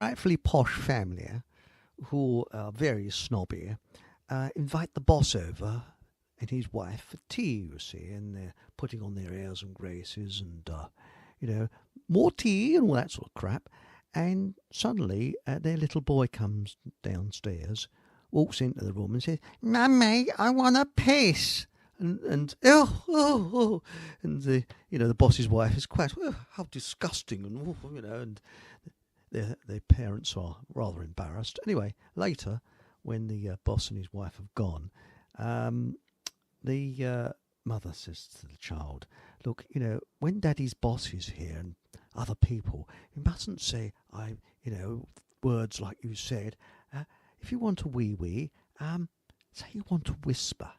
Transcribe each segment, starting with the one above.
rightfully posh family who are very snobby invite the boss over and his wife for tea, you see, and they're putting on their airs and graces and, more tea and all that sort of crap. And suddenly their little boy comes downstairs, walks into the room and says, "Mummy, I want a piss." And and the boss's wife is quite, "Oh, how disgusting," and their parents are rather embarrassed. Anyway, later, when the boss and his wife have gone, the mother says to the child, "Look, when Daddy's boss is here and other people, you mustn't say words like you said. If you want a wee wee, say you want to whisper."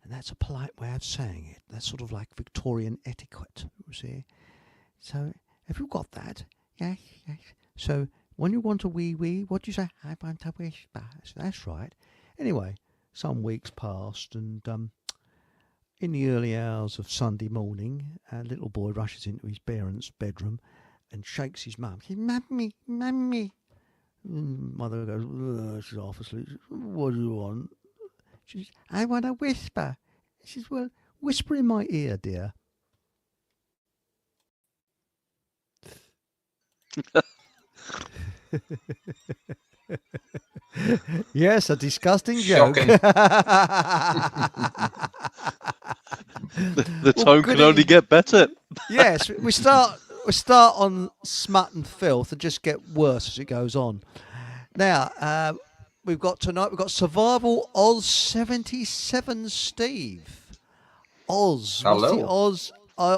And that's a polite way of saying it. That's sort of like Victorian etiquette, you see. So, have you got that? Yes, yes. So, when you want a wee wee, what do you say? I want a whisper. That's right. Anyway, some weeks passed, and in the early hours of Sunday morning, a little boy rushes into his parents' bedroom and shakes his mum. He says, "Mummy, mummy." And mother goes, she's half asleep. "What do you want?" She says, "I want to whisper." She says, "Well, whisper in my ear, dear." Yes, a disgusting joke. The tone can only get better. Yes, we start on smut and filth and just get worse as it goes on. Now, we've got Survival Oz 77 Steve. Oz. Hello. What's the Oz?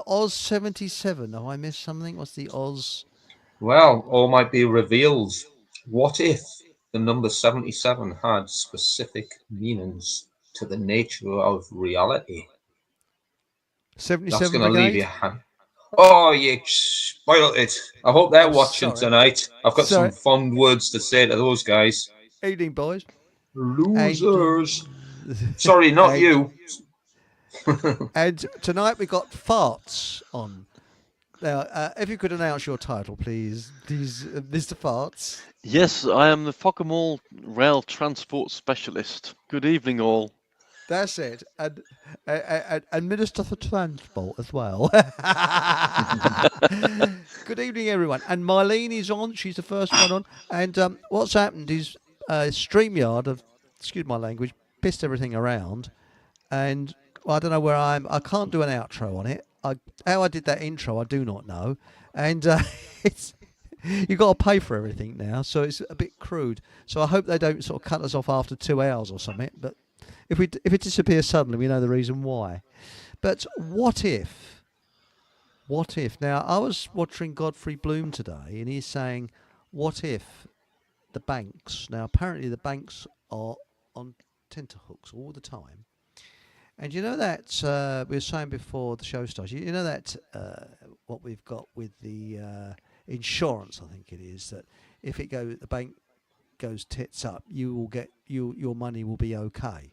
Oz 77. Have I missed something? What's the Oz? Well, all might be reveals. What if the number 77 had specific meanings to the nature of reality? 77 That's going to leave Brigade? you. Oh, you spoiled it. I hope they're watching tonight. I've got some fond words to say to those guys. Evening, boys. Losers. Sorry, not you. And tonight we got farts on. Now, if you could announce your title, please, Mr. Farts. Yes, I am the Fockermall Rail Transport Specialist. Good evening, all. That's it, and Minister for Transport as well. Good evening, everyone. And Mylene is on. She's the first one on. And what's happened is StreamYard, excuse my language, pissed everything around. And I don't know where I am. I can't do an outro on it. How I did that intro, I do not know. And it's you've got to pay for everything now, so it's a bit crude. So I hope they don't sort of cut us off after 2 hours or something. But if it disappears suddenly, we know the reason why. But what if? What if? Now, I was watching Godfrey Bloom today, and he's saying, what if the banks... Now, apparently the banks are on tenterhooks all the time. And you know that, we were saying before the show starts, you know that what we've got with the insurance, I think it is, that if the bank goes tits up, you will get, your money will be okay.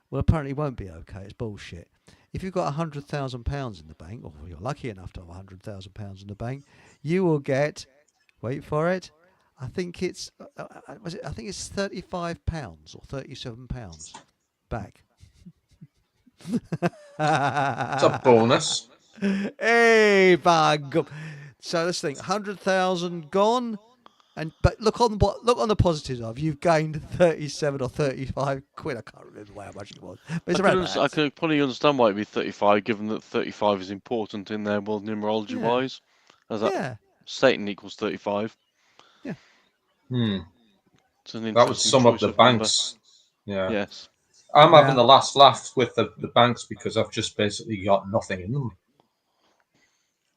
Well, apparently it won't be okay. It's bullshit. If you've got £100,000 in the bank, or you're lucky enough to have £100,000 in the bank, you will get, wait for it, I think it's £35 or £37 back. It's a bonus. Hey, bug. So let's think: 100,000 gone, but look on the positives of you've gained 37 or 35 quid. I can't remember how much it was. But it's I could probably understand why it'd be 35, given that 35 is important in their world numerology wise, as that Satan equals 35. Yeah. That would sum up the banks. Yeah. Yes. I'm having the last laugh with the banks because I've just basically got nothing in them.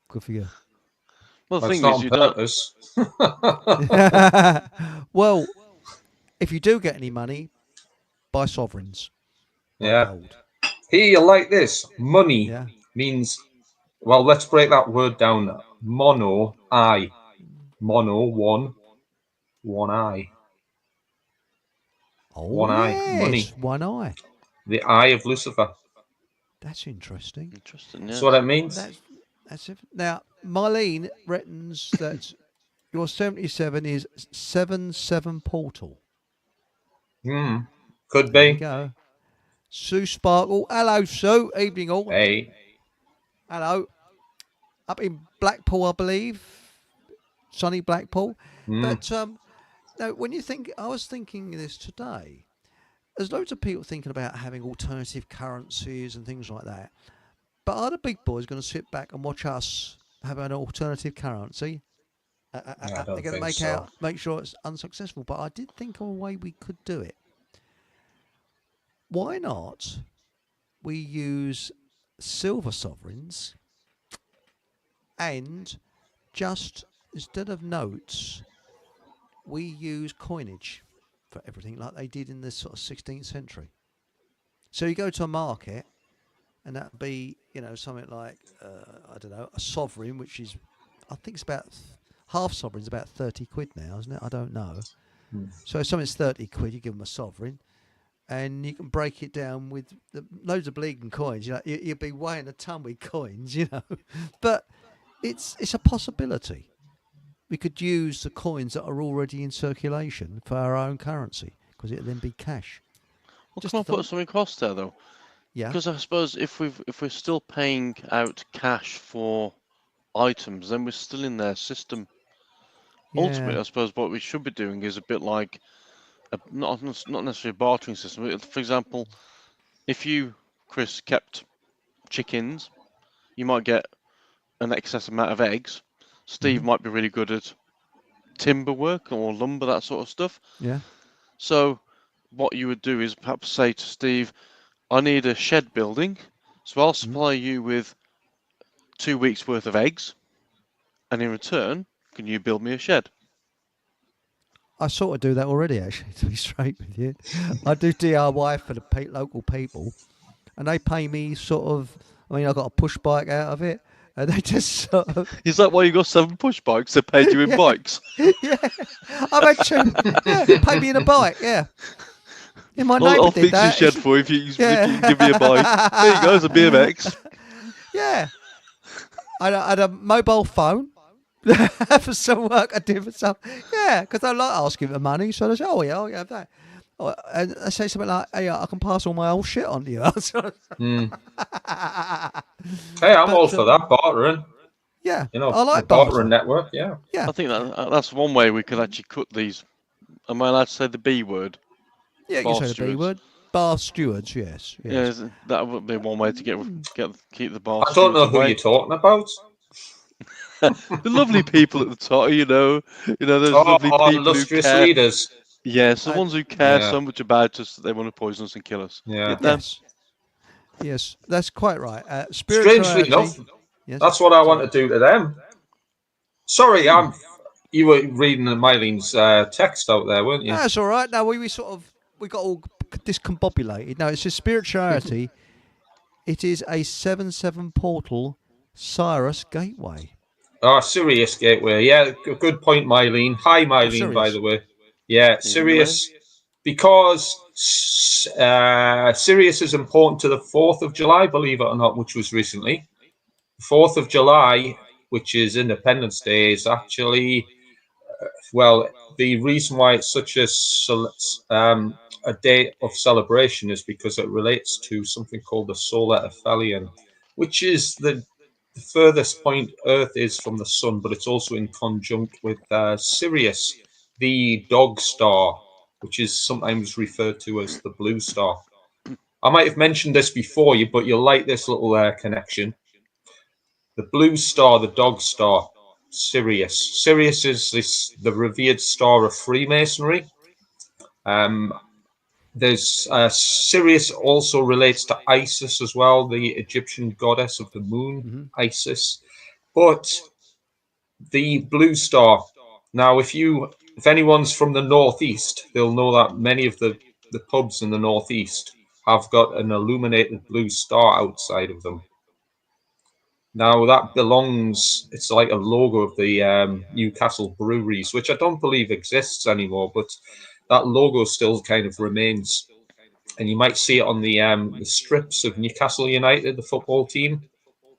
Good for you. Well, the thing not is, on you purpose. Well, if you do get any money, buy sovereigns. Yeah. Here, you like this? Money means, well, let's break that word down. Mono, eye. Mono, one eye. Oh, one eye, money. One eye. The eye of Lucifer. That's interesting. Interesting, yes. That's what it means. That's it. Now, Marlene reckons that Your 77 is 7-7 portal. Could There be. we go. Sue Sparkle. Hello, Sue. Evening all. Hey. Hello. Up in Blackpool, I believe. Sunny Blackpool. But no, when you think, I was thinking this today. There's loads of people thinking about having alternative currencies and things like that. But are the big boys going to sit back and watch us have an alternative currency? I don't They're going think to so. make sure it's unsuccessful. But I did think of a way we could do it. Why not? We use silver sovereigns and just instead of notes, we use coinage for everything like they did in the sort of 16th century. So you go to a market and that'd be, something like, I don't know, a sovereign, which is, I think it's about, half sovereign's about 30 quid now, isn't it? I don't know. So if something's 30 quid, you give them a sovereign. And you can break it down with loads of bleeding coins. You'd be weighing a ton with coins, But it's a possibility. We could use the coins that are already in circulation for our own currency because it'll then be cash. Well, can I put something across there though? Yeah. Because I suppose if we're still paying out cash for items, then we're still in their system. Yeah. Ultimately, I suppose what we should be doing is a bit like not necessarily a bartering system. But for example, if you, Chris, kept chickens, you might get an excess amount of eggs. Steve might be really good at timber work or lumber, that sort of stuff. Yeah. So what you would do is perhaps say to Steve, I need a shed building, so I'll supply you with 2 weeks worth of eggs, and in return, can you build me a shed? I sort of do that already, actually, to be straight with you. I do DIY for the local people, and they pay me sort of, I got a push bike out of it, and they just sort of... Is that why you got 7 push bikes? They paid you in bikes? Yeah. I've had 2. Yeah, pay me in a bike, yeah. Yeah, my neighbour I'll did fix your shed for you if you can give me a bike. There you go, it's a BMX. Yeah. I had a mobile phone for some work I did for some. Yeah, because I like asking for money, so I say, oh, yeah, I'll have that. And I say something like, hey, I can pass all my old shit on to you. Hey, I'm all for that, bartering. Yeah, I like the bartering network, yeah. I think that's one way we could actually cut these. Am I allowed to say the B word? Yeah, you can say the B word. Bar stewards, yes. Yeah, that would be one way to keep the bar. I don't know who you're talking about. The lovely people at the top, those lovely people illustrious who care. Leaders. Yes, the ones who care so much about us that they want to poison us and kill us. Yeah. Yes, that's quite right. Strangely enough, that's what I want to do to them. Sorry, you were reading Mylene's text out there, weren't you? No, that's all right. No, we got all discombobulated. No, it's just spirituality. It is a 7-7 portal, Sirius gateway. Sirius gateway. Yeah, good point, Mylene. Hi, Mylene, by the way. Yeah, Sirius. Because Sirius is important to the 4th of July, believe it or not, which was recently. 4th of July, which is Independence Day, is actually, the reason why it's such a day of celebration is because it relates to something called the solar aphelion, which is the furthest point Earth is from the sun, but it's also in conjunct with Sirius, the dog star, which is sometimes referred to as the blue star. I might have mentioned this before, but you'll like this little connection. The blue star, the dog star, Sirius. Sirius is the revered star of Freemasonry. There's Sirius also relates to Isis as well, the Egyptian goddess of the moon, Isis. But the blue star. Now, if anyone's from the northeast, they'll know that many of the pubs in the northeast have got an illuminated blue star outside of them. Now, that it's like a logo of the Newcastle breweries, which I don't believe exists anymore, but that logo still kind of remains. And you might see it on the strips of Newcastle United, the football team.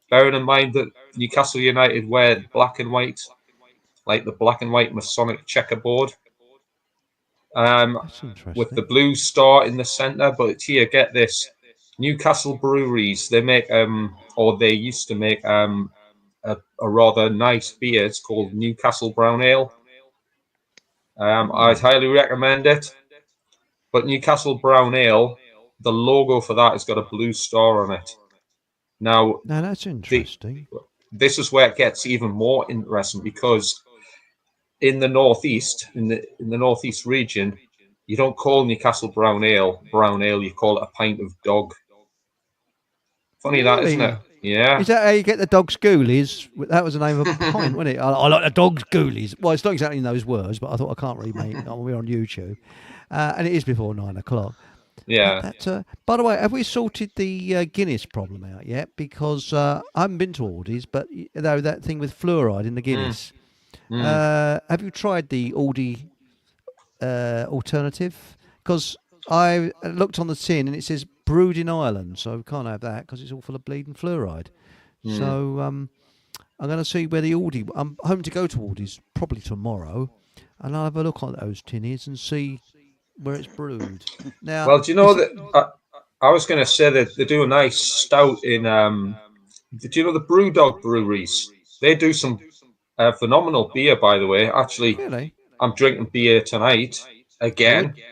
Bearing in mind that Newcastle United wear black and white, like the black and white Masonic checkerboard. That's interesting. With the blue star in the centre. But here, get this: Newcastle breweries, they make or they used to make a rather nice beer. It's called Newcastle Brown Ale. I'd highly recommend it. But Newcastle Brown Ale, the logo for that has got a blue star on it. Now that's interesting. This is where it gets even more interesting, because in the northeast, in the northeast region, you don't call Newcastle Brown Ale, you call it a pint of dog. Funny that, isn't it? Yeah. Is that how you get the dog's ghoulies? That was the name of a pint, wasn't it? I like the dog's ghoulies. Well, it's not exactly in those words, but I thought I can't really make it. We're on YouTube. And it is before 9 o'clock. Yeah. By the way, have we sorted the Guinness problem out yet? Because I haven't been to Aldi's, but that thing with fluoride in the Guinness. Have you tried the Aldi alternative? Because I looked on the tin and it says brewed in Ireland, so we can't have that because it's all full of bleeding fluoride. So I'm going to see where the Aldi. I'm home to go to Aldi's probably tomorrow, and I'll have a look at those tinnies and see where it's brewed. Now, well, do you know that I was going to say that they do a nice stout in. Do you know the Brewdog breweries? They do some phenomenal beer, by the way. Actually, really? I'm drinking beer tonight again. Good.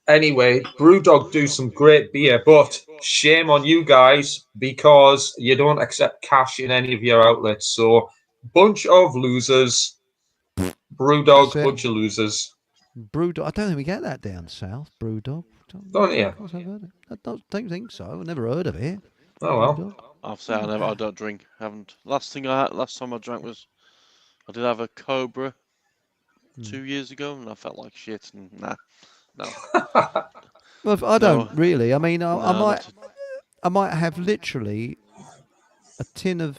Anyway, Brewdog do some great beer, but shame on you guys because you don't accept cash in any of your outlets. So, bunch of losers. Brewdog, bunch of losers. Brewdog. I don't think we get that down south. Brewdog. Don't you? I don't think so. I've never heard of it. Oh well. I've said I don't drink. Haven't. Last time I drank was I did have a Cobra 2 years ago, and I felt like shit. And no. Well, I don't really. I mean, I might have literally a tin of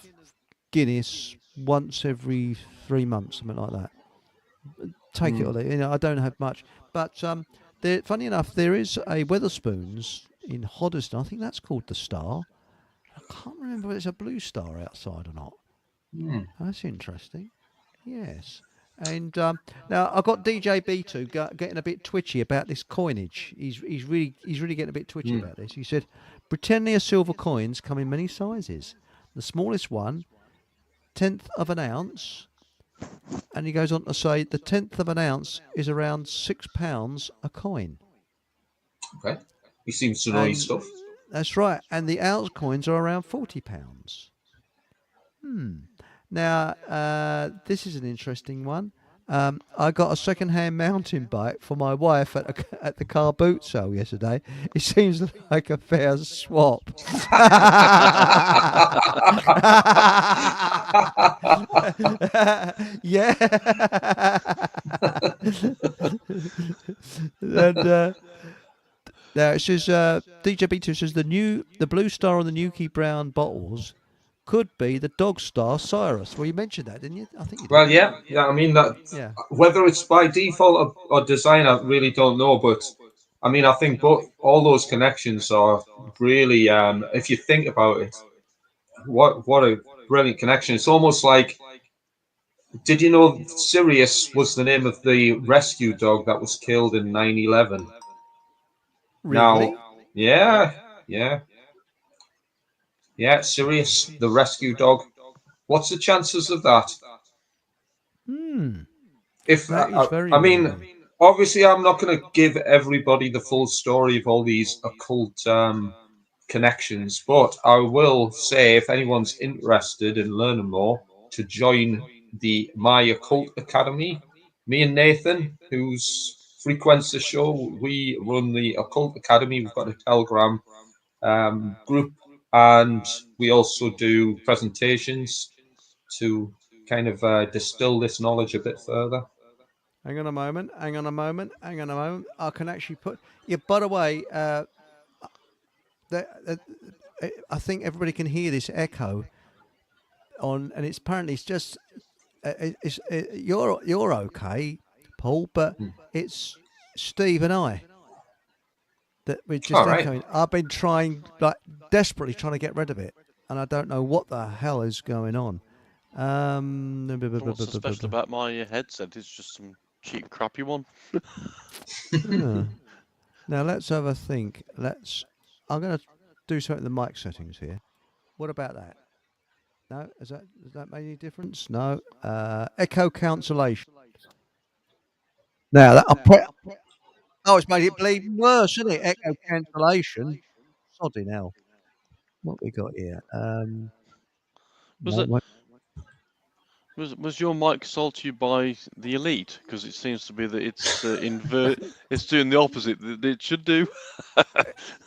Guinness once every 3 months, something like that. Take it or leave. I don't have much, but funny enough, there is a Weatherspoons in Hoddesdon. I think that's called the Star. I can't remember whether it's a blue star outside or not. That's interesting. Yes. And now I've got DJ B2 getting a bit twitchy about this coinage. He's really getting a bit twitchy about this. He said, Britannia silver coins come in many sizes. The smallest one, 1/10 of an ounce. And he goes on to say the 1/10 of an ounce is around £6 a coin. Okay. He seems to know his stuff. That's right. And the ounce coins are around £40. Now, this is an interesting one. I got a second-hand mountain bike for my wife at the car boot sale yesterday. It seems like a fair swap. Yeah. And now it says DJ B2 says the blue star on the Nuki Brown bottles could be the dog star Sirius. Well, you mentioned that, didn't you? I think you did. Well, yeah. I mean that. Yeah. Whether it's by default or design, I really don't know. But I mean, I think all those connections are really. If you think about it, what a brilliant connection! It's almost like. Did you know Sirius was the name of the rescue dog that was killed in 9/11? Really? Now, yeah. Yeah, Sirius, the rescue dog. What's the chances of that? If I mean, obviously, I'm not going to give everybody the full story of all these occult connections, but I will say, if anyone's interested in learning more, to join the My Occult Academy. Me and Nathan, who's frequents the show, we run the Occult Academy. We've got a Telegram group. And we also do presentations to kind of distill this knowledge a bit further. Hang on a moment. I can actually put... Yeah, by the way, I think everybody can hear this echo on, and apparently it's just... you're okay, Paul, but it's Steve and I. That we're just echoing. Right. I've been desperately trying to get rid of it, and I don't know what the hell is going on. What's so special about my headset? It's just some cheap, crappy one. Now let's have a think. I'm going to do something in the mic settings here. What about that? No, does that make any difference? No. Echo cancellation. Now it's made it bleeding worse, isn't it? Echo cancellation. Sodding hell. What we got here? Was your mic sold to you by the Elite? Because it seems to be that it's it's doing the opposite that it should do.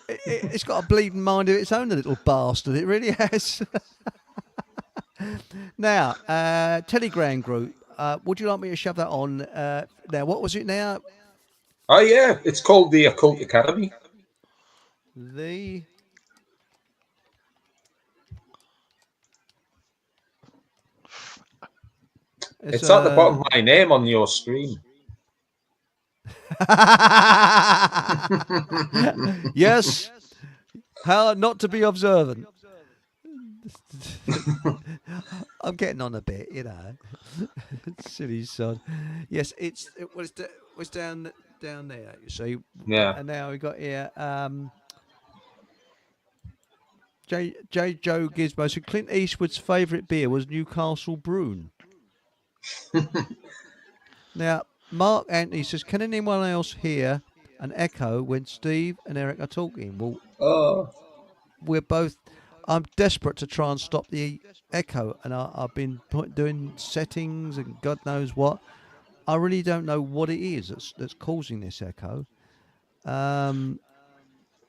It's got a bleeding mind of its own, the little bastard. It really has. Now, Telegram group. Would you like me to shove that on? Now, what was it now? Oh, yeah. It's called the Occult Academy. It's at the bottom of my name on your screen. Yes. How not to be observant. I'm getting on a bit, you know. Silly sod. Yes, it was down there. You see. Yeah. And now we got here. J. Joe Gizmo. So Clint Eastwood's favourite beer was Newcastle Brune. Now, Mark Anthony says, can anyone else hear an echo when Steve and Eric are talking? Well, we're both. I'm desperate to try and stop the echo, and I've been doing settings and God knows what. I really don't know what it is that's causing this echo.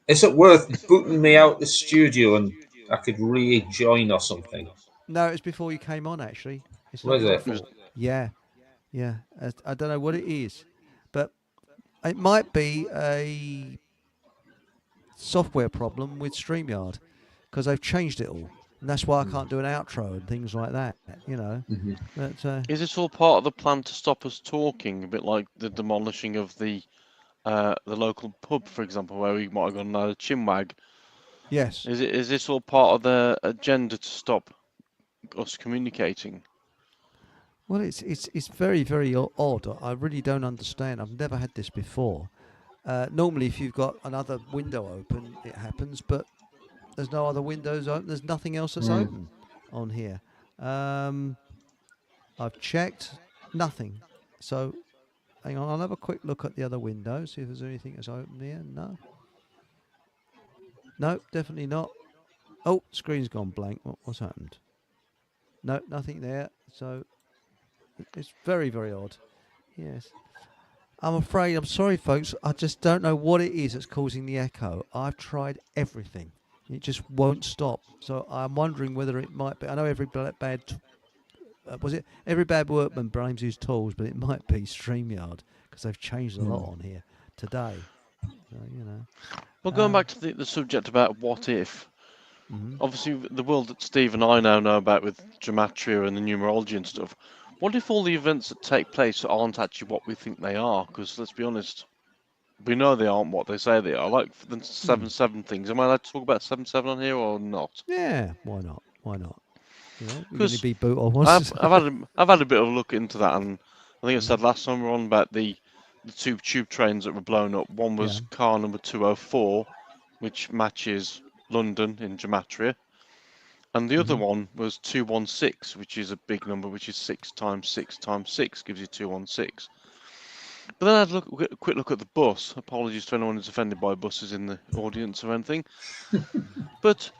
Is it worth booting me out the studio and I could rejoin or something? No, it's before you came on, actually. It's not Was your it? fault. Yeah. I don't know what it is, but it might be a software problem with StreamYard because they've changed it all. And that's why I can't do an outro and things like that, you know. Mm-hmm. But, is this all part of the plan to stop us talking? A bit like the demolishing of the local pub, for example, where we might have gone another chinwag. Yes. Is this all part of the agenda to stop us communicating? Well, it's very, very odd. I really don't understand. I've never had this before. Normally, if you've got another window open, it happens, but there's no other windows open. There's nothing else that's open on here. I've checked, nothing. So, hang on, I'll have a quick look at the other windows, see if there's anything that's open here. No, definitely not. Oh, screen's gone blank. What's happened? No, nothing there. So, it's very, very odd. Yes. I'm sorry, folks. I just don't know what it is that's causing the echo. I've tried everything. It just won't stop. So I'm wondering whether it might be. I know every bad workman blames his tools, but it might be StreamYard because they've changed a lot on here today. So, you know. Well, going back to the subject about what if, obviously the world that Steve and I now know about with Geometria and the numerology and stuff, what if all the events that take place aren't actually what we think they are? Because let's be honest, we know they aren't what they say they are. Like the 7/7 things. Am I allowed to talk about 7/7 on here or not? Yeah, why not? You know, because be boot almost. I've had a bit of a look into that, and I think I said last time we were on about the two tube trains that were blown up. One was car number 204, which matches London in Geometria, and the other one was 216, which is a big number, which is 6 times 6 times 6 gives you 216. But then I had a quick look at the bus. Apologies to anyone who's offended by buses in the audience or anything. But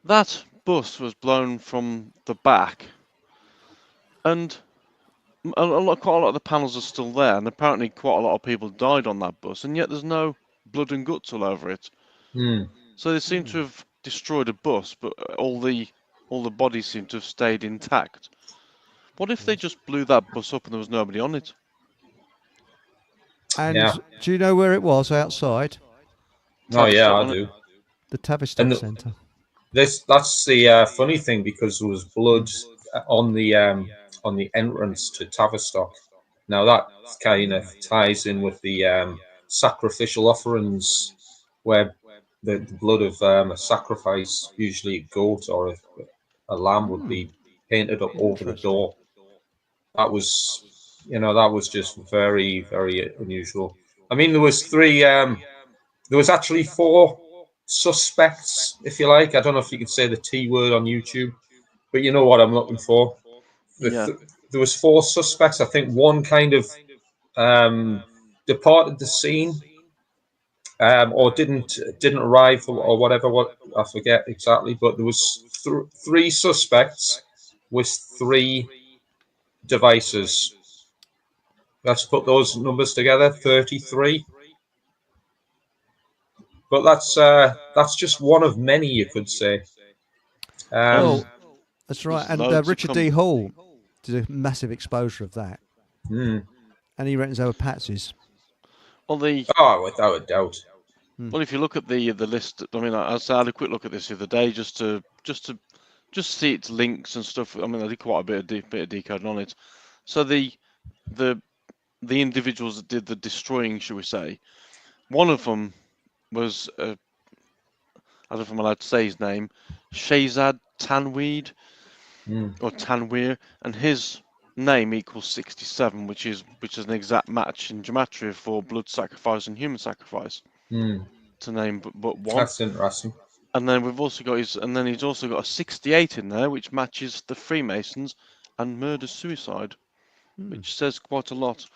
that bus was blown from the back, and quite a lot of the panels are still there, and apparently quite a lot of people died on that bus, and yet there's no blood and guts all over it. So they seem to have destroyed a bus, but all the bodies seem to have stayed intact. What if they just blew that bus up and there was nobody on it? And do you know where it was outside? Oh yeah, I do. The Tavistock Centre. That's the funny thing, because there was blood on the entrance to Tavistock. Now that kind of ties in with the sacrificial offerings, where the blood of a sacrifice, usually a goat or a lamb, would be painted up over the door. That was, that was just very, very unusual. I mean, there was actually 4 suspects, if you like. I don't know if you could say the T word on YouTube, but you know what I'm looking for. There was 4 suspects. I think one kind of departed the scene, or didn't arrive, or whatever. What I forget exactly, but there was 3 suspects with 3 devices. Let's put those numbers together. 33. But that's just one of many, you could say. Well, that's right. And Richard D. Hall did a massive exposure of that. And he reckons they were patsies. Well, without a doubt. Well, if you look at the list, I mean, I had a quick look at this the other day just to see its links and stuff. I mean, I did quite a bit of decoding on it. So the individuals that did the destroying, shall we say, one of them was I don't know if I'm allowed to say his name, Shahzad Tanweed or Tanweer, and his name equals 67, which is an exact match in gematria for blood sacrifice and human sacrifice. To name but one. That's interesting. And then we've also got he's also got a 68 in there, which matches the Freemasons and murder suicide, which says quite a lot.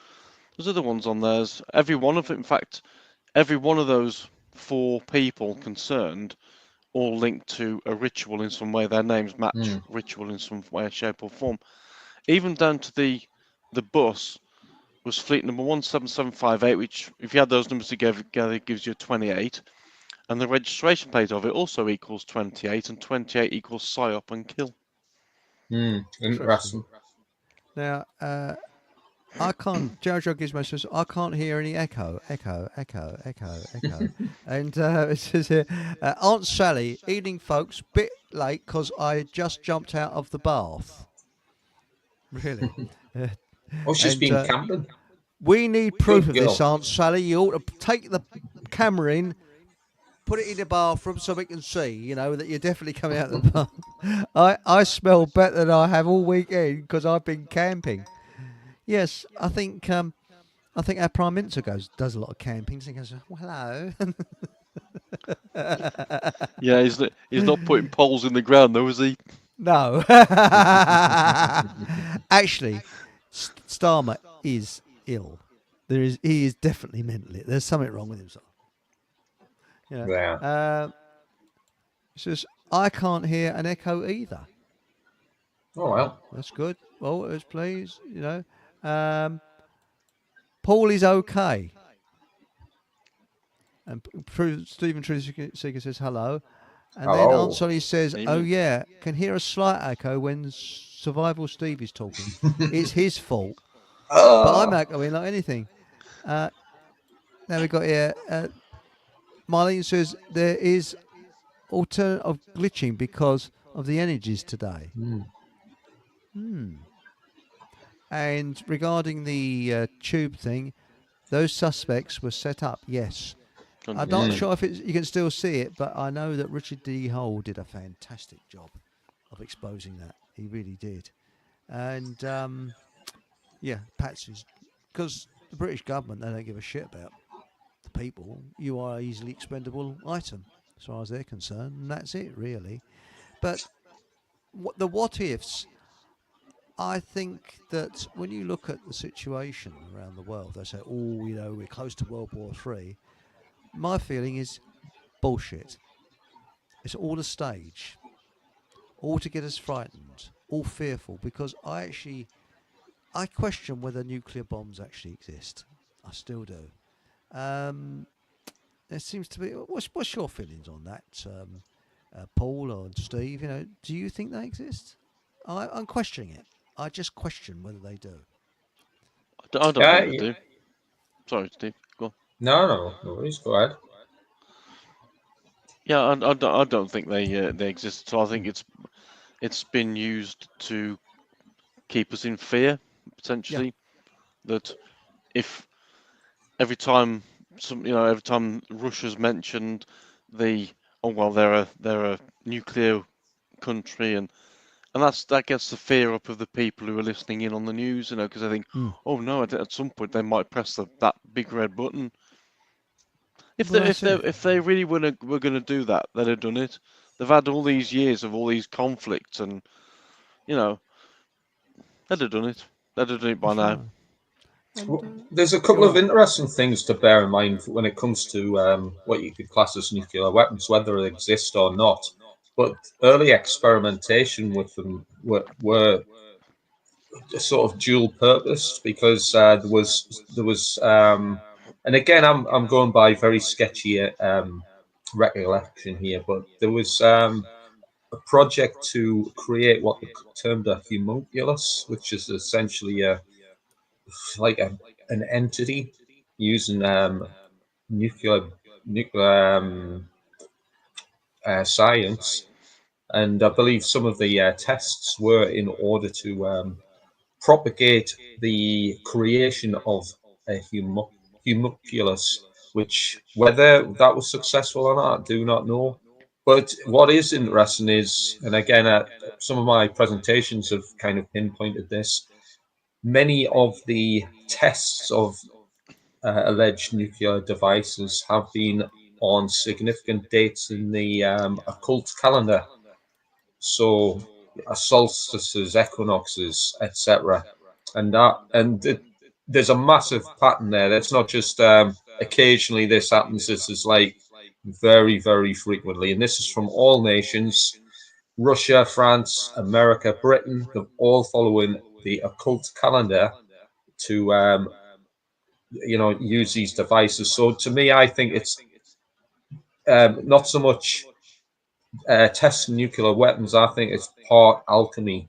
There's other ones on there. Every one of those 4 people concerned all linked to a ritual in some way. Their names match ritual in some way, shape, or form. Even down to the bus was fleet number 17758, which, if you add those numbers together, gives you a 28. And the registration plate of it also equals 28, and 28 equals psyop and kill. Interesting. Now, I can't. Jojo Gizmo says I can't hear any echo. And it says here, Aunt Sally, evening folks, bit late because I just jumped out of the bath. Really? She's been camping. We need proof of this, Aunt Sally. You ought to take the camera in, put it in the bathroom so we can see, that you're definitely coming out of the bath. I smell better than I have all weekend because I've been camping. Yes, I think our Prime Minister does a lot of camping. So he goes, well, hello. Yeah, he's not putting poles in the ground, though, is he? No. Actually, Starmer is ill. He is definitely mentally. There's something wrong with himself. Says I can't hear an echo either. Oh well, that's good. Well, please, Paul is okay. And Stephen Truseeker says hello. And then Aunt Solly says, oh yeah, can hear a slight echo when Survival Steve is talking. It's his fault. But I'm echoing like anything. Now we've got here, Marlene says there is alternative glitching because of the energies today. And regarding the tube thing, those suspects were set up, yes. I'm not sure if you can still see it, but I know that Richard D. Hole did a fantastic job of exposing that. He really did. And, patsies. Because the British government, they don't give a shit about the people. You are an easily expendable item, as far as they're concerned. And that's it, really. But the what-ifs, I think that when you look at the situation around the world, they say, we're close to World War III. My feeling is bullshit. It's all a stage. All to get us frightened. All fearful. Because I question whether nuclear bombs actually exist. I still do. There seems to be... What's your feelings on that, Paul or Steve? Do you think they exist? I'm questioning it. I just question whether they do. I don't think they do. Sorry, Steve. Go on. No worries. Go ahead. Yeah, I don't think they exist. So I think it's been used to keep us in fear, potentially. Yeah. That if every time Russia's mentioned they're a nuclear country and And that gets the fear up of the people who are listening in on the news, because they think, oh no, at some point they might press that big red button. If they really were going to do that, they'd have done it. They've had all these years of all these conflicts, and they'd have done it. They'd have done it by now. Well, there's a couple of interesting things to bear in mind when it comes to what you could class as nuclear weapons, whether they exist or not. But early experimentation with them were sort of dual purposed, because there was and again I'm going by very sketchy recollection here, but there was a project to create what they termed a homunculus, which is essentially an entity using nuclear science, and I believe some of the tests were in order to propagate the creation of a homunculus, which, whether that was successful or not, I do not know. But what is interesting is, and again, some of my presentations have kind of pinpointed this, many of the tests of alleged nuclear devices have been on significant dates in the occult calendar. So solstices, equinoxes, etc. There's a massive pattern there. It's not just occasionally this happens. This is like very, very frequently. And this is from all nations. Russia, France, America, Britain, they're all following the occult calendar to use these devices. So to me, I think it's not so much testing nuclear weapons. I think it's part alchemy.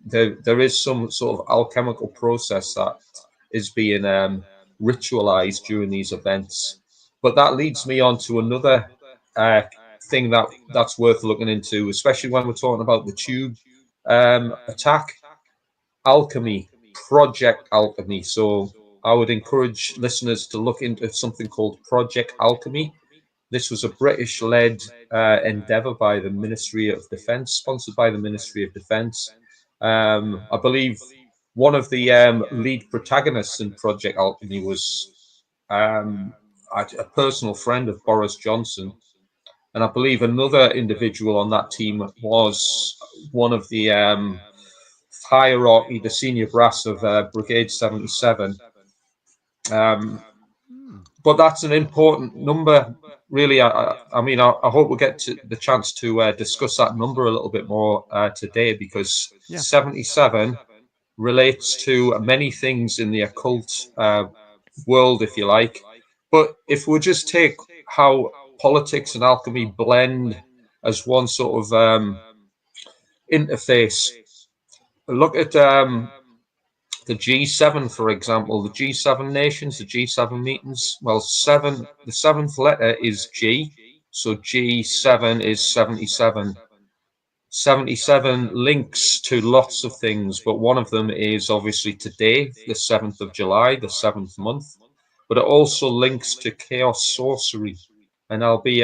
There is some sort of alchemical process that is being ritualized during these events. But that leads me on to another thing that's worth looking into, especially when we're talking about the tube attack. Alchemy, Project Alchemy. So I would encourage listeners to look into something called Project Alchemy. This was a British-led endeavour by the Ministry of Defence, sponsored by the Ministry of Defence. I believe one of the lead protagonists in Project Alchemy was a personal friend of Boris Johnson. And I believe another individual on that team was one of the hierarchy, the senior brass of Brigade 77. But that's an important number, really. I mean, I hope we'll get to the chance to discuss that number a little bit more today, because 77 relates to many things in the occult world, if you like. But if we just take how politics and alchemy blend as one sort of interface, look at the G7, for example, the G7 nations, the G7 meetings. Well, the seventh letter is G, so G7 is 77. 77 links to lots of things, but one of them is obviously today, the 7th of July, the 7th month, but it also links to chaos sorcery. And I'll be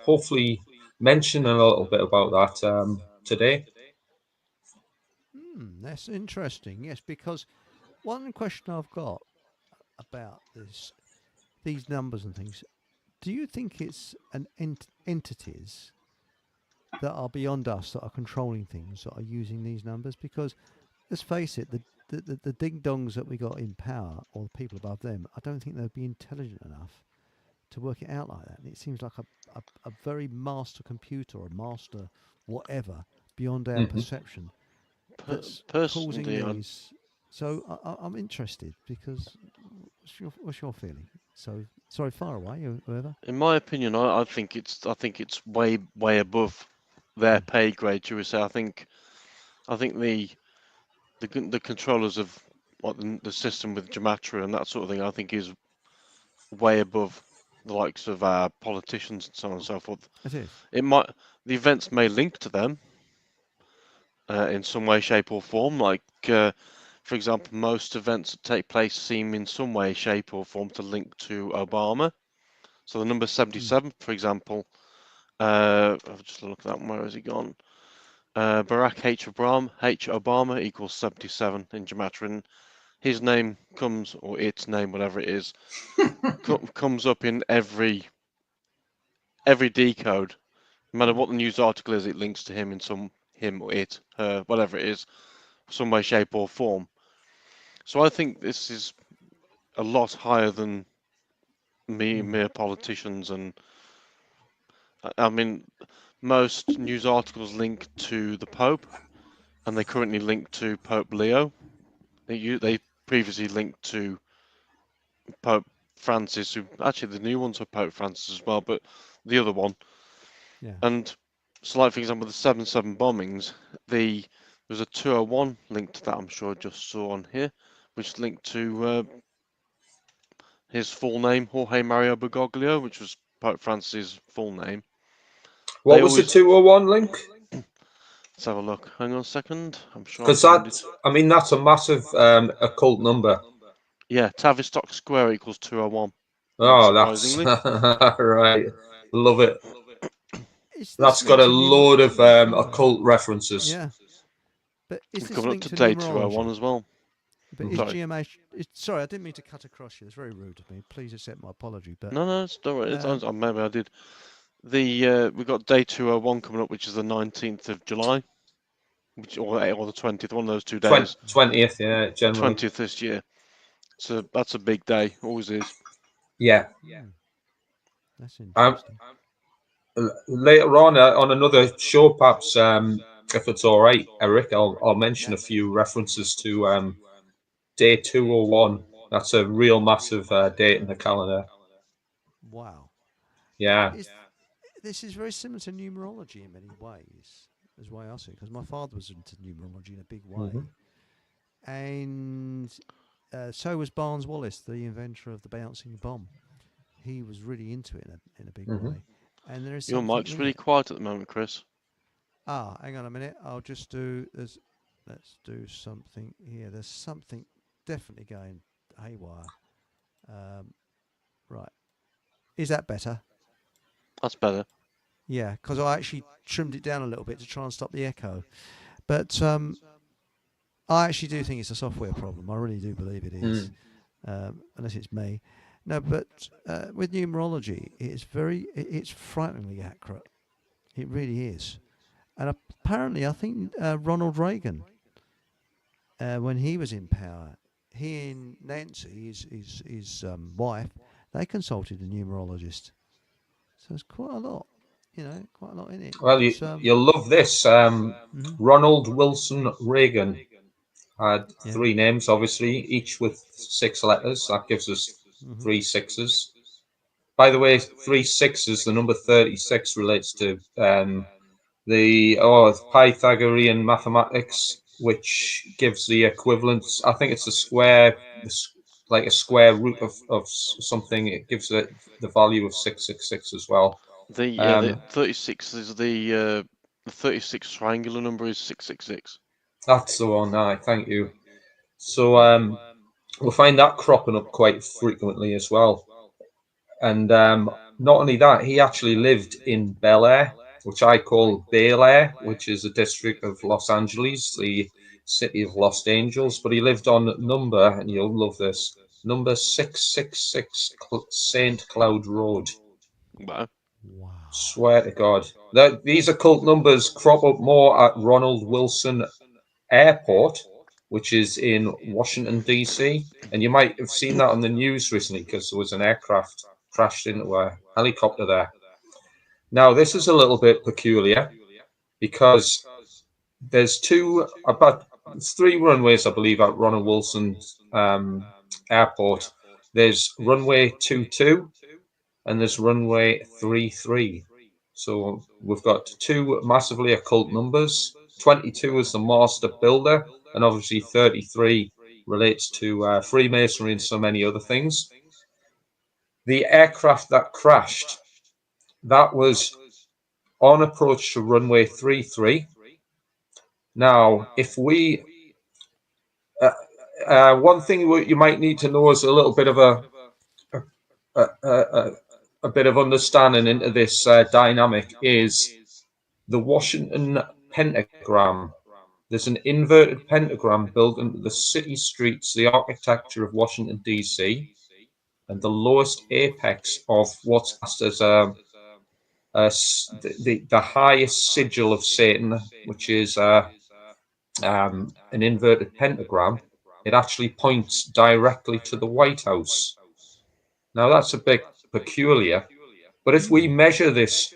hopefully mentioning a little bit about that today. That's interesting, yes, because one question I've got about these numbers and things, do you think it's an entities that are beyond us that are controlling things, that are using these numbers? Because let's face it, the ding dongs that we got in power, or the people above them, I don't think they'd be intelligent enough to work it out like that. And it seems like a very master computer or master whatever beyond our perception that's causing these. So I'm interested, because what's your feeling? So sorry, far away, whoever. In my opinion, I think it's way above their pay grade. Should we say? I think the controllers of the system with Geometrical and that sort of thing, I think is way above the likes of politicians and so on and so forth. It is. The events may link to them in some way, shape, or form. Like, for example, most events that take place seem in some way, shape, or form to link to Obama. So the number 77, for example, I've just looked at that one. Where has he gone? Barack H. Obama equals 77 in Geometrical. His name comes, or its name, whatever it is, comes up in every decode. No matter what the news article is, it links to him in him or it, her, whatever it is, some way, shape, or form. So I think this is a lot higher than mere politicians. And I mean, most news articles link to the Pope, and they currently link to Pope Leo. They previously linked to Pope Francis, who actually the new ones are Pope Francis as well, but the other one. Yeah. And so, like for example, the 7/7 bombings, there's a 201 linked to that. I'm sure I just saw on here, which linked to his full name, Jorge Mario Bergoglio, which was Pope Francis' full name. What was the 201 link? Let's have a look. Hang on a second. I'm sure. Because that's a massive occult number. Yeah, Tavistock Square equals 201. Oh, that's right. Love it. That's got a load of occult references. Yeah. But is this coming up linked to to day numerology? 201 as well. But is geometry? Sorry, I didn't mean to cut across you. It's very rude of me. Please accept my apology. But no, it's all right. Maybe I did. We've got day 201 coming up, which is the 19th of July, or the 20th, one of those 2 days. 20th, yeah, generally. 20th this year. So that's a big day. Always is. Yeah. That's interesting. Later on another show, perhaps, if it's all right, Eric, I'll mention a few references to day 201. That's a real massive date in the calendar. Wow. Yeah. This is very similar to numerology in many ways, is why I see it, because my father was into numerology in a big way. And so was Barnes Wallis, the inventor of the bouncing bomb. He was really into it in a big way. And there is your mic's really quiet at the moment, Chris. Hang on a minute. I'll just do this. Let's do something here. There's something definitely going haywire. Right. Is that better? That's better. Yeah, because I actually trimmed it down a little bit to try and stop the echo. But I actually do think it's a software problem. I really do believe it is, unless it's me. No, but with numerology, it's frighteningly accurate. It really is. And apparently, I think Ronald Reagan, when he was in power, he and Nancy, his wife, they consulted a numerologist. So it's quite a lot, quite a lot in it. Well, you'll love this. Ronald Wilson Reagan had 3 names, obviously, each with 6 letters. That gives us 3 sixes. By the way, 3 sixes, the number 36 relates to the Pythagorean mathematics, which gives the equivalence. I think it's a square, like a square root of something. It gives it the value of 666 as well. The 36 is the 36 triangular number is 666. That's the one. Thank you. So we'll find that cropping up quite frequently as well. And not only that, he actually lived in Bel Air, which I call Bel Air, which is a district of Los Angeles, the city of Lost Angels. But he lived on number, and you'll love this, number 666 St. Cloud Road. Wow. Swear to God. These occult numbers crop up more at Ronald Wilson Airport, which is in Washington, D.C. And you might have seen that on the news recently because there was an aircraft crashed into a helicopter there. Now, this is a little bit peculiar because there's 3 runways, I believe, at Ronald Wilson Airport. There's runway 22 and there's runway 33. So we've got 2 massively occult numbers. 22 is the master builder, and obviously 33 relates to Freemasonry and so many other things. The aircraft that crashed, that was on approach to runway 33. Now, if we... one thing you might need to know is a little bit of a bit of understanding into this dynamic is the Washington pentagram. There's an inverted pentagram built into the city streets, the architecture of Washington, D.C., and the lowest apex of what's classed as the highest sigil of Satan, which is an inverted pentagram. It actually points directly to the White House. Now, that's a bit peculiar, but if we measure this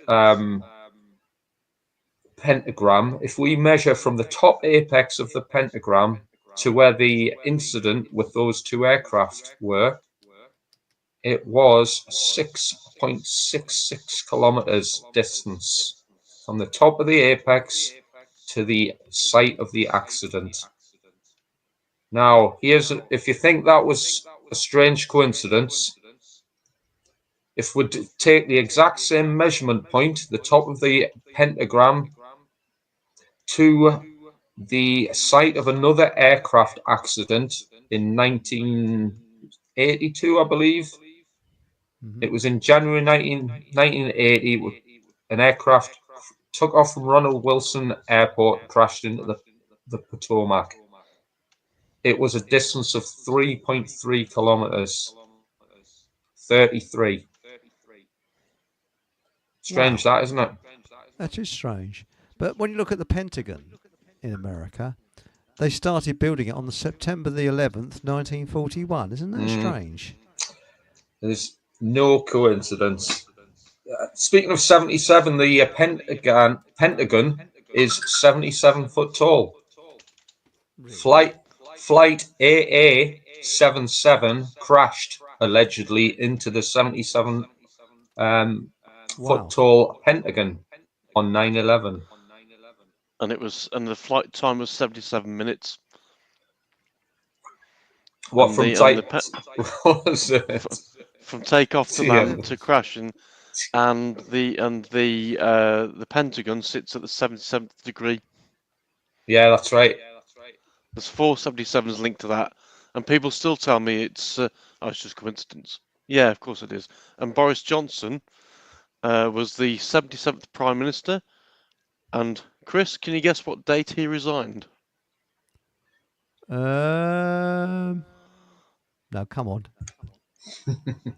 pentagram, if we measure from the top apex of the pentagram to where the incident with those two aircraft were, it was 6.66 kilometers distance from the top of the apex to the site of the accident. Now, if you think that was a strange coincidence, if we take the exact same measurement point, the top of the pentagram, to the site of another aircraft accident in 1982, I believe. It was in January 1980. An aircraft took off from Ronald Wilson Airport, crashed into the Potomac. It was a distance of 3.3 kilometers. 33. Strange, that, isn't it? That is strange. But when you look at the Pentagon in America, they started building it on September the 11th, 1941. Isn't that strange? There's no coincidence. Speaking of 77, the Pentagon is 77 foot tall. Really? Flight AA-77 crashed allegedly into the 77 foot tall Pentagon on 9/11. And the flight time was 77 minutes. What from from takeoff to land to crashing, and the Pentagon sits at the 77th degree. Yeah, that's right. There's 4 77s linked to that, and people still tell me it's just coincidence. Yeah, of course it is. And Boris Johnson was the 77th Prime Minister, and Chris, can you guess what date he resigned? No, come on.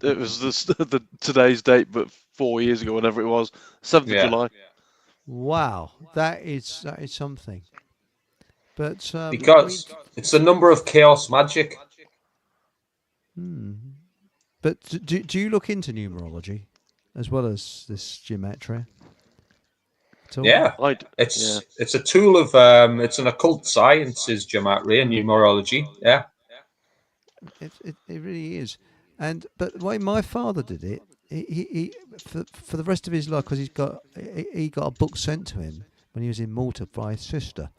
It was the today's date, but 4 years ago, whenever it was, 7th of July. Wow, that is something. But because it's the number of chaos magic. But do you look into numerology as well as this geometry? Yeah, it's a tool of it's an occult science, is geometry and numerology. Yeah, it really is. But the way my father did it, he for the rest of his life, because he got a book sent to him when he was in Malta by his sister,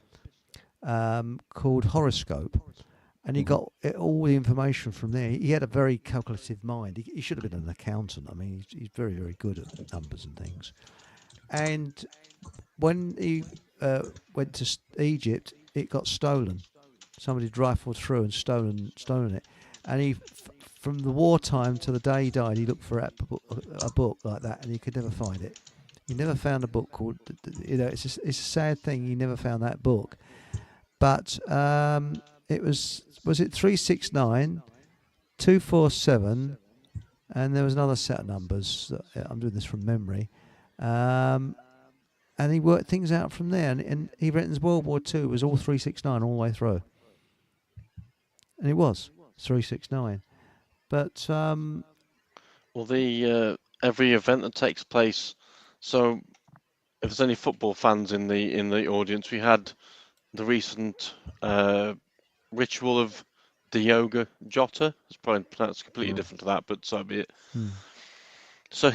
called Horoscope, and he got all the information from there. He had a very calculative mind. He should have been an accountant. I mean, he's very, very good at numbers and things. And when he went to Egypt, it got stolen. Somebody rifled through and stolen it. And he, from the wartime to the day he died, he looked for a book like that, and he could never find it. He never found a book called, it's a sad thing. He never found that book. But it was it 369, 247, and there was another set of numbers. I'm doing this from memory. And he worked things out from there. And he reckons World War II was all 369 all the way through. And it was 369. But every event that takes place. So, if there's any football fans in the audience, we had the recent ritual of Diogo Jota. It's probably pronounced completely different to that, but so be it. So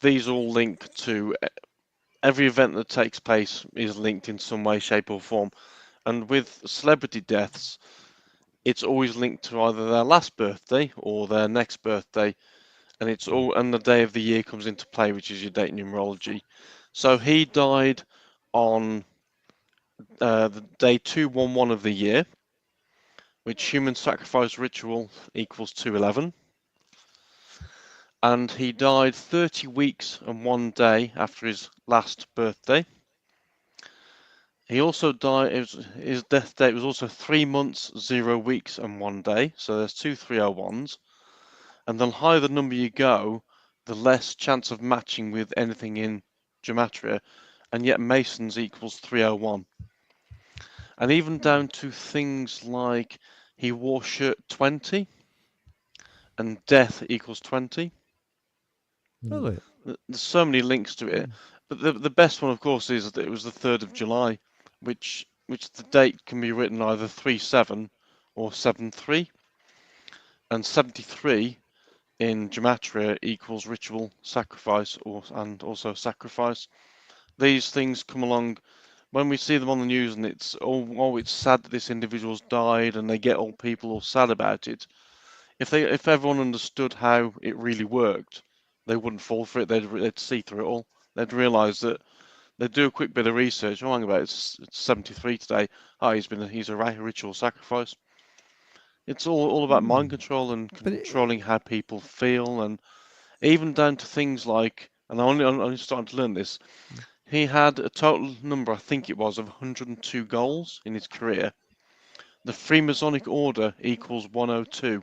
these all link to every event that takes place is linked in some way, shape, or form. And with celebrity deaths, it's always linked to either their last birthday or their next birthday, and the day of the year comes into play, which is your date numerology. So he died on the day 211 of the year, which human sacrifice ritual equals 211. and he died 30 weeks and 1 day after his last birthday. He also died, his death date was also 3 months, 0 weeks and 1 day, so there's two 301s. And the higher the number you go, the less chance of matching with anything in Gematria, and yet Masons equals 301. And even down to things like he wore shirt 20 and death equals 20. Oh, There's so many links to it, but the best one, of course, is that it was the 3rd of July, which the date can be written either 3-7 or 7-3, and 73 in Gematria equals ritual, sacrifice, and also sacrifice. These things come along when we see them on the news, and it's it's sad that this individual's died, and they get all people all sad about it. If everyone understood how it really worked, they wouldn't fall for it. They'd see through it all. They'd realise that they'd do a quick bit of research. Oh, hang about it's 73 today. Oh, he's a ritual sacrifice. It's all about mind control and controlling how people feel, and even down to things like, and I'm only starting to learn this. He had a total number, I think it was, of 102 goals in his career. The Freemasonic Order equals 102.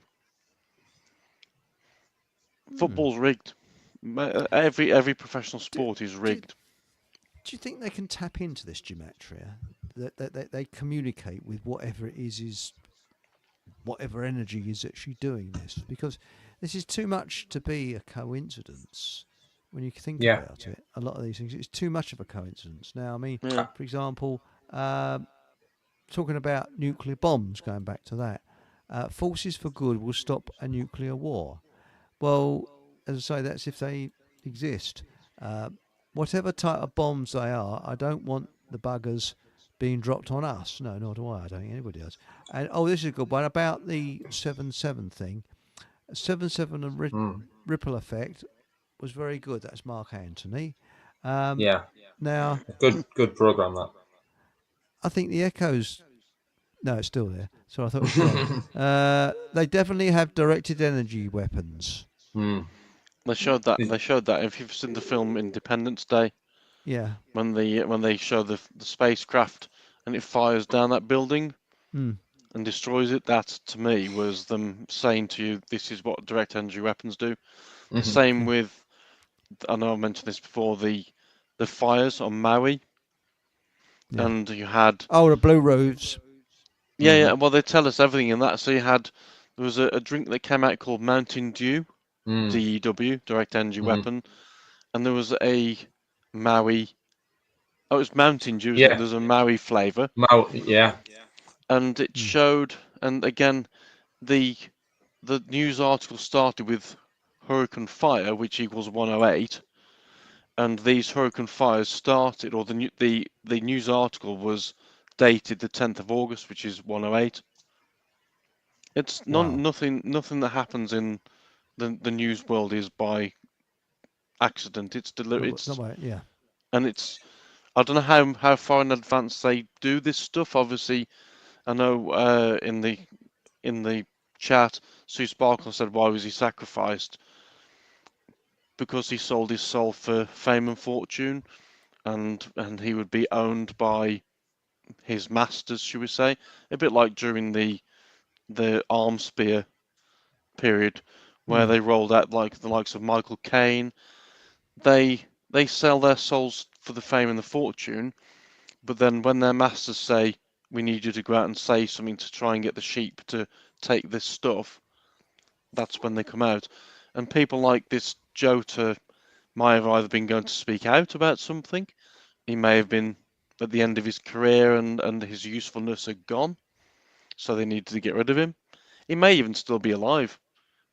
Football's rigged. Every professional sport is rigged. Do you think they can tap into this gematria? That they communicate with whatever it is whatever energy is actually doing this? Because this is too much to be a coincidence. When you think about it, a lot of these things, it's too much of a coincidence. Now, I mean, for example, talking about nuclear bombs, going back to that, forces for good will stop a nuclear war. Well, as I say, that's if they exist. Whatever type of bombs they are, I don't want the buggers being dropped on us. No, nor do I. I don't think anybody does. And this is a good one about the 7-7 thing. 7-7 and ripple effect was very good. That's Mark Antony. Now, good program that. I think the echoes. No, it's still there. So I thought it was gone. They definitely have directed energy weapons. They showed that. They showed that. If you've seen the film Independence Day, when they show the spacecraft and it fires down that building and destroys it, that to me was them saying to you, "This is what direct energy weapons do." The same with, I know I mentioned this before, the fires on Maui, and you had the blue roofs. Yeah. Well, they tell us everything in that. So there was a drink that came out called Mountain Dew, DEW, direct energy weapon, and there was a Maui. Oh, it was Mountain Dew. Isn't it? There's a Maui flavour. And it showed, and again, the news article started with Hurricane Fire, which equals 108, and these Hurricane Fires started, or the news article was dated the 10th of August, which is 108. It's nothing that happens in the news world is by accident. It's deliberate. And it's, I don't know how far in advance they do this stuff. Obviously, I know in the chat, Sue Sparkle said, why was he sacrificed? Because he sold his soul for fame and fortune, and he would be owned by his masters, should we say? A bit like during the arm spear period, where they rolled out like the likes of Michael Caine. They sell their souls for the fame and the fortune, but then when their masters say, we need you to go out and say something to try and get the sheep to take this stuff, that's when they come out. And people like this Jota might have either been going to speak out about something, he may have been at the end of his career and his usefulness had gone, so they needed to get rid of him. He may even still be alive,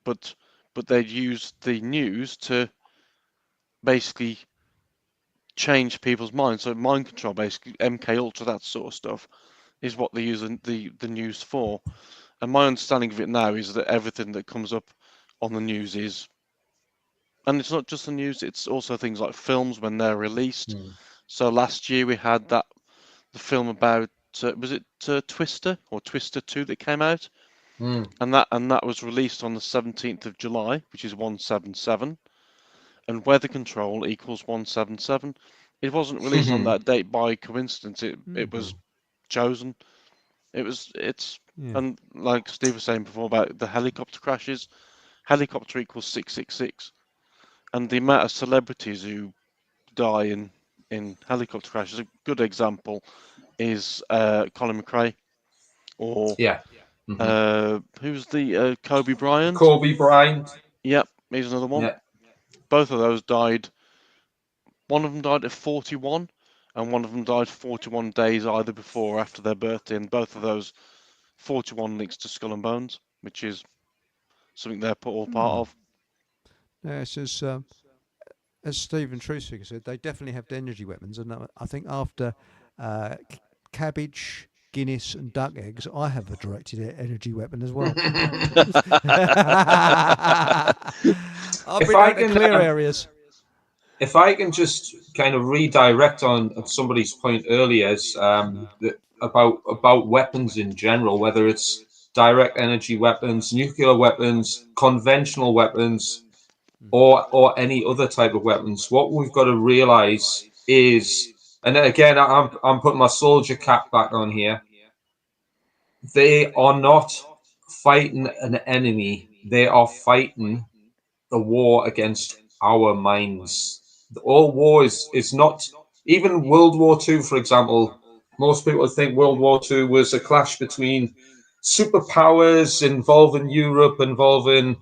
but they'd used the news to basically change people's minds. So mind control, basically, MK Ultra, that sort of stuff, is what they use the news for. And my understanding of it now is that everything that comes up on the news is, and it's not just the news, it's also things like films when they're released. So last year we had the film about, was it Twister or Twister 2 that came out? and that was released on the 17th of July, which is 177, and weather control equals 177. It wasn't released on that date by coincidence. It was chosen. And like Steve was saying before about the helicopter crashes, helicopter equals 666, and the amount of celebrities who die in helicopter crashes. A good example is Colin McRae, or who's the Kobe Bryant? Kobe Bryant. Yep, he's another one. Yeah. Both of those died. One of them died at 41, and one of them died 41 days either before or after their birthday. And both of those 41 links to Skull and Bones, which is something they're all part of. Yes, as Stephen Truesfigure said, they definitely have energy weapons, and I think after cabbage, Guinness, and duck eggs, I have a directed energy weapon as well. I've been out to clear areas. If I can just kind of redirect on somebody's point earlier, about weapons in general, whether it's direct energy weapons, nuclear weapons, conventional weapons, or any other type of weapons, what we've got to realize is, and again, I'm putting my soldier cap back on here, they are not fighting an enemy, they are fighting the war against our minds. All war is not, even World War II, for example. Most people think World War II was a clash between superpowers involving Europe, involving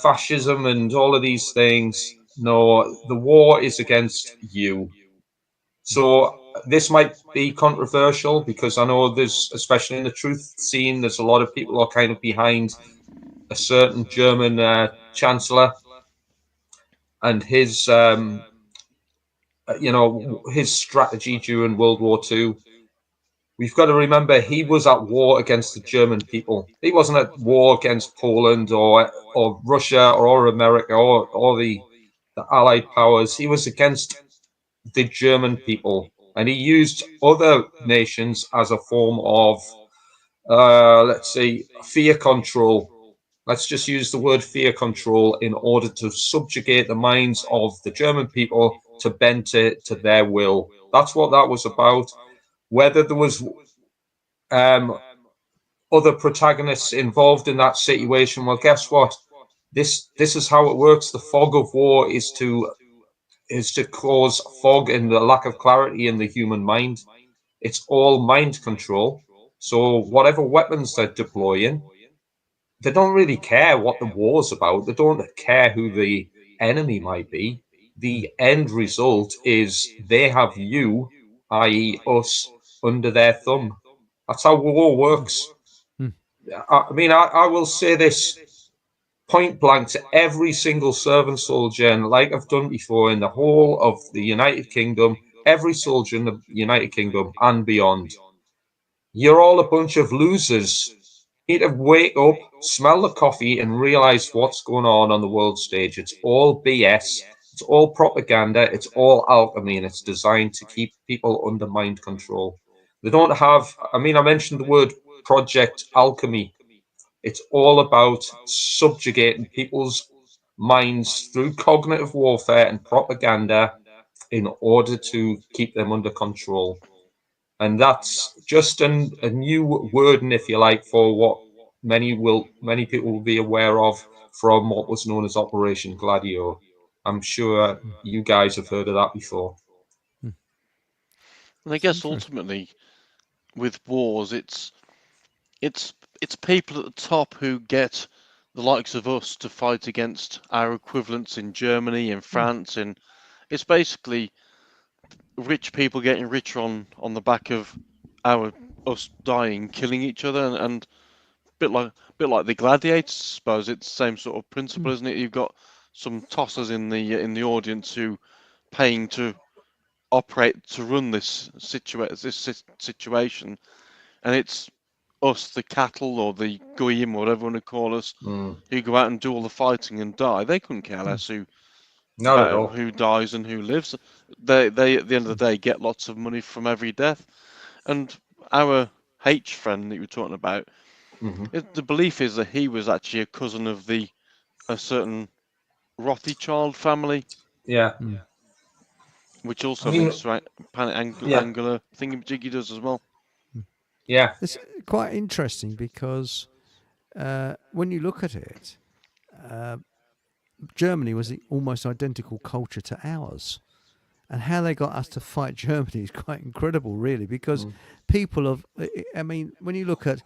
fascism and all of these things. No, the war is against you. So this might be controversial because I know there's, especially in the truth scene, there's a lot of people who are kind of behind a certain German chancellor and his his strategy during World War II. We've got to remember he was at war against the German people. He wasn't at war against Poland or Russia or America or the Allied powers. He was against the German people, and he used other nations as a form of fear control. Let's just use the word fear control in order to subjugate the minds of the German people to bend to their will. That's what that was about. Whether there was other protagonists involved in that situation, well, guess what? This is how it works. The fog of war is to cause fog and the lack of clarity in the human mind. It's all mind control. So whatever weapons they're deploying, they don't really care what the war's about. They don't care who the enemy might be. The end result is they have you, i.e. us, under their thumb. That's how war works. I mean, I will say this point blank to every single servant soldier, and like I've done before, in the whole of the United Kingdom, every soldier in the United Kingdom and beyond, you're all a bunch of losers. You need to wake up, smell the coffee, and realize what's going on the world stage. It's all BS. It's all propaganda. It's all alchemy, and it's designed to keep people under mind control. They don't have, I mean, I mentioned the word Project Alchemy. It's all about subjugating people's minds through cognitive warfare and propaganda in order to keep them under control. And that's just a new wording, if you like, for what many people will be aware of from what was known as Operation Gladio. I'm sure you guys have heard of that before. And I guess ultimately, with wars, it's people at the top who get the likes of us to fight against our equivalents in Germany, in France, and it's basically rich people getting richer on the back of us dying, killing each other, and bit like the gladiators, I suppose. It's the same sort of principle, isn't it? You've got some tossers in the audience who paying to operate to run this situation, and it's us, the cattle or the goyim, whatever you want to call us, who go out and do all the fighting and die. They couldn't care less who dies and who lives. They at the end of the day get lots of money from every death. And our H friend that you were talking about, The belief is that he was actually a cousin of a certain Rothschild family. Yeah. Which also links to angular thingamajiggy does as well. Yeah. It's quite interesting because when you look at it, Germany was the almost identical culture to ours. And how they got us to fight Germany is quite incredible, really, because people of, I mean, when you look at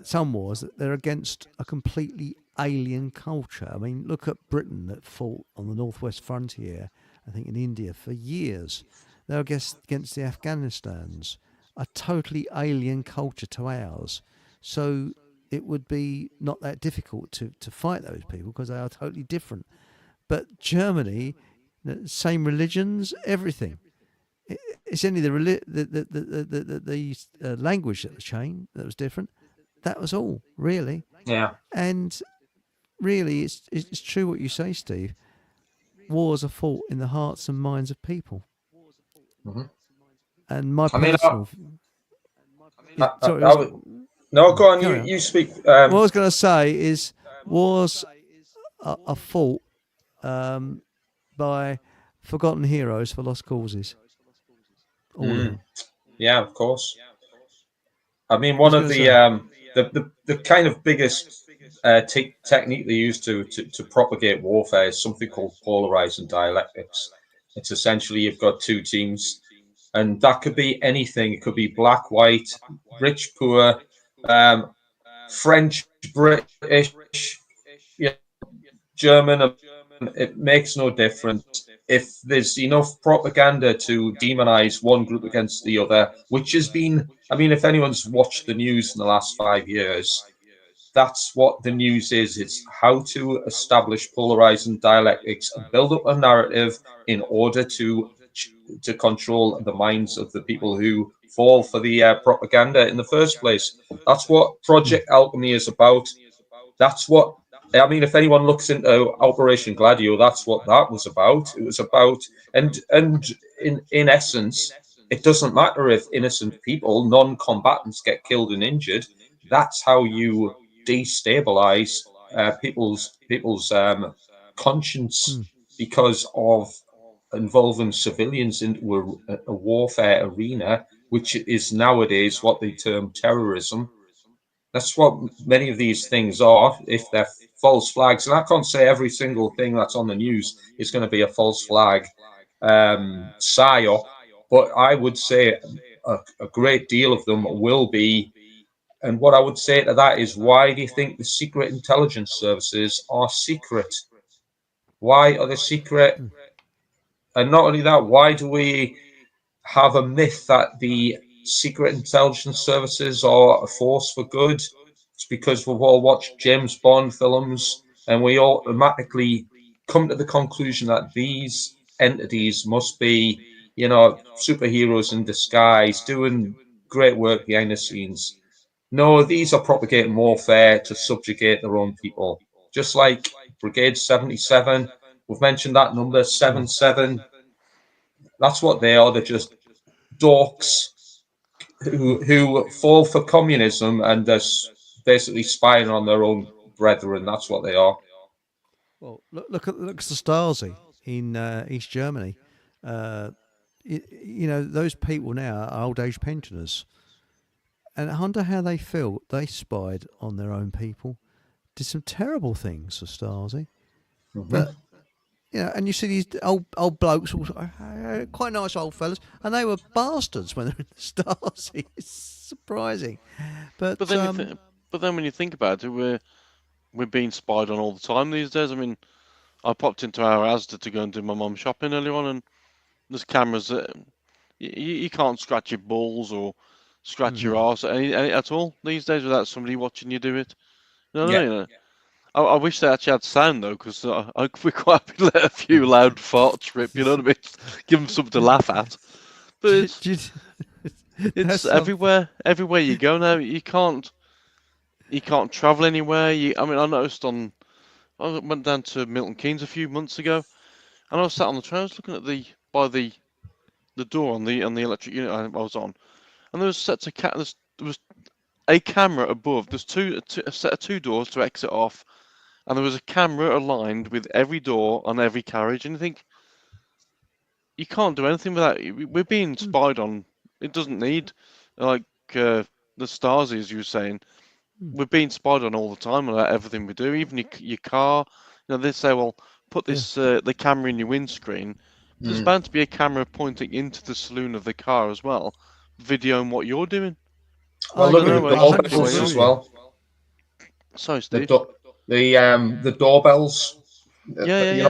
some wars, they're against a completely alien culture. I mean, look at Britain that fought on the northwest frontier, I think in India, for years. They're against the Afghanistans, a totally alien culture to ours. So it would be not that difficult to fight those people because they are totally different. But Germany, same religions, everything. It's only the language that was changed, that was different. That was all, really. Yeah. And really, it's true what you say, Steve. Wars are fought in the hearts and minds of people. And my personal... No, go on, you speak. What I was going to say is wars are fought by forgotten heroes for lost causes. All of them. Yeah, of course. I mean, one of the kind of biggest technique they use to propagate warfare is something called polarizing dialectics. It's essentially you've got two teams, and that could be anything. It could be black, white, rich, poor, French, British, German. It makes no difference. If there's enough propaganda to demonize one group against the other, which has been, I mean, if anyone's watched the news in the last 5 years, that's what the news is. It's how to establish polarizing dialectics and build up a narrative in order to control the minds of the people who fall for the propaganda in the first place. That's what Project Alchemy is about. That's what, I mean, if anyone looks into Operation Gladio, that's what that was about. It was about, and in essence, it doesn't matter if innocent people, non-combatants, get killed and injured. That's how you destabilize people's conscience because of involving civilians into a warfare arena, which is nowadays what they term terrorism. That's what many of these things are, if they're false flags. And I can't say every single thing that's on the news is going to be a false flag psyop, but I would say a great deal of them will be. And what I would say to that is, why do you think the secret intelligence services are secret? Why are they secret? And not only that, why do we have a myth that the secret intelligence services are a force for good? It's because we've all watched James Bond films and we automatically come to the conclusion that these entities must be, superheroes in disguise, doing great work behind the scenes. No, these are propagating warfare to subjugate their own people. Just like Brigade 77, we've mentioned that number, 77. That's what they are. They're just dorks who fall for communism and they're basically spying on their own brethren. That's what they are. Well, look at the Stasi in East Germany. Those people now are old age pensioners, and I wonder how they feel. They spied on their own people, did some terrible things, the Stasi, but. And you see these old blokes, quite nice old fellas, and they were bastards when they were in the Stasi. It's surprising, but then when you think about it, we're being spied on all the time these days. I mean, I popped into our Asda to go and do my mum shopping earlier on, and there's cameras that you can't scratch your balls or scratch your arse at all these days without somebody watching you do it. You know what I mean? I wish they actually had sound though, because we're quite happy to let a few loud farts rip. You know what I mean? Give them something to laugh at. But it's everywhere. Everywhere you go now, you can't travel anywhere. I noticed I went down to Milton Keynes a few months ago, and I was sat on the train. I was looking at by the door on the electric unit I was on, and there was sets of there was a camera above. There's a set of 2 doors to exit off, and there was a camera aligned with every door on every carriage. And you think, you can't do anything with that. We're being spied on. It doesn't need, like the Stasi, as you were saying. We're being spied on all the time about everything we do, even your car. They say, well, put this the camera in your windscreen. There's bound to be a camera pointing into the saloon of the car as well, videoing what you're doing. Well, look at the doorbells as well. Sorry, Steve. The doorbells. Yeah.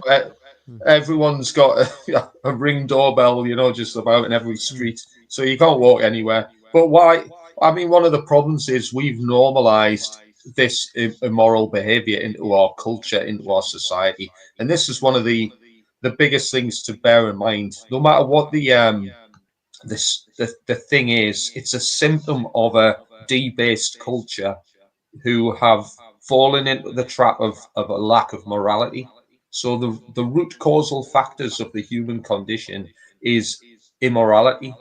Everyone's got a Ring doorbell, just about in every street. So you can't walk anywhere. But why? I mean, one of the problems is we've normalized this immoral behavior into our culture, into our society. And this is one of the biggest things to bear in mind. No matter what the thing is, it's a symptom of a debased culture who have fallen into the trap of a lack of morality. So the root causal factors of the human condition is immorality.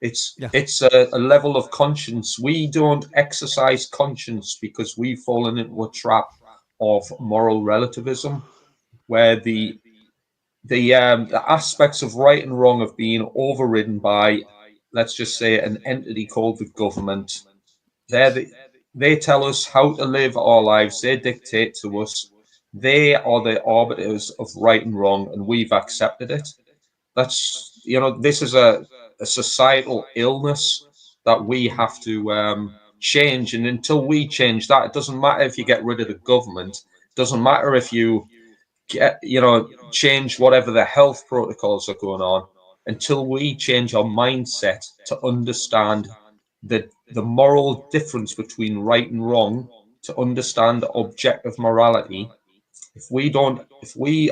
It's a level of conscience. We don't exercise conscience because we've fallen into a trap of moral relativism, where the aspects of right and wrong have been overridden by, let's just say, an entity called the government. They tell us how to live our lives. They dictate to us. They are the arbiters of right and wrong, and we've accepted it. That's, this is a societal illness that we have to change. And until we change that, it doesn't matter if you get rid of the government. It doesn't matter if you change whatever the health protocols are going on. Until we change our mindset to understand the moral difference between right and wrong, to understand objective morality. If we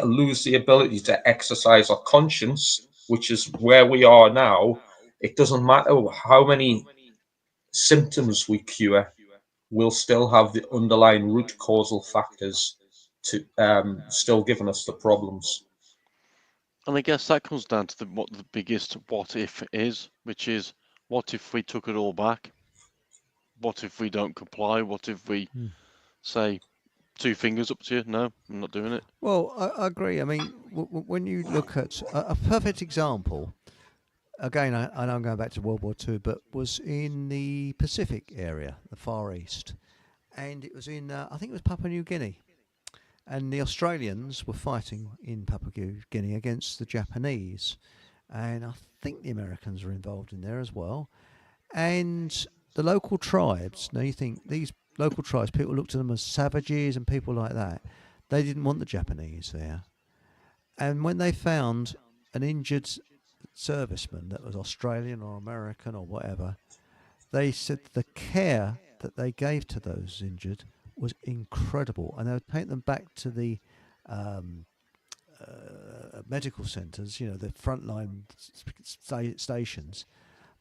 lose the ability to exercise our conscience, which is where we are now, it doesn't matter how many symptoms we cure, we'll still have the underlying root causal factors to still giving us the problems. And I guess that comes down to what the biggest what if is, which is, what if we took it all back? What if we don't comply? What if we say, 2 fingers up to you? No, I'm not doing it. Well, I agree. I mean, when you look at a perfect example, again, I know I'm going back to World War II, but was in the Pacific area, the Far East. And it was in, I think it was Papua New Guinea. And the Australians were fighting in Papua New Guinea against the Japanese. And I think the Americans were involved in there as well. And the local tribes, now you think these local tribes, people looked at them as savages and people like that. They didn't want the Japanese there. And when they found an injured serviceman that was Australian or American or whatever, they said the care that they gave to those injured was incredible. And they would take them back to the medical centres, the frontline stations,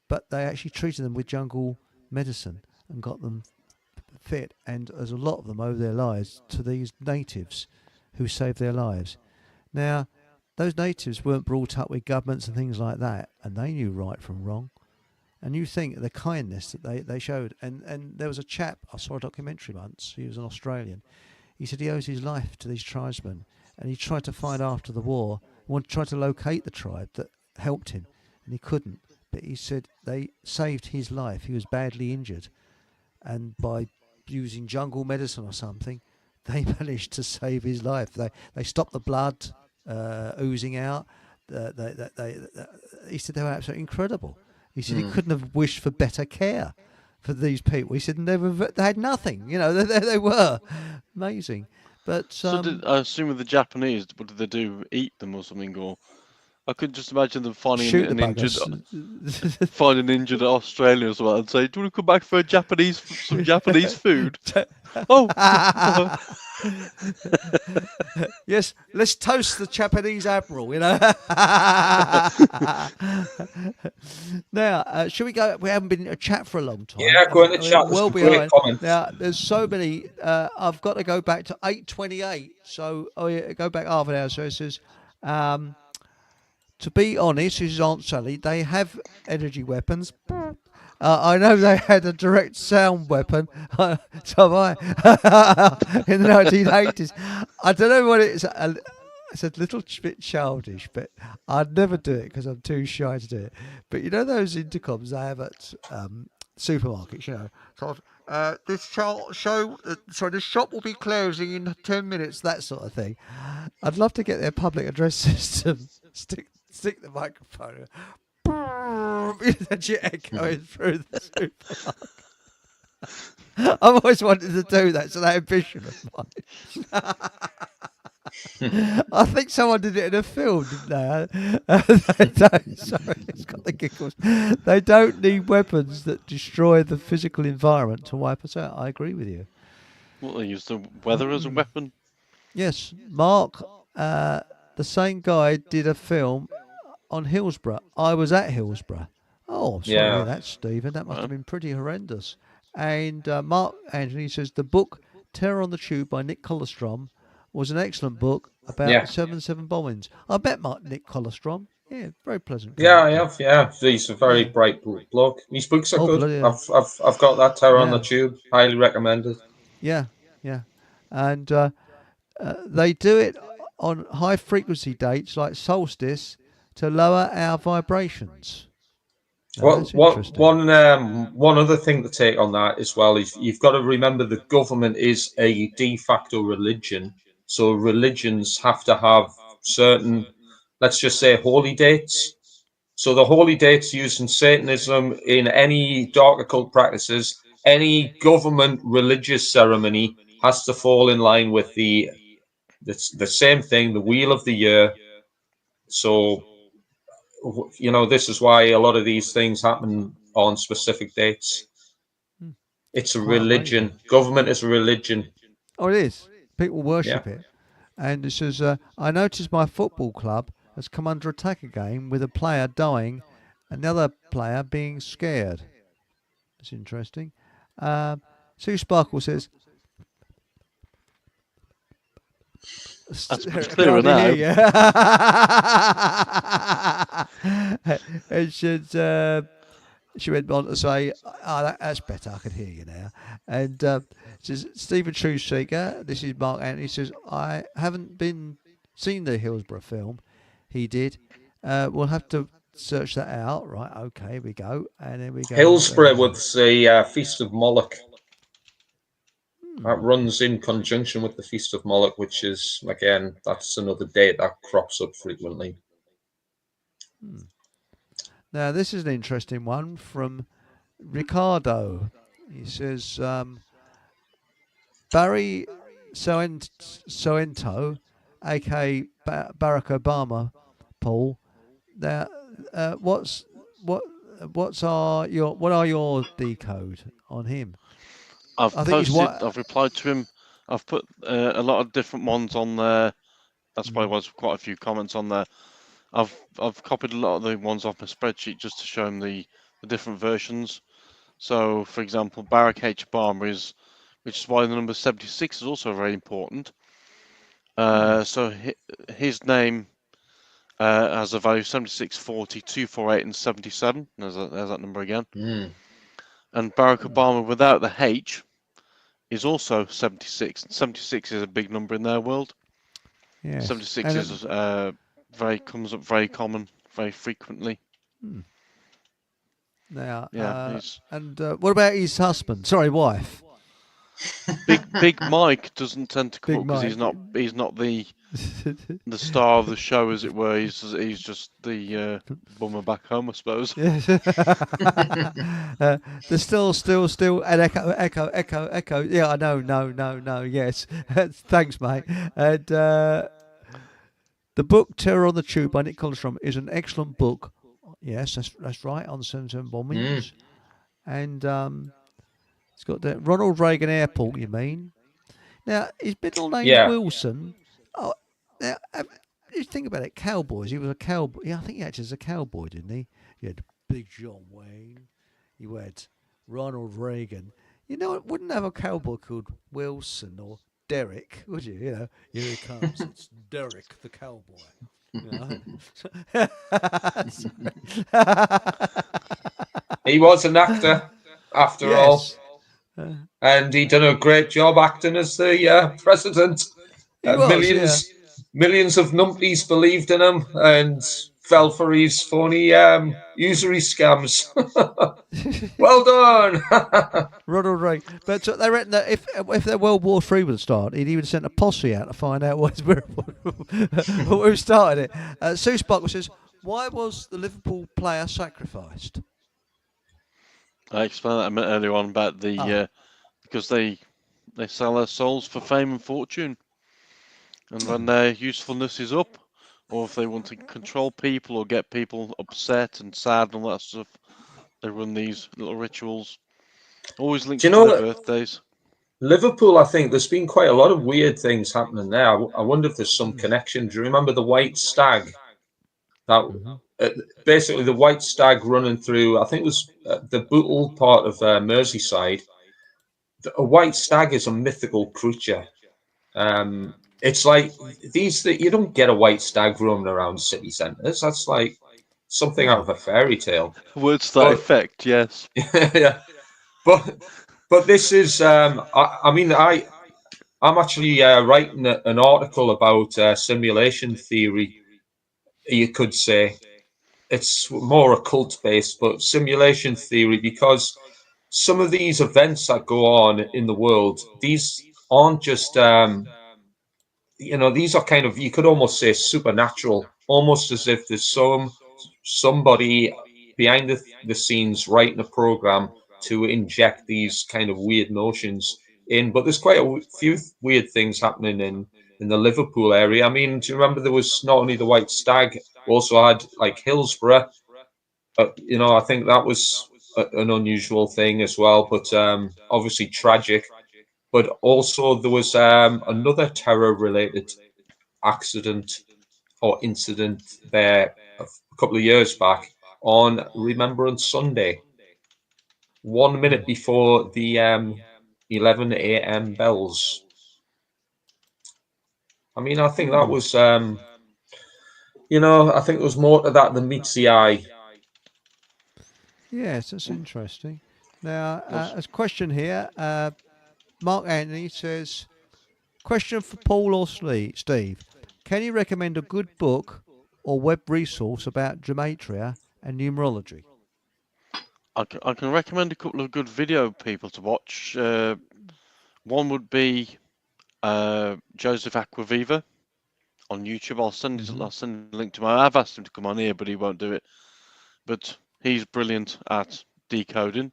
but they actually treated them with jungle medicine and got them fit. And as a lot of them owe their lives to these natives who saved their lives. Now, those natives weren't brought up with governments and things like that, and they knew right from wrong. And you think the kindness that they showed. And there was a chap, I saw a documentary once, he was an Australian. He said he owes his life to these tribesmen. And he tried to find after the war, tried to locate the tribe that helped him. And he couldn't. But he said they saved his life. He was badly injured. And by using jungle medicine or something, they managed to save his life. They stopped the blood oozing out. He said they were absolutely incredible. He said he couldn't have wished for better care for these people. He said they had nothing. They were amazing. But so I assume with the Japanese, what did they do? Eat them or something? Or I could just imagine them finding an injured Australian or something and say, "Do you want to come back for some Japanese food?" Oh. Yes, let's toast the Japanese admiral, Now, should we go? We haven't been in a chat for a long time. Yeah, go in the chat. Well behind. Now, there's so many. I've got to go back to 8:28. So, go back half an hour. So it says, to be honest, this is Aunt Sally. They have energy weapons. I know they had a direct sound weapon. So I in the 1980s. I don't know what it's. It's a little bit childish, but I'd never do it because I'm too shy to do it. But you know those intercoms they have at supermarkets, you know. Sort of, this this shop will be closing in 10 minutes, that sort of thing. I'd love to get their public address system, stick the microphone, that you're echoing through the supermarket. I've always wanted to do that, so that ambition of mine. I think someone did it in a film, didn't they? They don't, sorry, it's got the giggles. They don't need weapons that destroy the physical environment to wipe us out. I agree with you. Well, they use the weather as a weapon. Yes, Mark, the same guy did a film on Hillsborough. I was at Hillsborough. Oh, I'm sorry to hear that, Stephen. That must have been pretty horrendous. And Mark Anthony says the book Terror on the Tube by Nick Colostrom was an excellent book about 7/7 bombings. I met Nick Colostrom. Yeah, very pleasant character. Yeah, I have. Yeah, he's a very bright bloke. His books are good. I've got that Terror on the Tube. Highly recommended. Yeah, yeah, and they do it on high frequency dates like solstice to lower our vibrations. Well, one other thing to take on that as well is you've got to remember the government is a de facto religion, so religions have to have certain, let's just say, holy dates. So the holy dates used in Satanism, in any dark occult practices, any government religious ceremony has to fall in line with the same thing, the wheel of the year. So, you know, this is why a lot of these things happen on specific dates. It's a religion. Amazing. Government is a religion. Oh, it is. People worship it. And it says, I noticed my football club has come under attack again with a player dying, another player being scared. That's interesting. Sue Sparkle says, that's much clearer now. And she went on to say, that's better, I can hear you now. And says, Stephen Truthseeker, this is Mark Anthony, says, I haven't seen the Hillsborough film. He did. We'll have to search that out. Right, okay, here we go. And then we go. Hillsborough was the Feast of Moloch. That runs in conjunction with the Feast of Moloch, which is, again, that's another date that crops up frequently. Now, this is an interesting one from Ricardo. He says, Barry Soento, a.k.a. Barack Obama, Paul. Now, what are your decode on him? I've replied to him. I've put a lot of different ones on there. That's why there was quite a few comments on there. I've copied a lot of the ones off my spreadsheet just to show him the different versions. So, for example, Barack H. Obama which is why the number 76 is also very important. So his name has a value 76, 40, 248, and 77. There's that number again. And Barack Obama without the H is also 76. 76 is a big number in their world. Yes. 76 is comes up very common, very frequently. Now, and what about his husband? Sorry, wife. Big Mike doesn't tend to come up because he's not the star of the show, as it were. He's just the bummer back home, I suppose. There's still an echo. Yeah, I know. No. Yes, thanks, mate. And the book Terror on the Tube by Nick Colostrom is an excellent book. Yes, that's right, on 7/7 bombings. And it's got the Ronald Reagan Airport, you mean? Now, his middle name is Wilson. Oh, now, you think about it, cowboys. He was a cowboy. Yeah, I think he actually was a cowboy, didn't he? He had Big John Wayne. He had Ronald Reagan. You know, wouldn't have a cowboy called Wilson or Derek, would you? You know, here he comes. It's Derek the cowboy. You know? He was an actor, after all. And he done a great job acting as the president. Millions of numpties believed in him and fell for his phony usury scams. Well done. Ronald Reagan. But they reckon that if their World War III would start, he'd even sent a posse out to find out who started it. Sue Sparkle says, why was the Liverpool player sacrificed? I explained that a minute earlier on about the because they sell their souls for fame and fortune, and when their usefulness is up, or if they want to control people or get people upset and sad and all that stuff, they run these little rituals, always linked to their birthdays. Liverpool, I think there's been quite a lot of weird things happening there. I wonder if there's some connection. Do you remember the White Stag? That basically the White Stag running through, I think it was the Bootle part of Merseyside. A white stag is a mythical creature. It's like you don't get a white stag roaming around city centres. That's like something out of a fairy tale. Words to that effect, yes. Yeah, but this is. I'm actually writing an article about simulation theory. You could say it's more occult based, but simulation theory, because some of these events that go on in the world, these aren't just these are kind of, you could almost say, supernatural, almost as if there's somebody behind the scenes writing a program to inject these kind of weird notions in. But there's quite a few weird things happening in the Liverpool area. I mean, do you remember there was not only the White Stag, also had like Hillsborough. I think that was an unusual thing as well, but obviously tragic. But also there was another terror-related accident or incident there a couple of years back on Remembrance Sunday, 1 minute before the 11 a.m. bells. I mean, I think that was, I think there was more to that than meets the eye. Yes, that's interesting. Now, a question here. Mark Anthony says, question for Paul or Steve. Can you recommend a good book or web resource about gematria and numerology? I can recommend a couple of good video people to watch. One would be Joseph Acquaviva on YouTube. I'll send a link to I've asked him to come on here, but he won't do it. But he's brilliant at decoding.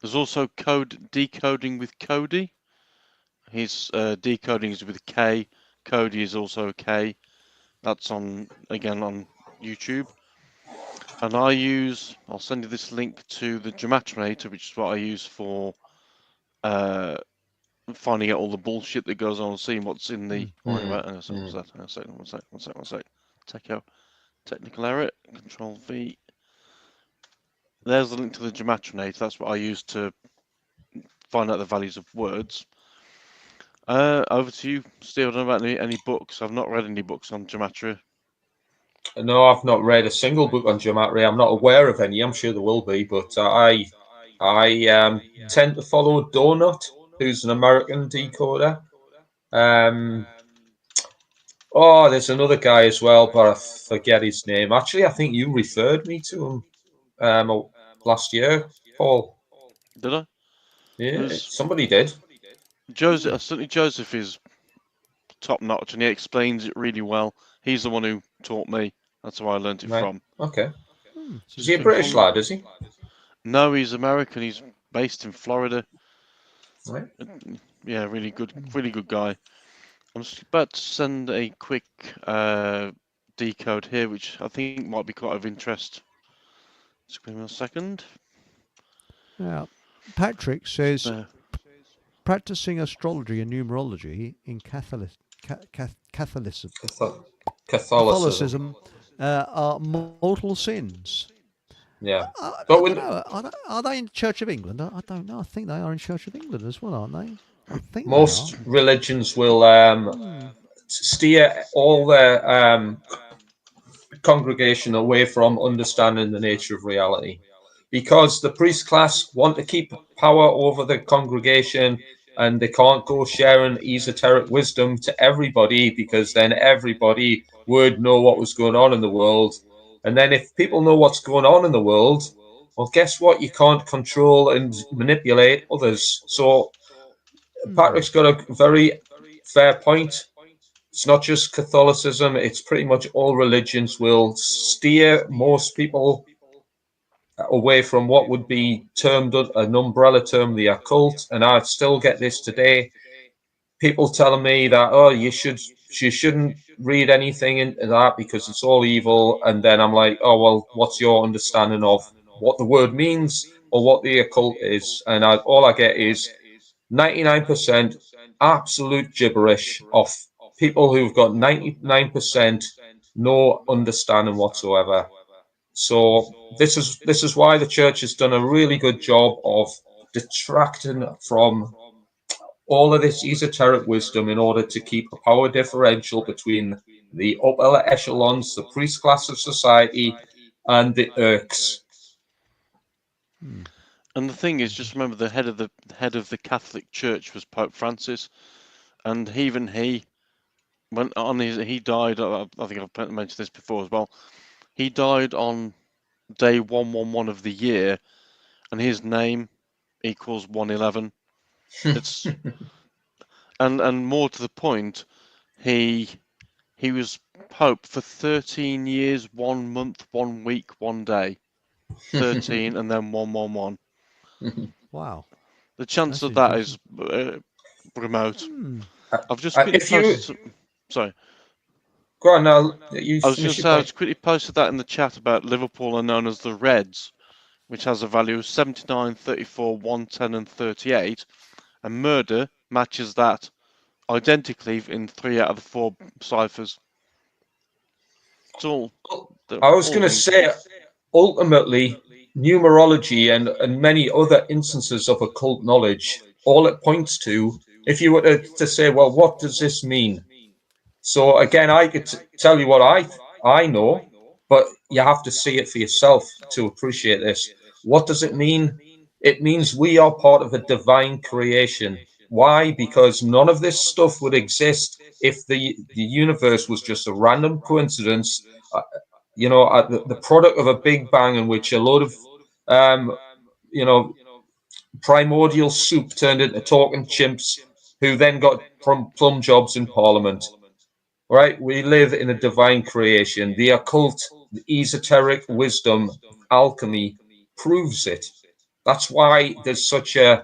There's also Decoding with Cody. His decoding is with K. Cody is also a K. That's on YouTube. And I'll send you this link to the Geometrical, which is what I use for finding out all the bullshit that goes on, seeing what's in the. One sec. Take out technical error. Control V. There's the link to the Geometrical. That's what I use to find out the values of words. Over to you, Steve. I don't know about any books. I've not read any books on gematria. No, I've not read a single book on gematria. I'm not aware of any. I'm sure there will be, but I tend to follow Donut, who's an American decoder. There's another guy as well, but I forget his name. Actually, I think you referred me to him last year, Paul. Did I? Yeah, somebody did. Certainly Joseph is top notch, and he explains it really well. He's the one who taught me. That's where I learned it from. Okay. Is he a British lad, is he? No, he's American. He's based in Florida. Right. Yeah, really good guy. I'm just about to send a quick decode here, which I think might be quite of interest. Just give me a second. Now, Patrick says, practicing astrology and numerology in Catholicism are mortal sins. Yeah. Are they in Church of England? I don't know. I think they are in Church of England as well, aren't they? I think most religions will steer all their congregation away from understanding the nature of reality, because the priest class want to keep power over the congregation, and they can't go sharing esoteric wisdom to everybody, because then everybody would know what was going on in the world. And then if people know what's going on in the world, well, guess what? You can't control and manipulate others. So Patrick's got a very fair point. It's not just Catholicism, it's pretty much all religions will steer most people away from what would be termed an umbrella term, the occult. And I still get this today. People telling me that, oh, you shouldn't read anything into that because it's all evil. And then I'm like, oh, well, what's your understanding of what the word means or what the occult is? And all I get is 99% absolute gibberish of people who've got 99% no understanding whatsoever. So this is why the church has done a really good job of detracting from all of this esoteric wisdom in order to keep a power differential between the upper echelons, the priest class of society, and the Irks. And the thing is, just remember, the head of the Catholic Church was Pope Francis, and even he died. I think I've mentioned this before as well. He died on day 111 of the year, and his name equals 111. It's and more to the point, he was Pope for 13 years, 1 month, 1 week, 1 day, 13, and then 111. Wow. The chance of that is remote. I've just quickly posted. Sorry. Go on now. I was going to say, I just quickly posted that in the chat about Liverpool are known as the Reds, which has a value of 79, 34, 110, and 38, and murder matches that identically in 3 out of the 4 ciphers. It's all. I was going to say, ultimately, numerology and many other instances of occult knowledge, all it points to, if you were to say, well, what does this mean? So again, I could tell you what I know, but you have to see it for yourself to appreciate this. What does it mean? It means we are part of a divine creation. Why? Because none of this stuff would exist if the universe was just a random coincidence, the product of a big bang in which a load of primordial soup turned into talking chimps who then got plum jobs in Parliament. Right? We live in a divine creation. The occult, the esoteric wisdom, alchemy proves it. That's why there's such a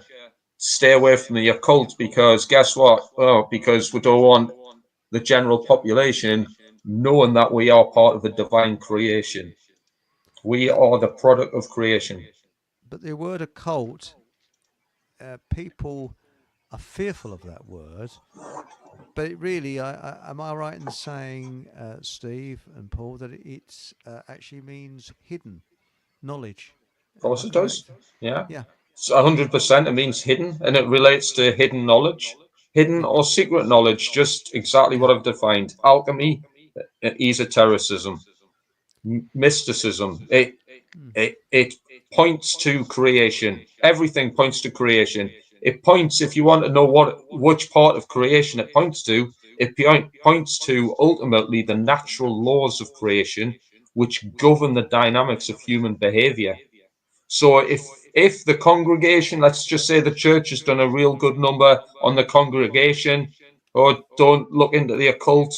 stay away from the occult, because guess what? Oh, because we don't want the general population knowing that we are part of a divine creation. We are the product of creation. But the word occult, people are fearful of that word. But it really, am I right in saying, Steve and Paul, that it actually means hidden knowledge? Of course it does. Yeah. It's 100%. It means hidden, and it relates to hidden knowledge, hidden or secret knowledge, just exactly what I've defined. Alchemy, esotericism, mysticism. It points to creation. Everything points to creation. It points, if you want to know which part of creation it points to, it points to ultimately the natural laws of creation, which govern the dynamics of human behavior. So if the congregation, let's just say the church has done a real good number on the congregation, or don't look into the occult.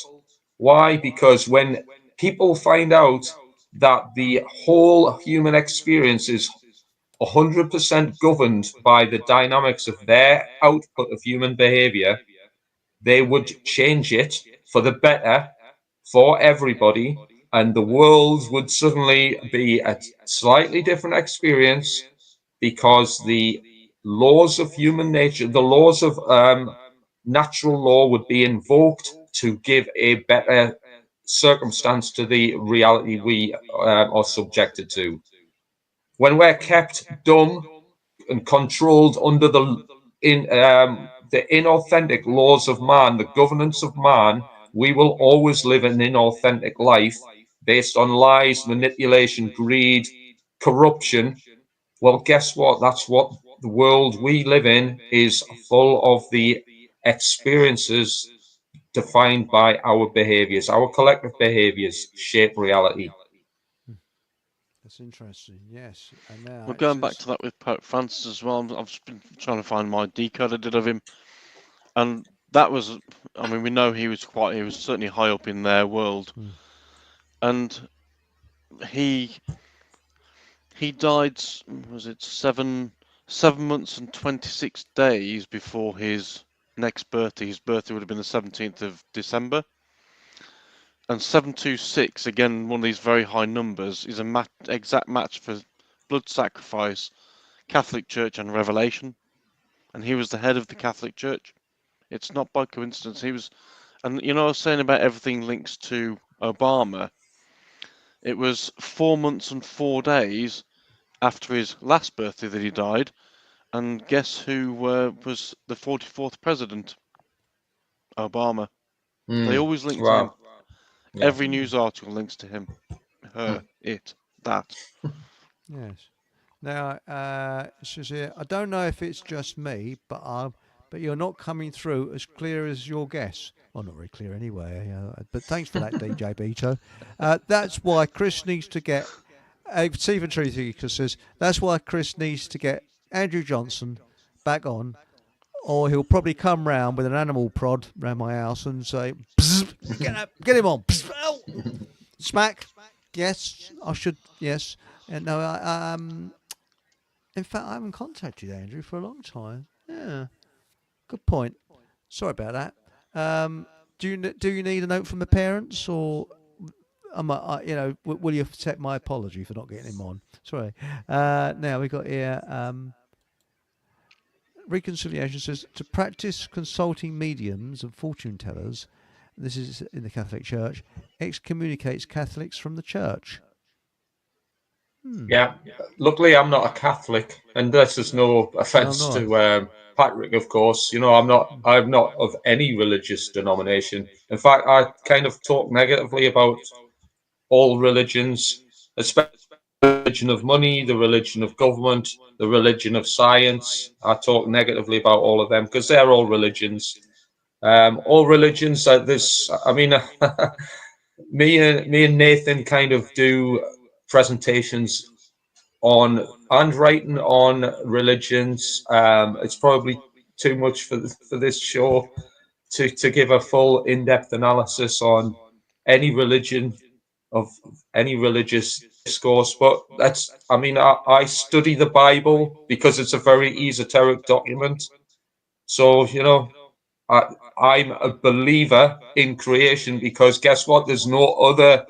Why? Because when people find out that the whole human experience is 100% governed by the dynamics of their output of human behavior, they would change it for the better for everybody, and the world would suddenly be a slightly different experience, because the laws of human nature, the laws of natural law would be invoked to give a better circumstance to the reality we are subjected to. When we're kept dumb and controlled under the inauthentic laws of man, the governance of man, we will always live an inauthentic life based on lies, manipulation, greed, corruption, Well, guess what? That's what the world we live in is full of, the experiences defined by our behaviors. Our collective behaviors shape reality. That's interesting. Yes, and now we're going back to that with Pope Francis as well. I've just been trying to find my decode I did of him, and that was, I mean, we know he was certainly high up in their world, and he died. Was it 7 months and 26 days before his next birthday? His birthday would have been the 17th of December. And 726, again, one of these very high numbers, is a exact match for blood sacrifice, Catholic Church, and Revelation. And he was the head of the Catholic Church. It's not by coincidence. He was, and I was saying about everything links to Obama. It was 4 months and 4 days after his last birthday that he died. And guess who was the 44th president? Obama. They always link to him. Yeah. Every news article links to him. Her, it, that. Yes. Now, it says here, I don't know if it's just me, but you're not coming through as clear as your guess. Well, not very clear anyway. But thanks for that, DJ Beto. That's why Chris needs to get. Stephen Treaty says that's why Chris needs to get Andrew Johnson back on, or he'll probably come round with an animal prod round my house and say, "Get him on, smack." Yes, I should. Yes, and no, in fact, I haven't contacted Andrew for a long time. Yeah, good point. Sorry about that. Do you need a note from the parents, or will you accept my apology for not getting him on? Sorry. Now we got here. Reconciliation says to practice consulting mediums and fortune tellers. This is in the Catholic Church. Excommunicates Catholics from the Church. Yeah, luckily I'm not a Catholic, and this is no offence to Patrick, of course. I'm not of any religious denomination. In fact, I kind of talk negatively about all religions, especially the religion of money, the religion of government, the religion of science. I talk negatively about all of them because they're all religions. All religions are this. I mean, me and Nathan kind of do presentations on handwriting on religions. It's probably too much for this show to give a full in-depth analysis on any religion of any religious discourse. But I study the Bible because it's a very esoteric document. So I'm a believer in creation because guess what? There's no other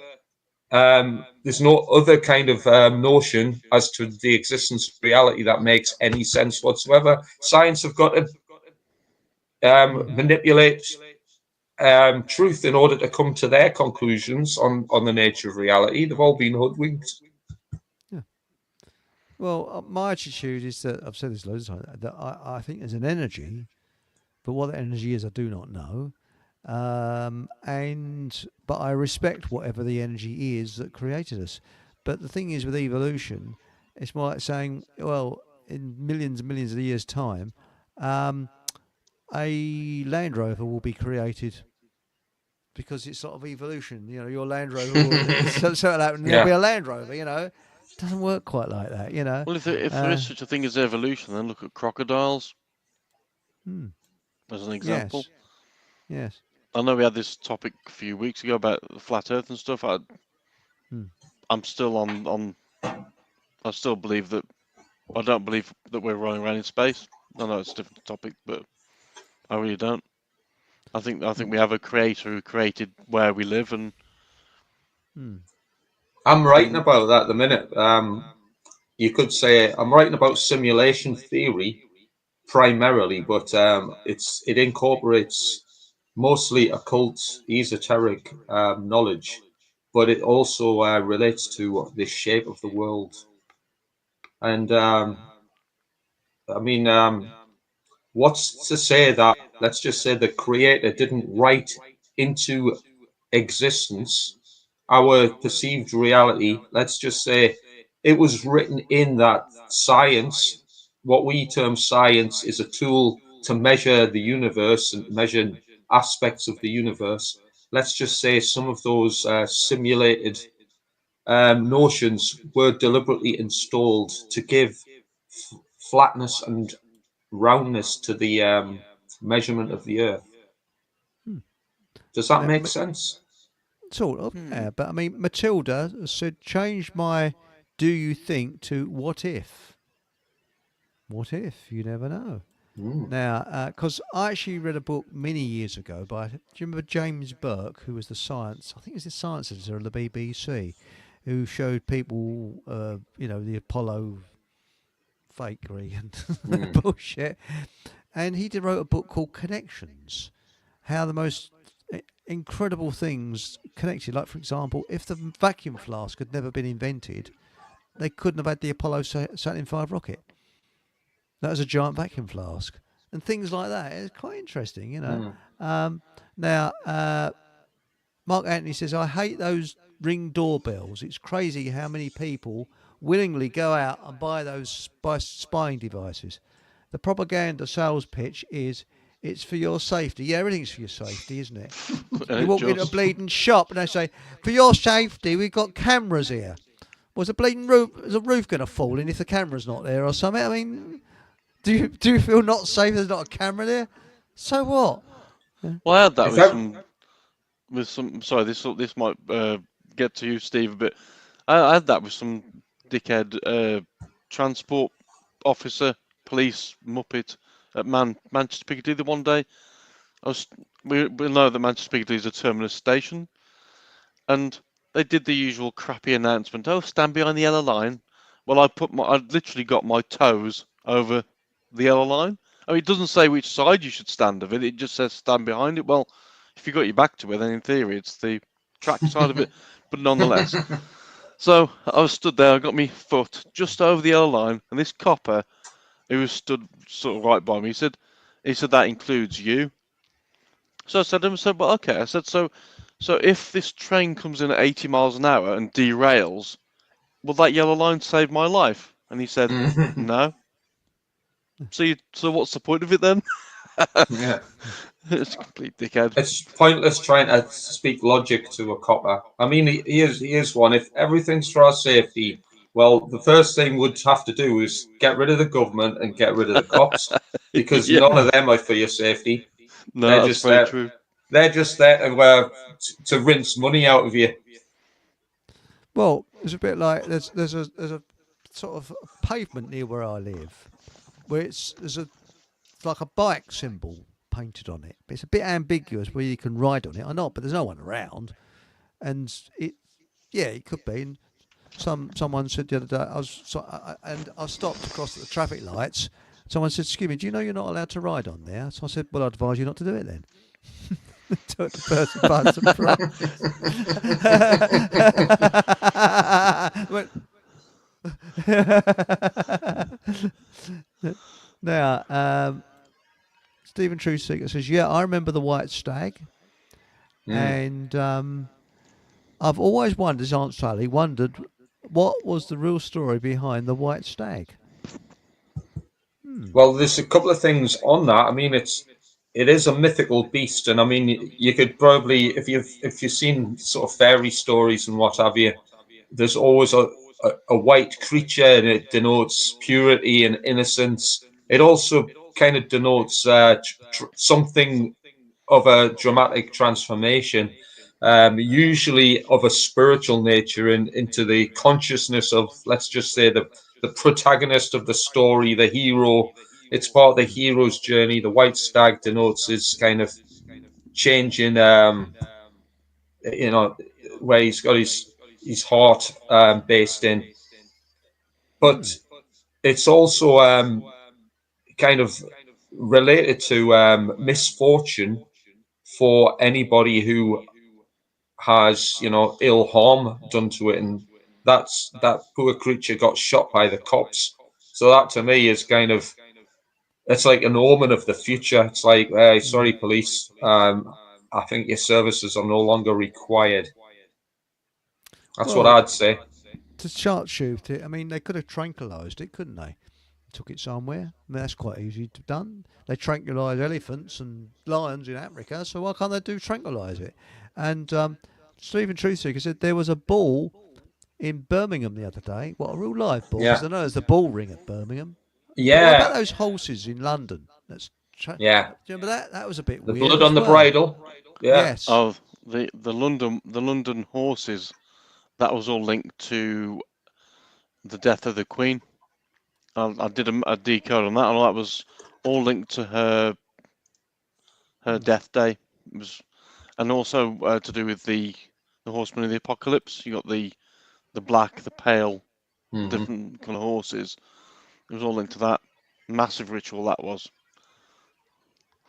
kind of notion as to the existence of reality that makes any sense whatsoever. Science have got to manipulate truth in order to come to their conclusions on the nature of reality. They've all been hoodwinked. Yeah. Well, my attitude is that I've said this loads of times, that I think there's an energy, but what that energy is, I do not know. But I respect whatever the energy is that created us. But the thing is with evolution, it's more like saying, well, in millions and millions of years' time, a Land Rover will be created because it's sort of evolution. Your Land Rover will there'll be a Land Rover. It doesn't work quite like that. Well, if there is such a thing as evolution, then look at crocodiles as an example. Yes. I know we had this topic a few weeks ago about the flat Earth and stuff. I'm still on. I still believe that. I don't believe that we're running around in space. I know it's a different topic, but I really don't. I think we have a creator who created where we live, and I'm writing about that at the minute. You could say I'm writing about simulation theory primarily, but it incorporates mostly occult, esoteric knowledge, but it also relates to the shape of the world. And what's to say that, let's just say the creator didn't write into existence our perceived reality. Let's just say it was written in that science, what we term science, is a tool to measure the universe and measure aspects of the universe. Let's just say some of those simulated notions were deliberately installed to give flatness and roundness to the measurement of the Earth. Does that make sense? Sort of, yeah. But I mean, Matilda said, change my "do you think" to "what if." What if? You never know. Now, because I actually read a book many years ago by, do you remember James Burke, who was the science, I think he was the science editor of the BBC, who showed people, the Apollo fakery and bullshit. And he wrote a book called Connections, how the most incredible things connected. Like, for example, if the vacuum flask had never been invented, they couldn't have had the Apollo Saturn V rocket. That was a giant vacuum flask. And things like that. It's quite interesting, you know. Now, Mark Anthony says, I hate those Ring doorbells. It's crazy how many people willingly go out and buy those spying devices. The propaganda sales pitch is, it's for your safety. Yeah, everything's for your safety, isn't it? You walk into a bleeding shop and they say, for your safety, we've got cameras here. Was a bleeding roof? Is a roof going to fall in if the camera's not there or something? I mean, do you feel not safe? There's not a camera there. So what? Well, I had that with some. Sorry, this might get to you, Steve, but I had that with some dickhead transport officer, police muppet at Manchester Piccadilly the one day. We know that Manchester Piccadilly is a terminus station, and they did the usual crappy announcement. Oh, stand behind the yellow line. Well, I literally got my toes over the yellow line. I mean, it doesn't say which side you should stand of it. It just says stand behind it. Well, if you got your back to it, then in theory it's the track side of it. But nonetheless, so I was stood there. I got my foot just over the yellow line, and this copper who was stood sort of right by me, he said that includes you. So I said to him, well, okay. I said, so if this train comes in at 80 miles an hour and derails, will that yellow line save my life? And he said, no. So what's the point of it then? Yeah. It's a complete dickhead. It's pointless trying to speak logic to a copper. I mean, he is one. If everything's for our safety, well, the first thing we'd have to do is get rid of the government and get rid of the cops, because none of them are for your safety. No, that's just very true. They're just there to rinse money out of you. Well, it's a bit like there's a sort of pavement near where I live, where it's like a bike symbol painted on it. But it's a bit ambiguous where you can ride on it or not, but there's no one around. And it could be. And someone said the other day, I stopped across at the traffic lights. Someone said, excuse me, do you know you're not allowed to ride on there? So I said, well, I'd advise you not to do it then. Took the person by surprise. Now, Stephen Truthseeker says, yeah, I remember the White Stag. And I've always wondered, as Aunt Sally wondered, what was the real story behind the White Stag? Well, there's a couple of things on that. I mean, it is a mythical beast, and I mean, you could probably, if you've seen sort of fairy stories and what have you, there's always a white creature, and it denotes purity and innocence. It also kind of denotes something of a dramatic transformation, usually of a spiritual nature, into the consciousness of, let's just say, the protagonist of the story, the hero. It's part of the hero's journey. The White Stag denotes his kind of changing, where he's got his heart based in. But it's also kind of related to misfortune for anybody who has, ill harm done to it, and that poor creature got shot by the cops. So that to me is kind of, it's like an omen of the future. It's like, hey, sorry, police, I think your services are no longer required. That's what I'd say. to sharp shoot it. I mean, they could have tranquilised it, couldn't they? Took it somewhere. I mean, that's quite easy to done. They tranquilise elephants and lions in Africa, so why can't they tranquilise it? And Stephen Truthseeker said there was a ball in Birmingham the other day. What, a real live ball? Because I know there's the ball ring at Birmingham. Yeah. But what about those horses in London? Yeah. Do you remember that? That was a bit the weird. The blood on the bridle. Yeah. Yes. Oh, the London horses. That was all linked to the death of the Queen. I did a decode on that, and that was all linked to her death day. It was, and also to do with the horsemen of the apocalypse. You got the black, the pale, different kind of horses. It was all linked to that massive ritual that was.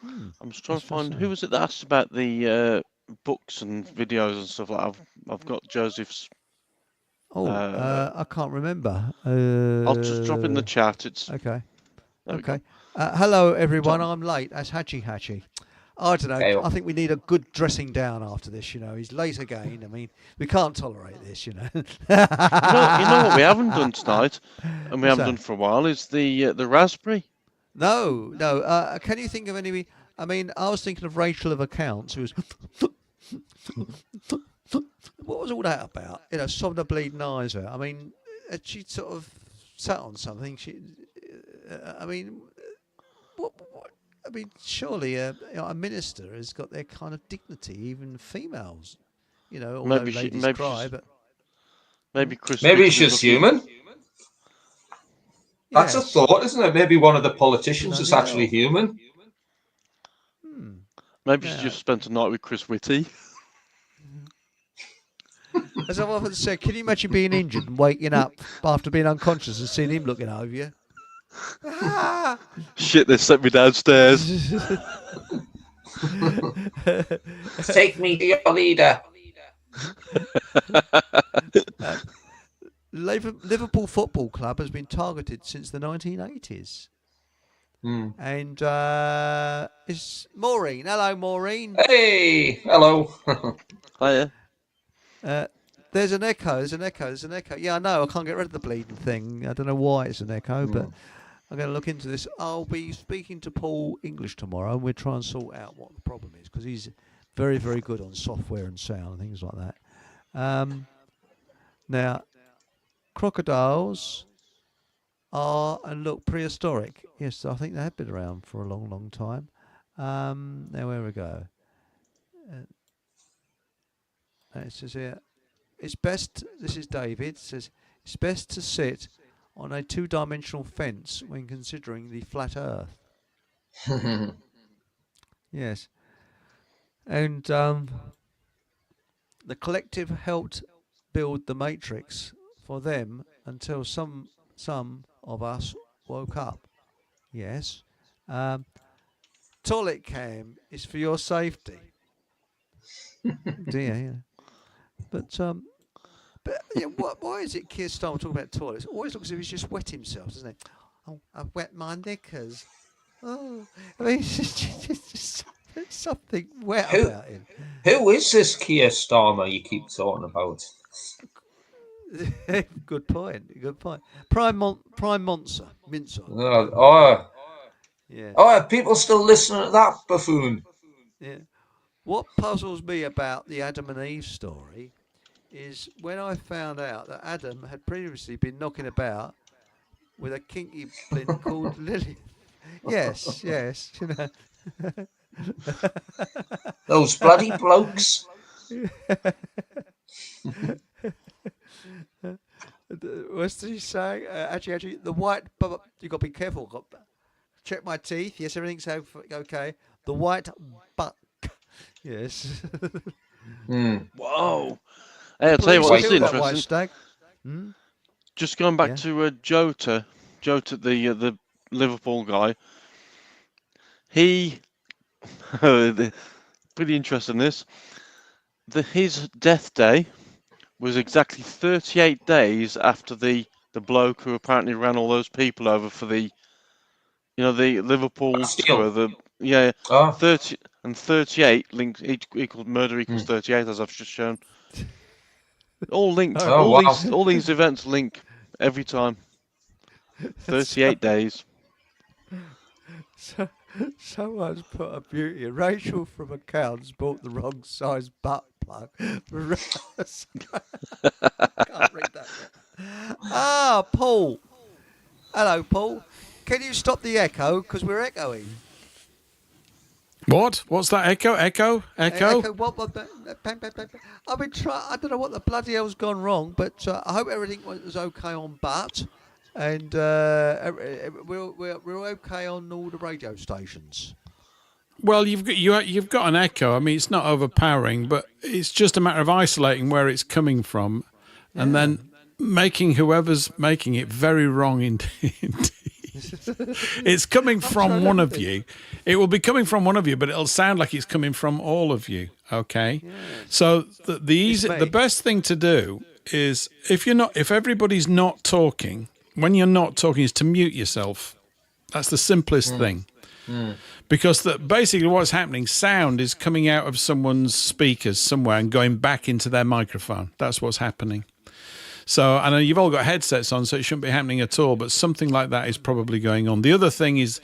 I'm just trying to find who was it that asked about the books and videos and stuff like that. I've got Joseph's. I can't remember. I'll just drop in the chat. It's okay. Okay. Hello, everyone. I'm late. That's Hachi. I don't know. Okay. I think we need a good dressing down after this. He's late again. I mean, we can't tolerate this. You know what we haven't done tonight, and we haven't done for a while, is the raspberry. No. Can you think of any? I mean, I was thinking of Rachel of Accounts, who was. What was all that about? Sobbing her bleeding eyes out. I mean, she sort of sat on something. I mean, what? I mean, surely a minister has got their kind of dignity, even females. Although ladies cry, but maybe Chris. Maybe it's just human. That's a thought, isn't it? Maybe one of the politicians is actually human. Maybe she just spent a night with Chris Whitty. As I've often said, can you imagine being injured and waking up after being unconscious and seeing him looking over you? Shit, they sent me downstairs. Take me to your leader. Liverpool Football Club has been targeted since the 1980s. And it's Maureen. Hello, Maureen. Hey, hello. Hiya. There's an echo. Yeah, I know. I can't get rid of the bleeding thing. I don't know why it's an echo, but I'm going to look into this. I'll be speaking to Paul English tomorrow, and we'll try and sort out what the problem is, because he's very, very good on software and sound and things like that. Now, crocodiles are, and look, prehistoric. Yes, I think they have been around for a long, long time. Now, where we go. It says here, it's best, this is David, says, it's best to sit on a two-dimensional fence when considering the flat earth. Yes. And the collective helped build the matrix for them until some of us woke up. Yes. Toilet cam is for your safety. Dear, yeah. But why is it Keir Starmer talking about toilets? It always looks as if he's just wet himself, doesn't it? Oh, I've wet my knickers. Oh, I mean, it's just something wet about him. Who is this Keir Starmer you keep talking about? Good point. Prime Mincer. Yeah. Oh, are people still listening to that buffoon? Yeah. What puzzles me about the Adam and Eve story is when I found out that Adam had previously been knocking about with a kinky blint called Lily. Yes, you know. Those bloody blokes. What's he saying? Actually, the white. You got to be careful. Check my teeth. Yes, everything's okay. The white buck. Yes. Whoa. Hey, I'll tell you what's interesting. Just going back to Jota, the Liverpool guy. He, pretty interesting this. His death day was exactly 38 days after the bloke who apparently ran all those people over for the Liverpool tour. 30 and 38 links equals murder equals 38, as I've just shown. All linked. Oh, wow. All these events link every time. 38 days. So, someone's put a beauty. Rachel from accounts bought the wrong size butt plug. Can't read that yet. Ah, Paul. Hello, Paul. Can you stop the echo? Because we're echoing. What? What's that? Echo? Echo? Echo? What? Bang, bang, bang, bang. I've been trying. I don't know what the bloody hell's gone wrong, but I hope everything was okay on Butt, and we're okay on all the radio stations. Well, you've got an echo. I mean, it's not overpowering, but it's just a matter of isolating where it's coming from, and then making whoever's making it very wrong indeed. It's coming from one of you. It will be coming from one of you, but it'll sound like it's coming from all of you. Okay. Yeah. So the best thing to do is if everybody's not talking, when you're not talking, is to mute yourself. That's the simplest thing. Because basically what's happening, sound is coming out of someone's speakers somewhere and going back into their microphone. That's what's happening. So I know you've all got headsets on, so it shouldn't be happening at all, but something like that is probably going on. The other thing is,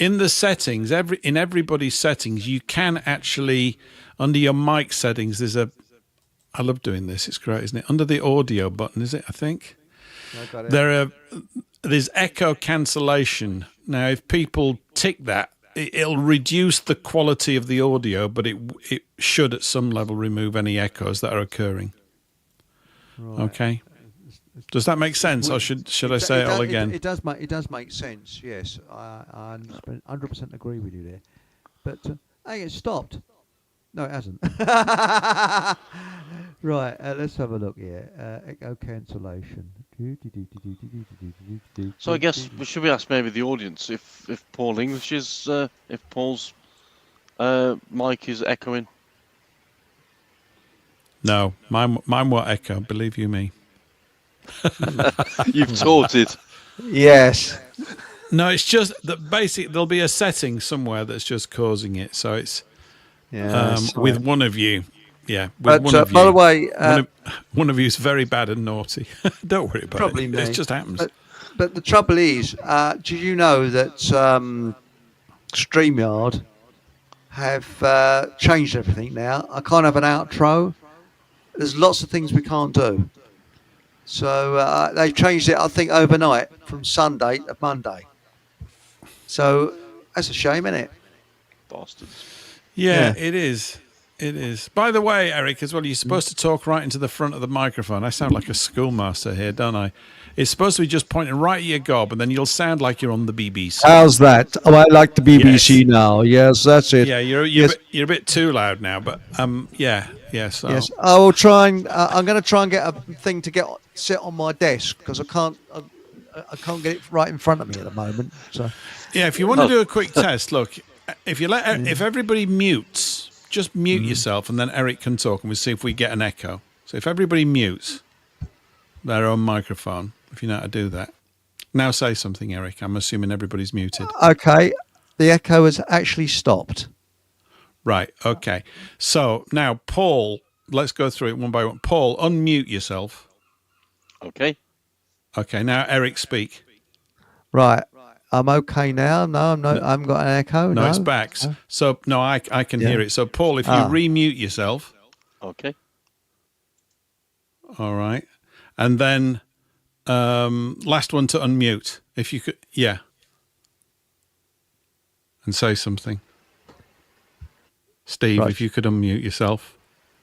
in the settings, in everybody's settings, you can actually, under your mic settings, I love doing this, it's great, isn't it? Under the audio button, is it, I think? I got it. There's echo cancellation. Now, if people tick that, it'll reduce the quality of the audio, but it should at some level remove any echoes that are occurring. Right. Okay. Does that make sense, or should I say it all again? It does make sense. Yes, I 100% agree with you there. But hey, it stopped. No, it hasn't. Right, let's have a look here. Echo cancellation. So I guess should we ask maybe the audience if Paul English is if Paul's mic is echoing? No, mine won't echo. Believe you me. You've taught it. Yes. No, it's just that basically there'll be a setting somewhere that's just causing it. So it's with one of you. Yeah, with one of you. By the way, one of you is very bad and naughty. Don't worry about probably it. Me. It just happens. But the trouble is, do you know that StreamYard have changed everything now? I can't have an outro. There's lots of things we can't do. So they've changed it, I think, overnight from Sunday to Monday. So that's a shame, isn't it? Bastards. Yeah, it is. It is. By the way, Eric, as well, you're supposed to talk right into the front of the microphone. I sound like a schoolmaster here, don't I? It's supposed to be just pointing right at your gob, and then you'll sound like you're on the BBC. How's that? Oh, I like the BBC now. Yes, that's it. Yeah, you're a bit too loud now, but yes. Yes, I will try and I'm going to try and get a thing to sit on my desk because I can't get it right in front of me at the moment. So yeah, if you want to do a quick test, look, if everybody mutes. Just mute yourself, and then Eric can talk, and we'll see if we get an echo. So if everybody mutes their own microphone, if you know how to do that. Now say something, Eric. I'm assuming everybody's muted. Okay. The echo has actually stopped. Right, okay. So now, Paul, let's go through it one by one. Paul, unmute yourself. Okay. Okay, now Eric, speak. Right. I'm okay now. No, I'm not. I haven't got an echo. No, it's back. So, no, I can hear it. So, Paul, if you remute yourself. Okay. All right. And then last one to unmute. If you could, yeah. And say something. Steve, if you could unmute yourself.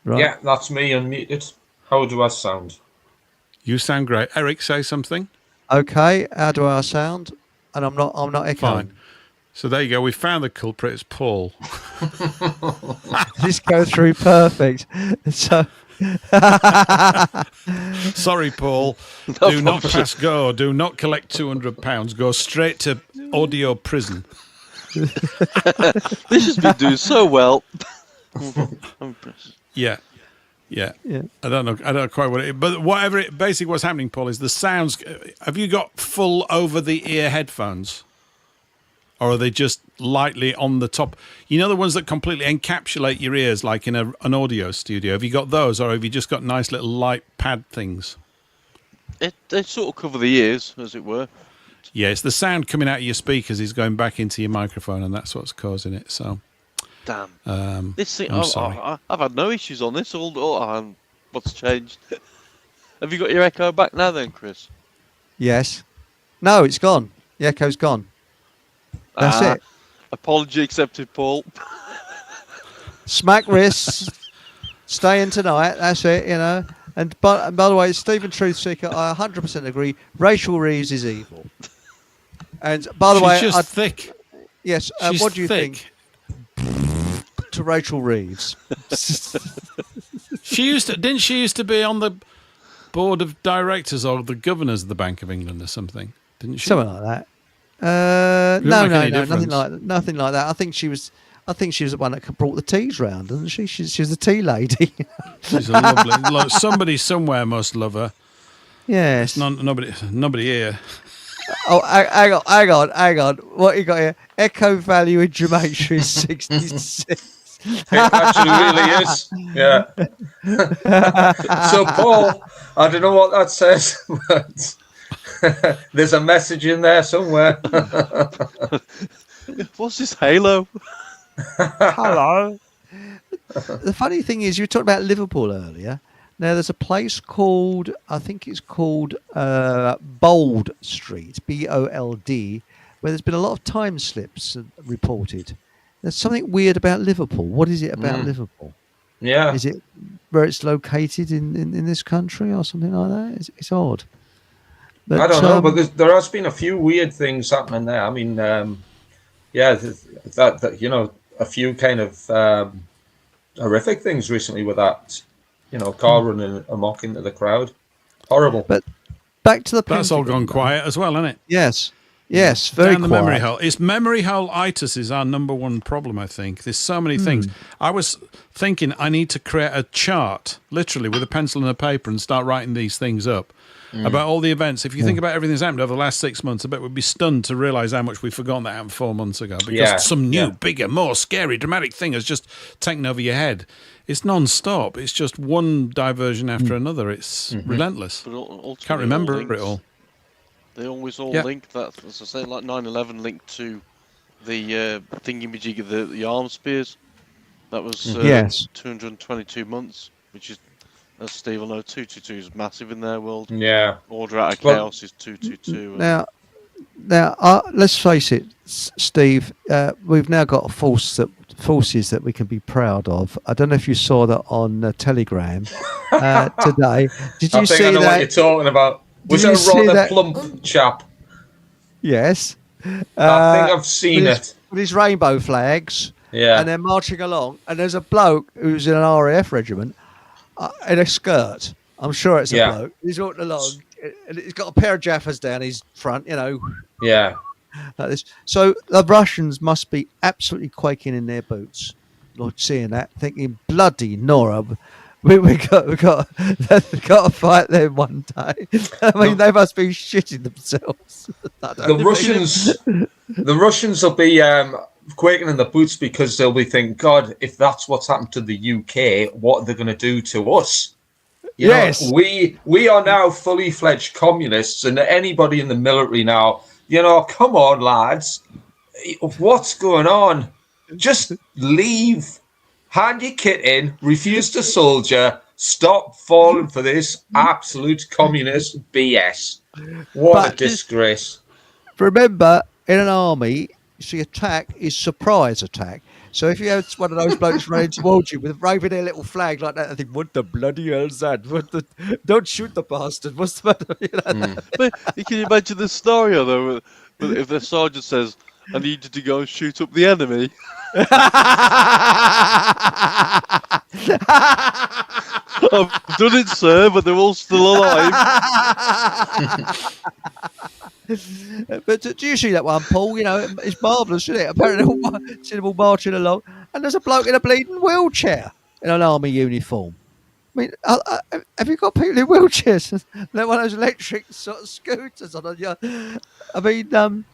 Right. Yeah, that's me unmuted. How do I sound? You sound great. Eric, say something. Okay. How do I sound? And I'm not echoing. Fine. So there you go. We found the culprit. It's Paul. This goes through perfect. So, sorry, Paul. No do not pass go. Do not collect £200. Go straight to audio prison. This has been doing so well. I'm impressed. Yeah. I don't know quite what it, but whatever it, basically what's happening, Paul, is the sounds. Have you got full over the ear headphones? or are they just lightly on the top? You know, the ones that completely encapsulate your ears, like in an audio studio. Have you got those, or have you just got nice little light pad things? They sort of cover the ears, as it were. Yeah, it's the sound coming out of your speakers is going back into your microphone, and that's what's causing it. So, damn. This thing, I'm sorry. I've had no issues on this. What's changed? Have you got your echo back now, then, Chris? Yes. No, it's gone. The echo's gone. That's it. Apology accepted, Paul. Smack wrists. Staying tonight. That's it. You know. And by the way, Stephen Truthseeker, I 100% agree. Rachel Reeves is evil. And by the way, she's just thick. Yes. What do you think to Rachel Reeves? Didn't she used to be on the board of directors or the governors of the Bank of England or something? Didn't she? Something like that. No, nothing like that. I think she was the one that brought the teas round, isn't she? She was the tea lady. She's a lovely. Somebody somewhere must love her. Yes. Nobody here. Oh, hang on. What you got here? Echo value in geometry is 66. It actually really is. Yeah. So, Paul, I don't know what that says, but there's a message in there somewhere. What's this halo? Hello. The funny thing is, you were talking about Liverpool earlier. Now, there's a place called, I think it's called Bold Street, B-O-L-D, where there's been a lot of time slips reported. There's something weird about Liverpool. What is it about Liverpool? Yeah. Is it where it's located in this country or something like that? It's odd. But, I don't know, but there has been a few weird things happening there. I mean, that you know, a few kind of horrific things recently with that, you know, car running amok into the crowd. Horrible. But back to the That's all gone quiet as well, isn't it? Yes. Yes, very down the quiet. memory hole. It's memory hole-itis is our number one problem, I think. There's so many things. I was thinking I need to create a chart, literally, with a pencil and a paper and start writing these things up about all the events. If you think about everything that's happened over the last 6 months, I bet we'd be stunned to realise how much we've forgotten that happened 4 months ago because some new, bigger, more scary, dramatic thing has just taken over your head. It's non-stop. It's just one diversion after another. It's relentless. But can't remember it all. They always all link that, as I say, like 9/11 linked to the thingy-majig of the arms spears. That was 222 months, which is, as Steve will know, 222 is massive in their world. Yeah. Order out of chaos is 222. Now, let's face it, Steve. We've now got forces that we can be proud of. I don't know if you saw that on Telegram today. Did you see that? I know what you're talking about. Was it a rather plump chap? Yes. I think I've seen it. With his rainbow flags. Yeah. And they're marching along. And there's a bloke who's in an RAF regiment in a skirt. I'm sure it's a bloke. He's walking along. And he's got a pair of Jaffas down his front, you know. Yeah. Like this. So the Russians must be absolutely quaking in their boots. Like seeing that, thinking, bloody Nora. We've got to fight them one day. I mean, they must be shitting themselves. The Russians will be quaking in the boots because they'll be thinking, God, if that's what's happened to the UK, what are they going to do to us? You know, we are now fully fledged communists, and anybody in the military now, you know, come on, lads, what's going on? Just leave. Hand your kit in, refuse to soldier, stop falling for this absolute communist BS. What a disgrace. Remember, in an army, the attack is surprise attack. So if you have one of those blokes running towards you with waving their little flag like that, I think, what the bloody hell's that? Don't shoot the bastard. What's the matter? You know? But you can imagine the scenario, though, if the sergeant says, I need you to go and shoot up the enemy. I've done it, sir, but they're all still alive. But do you see that one, Paul? You know, it's marvellous, isn't it? Apparently, see them all marching along, and there's a bloke in a bleeding wheelchair in an army uniform. I mean, have you got people in wheelchairs? They're one of those electric sort of scooters on. I mean,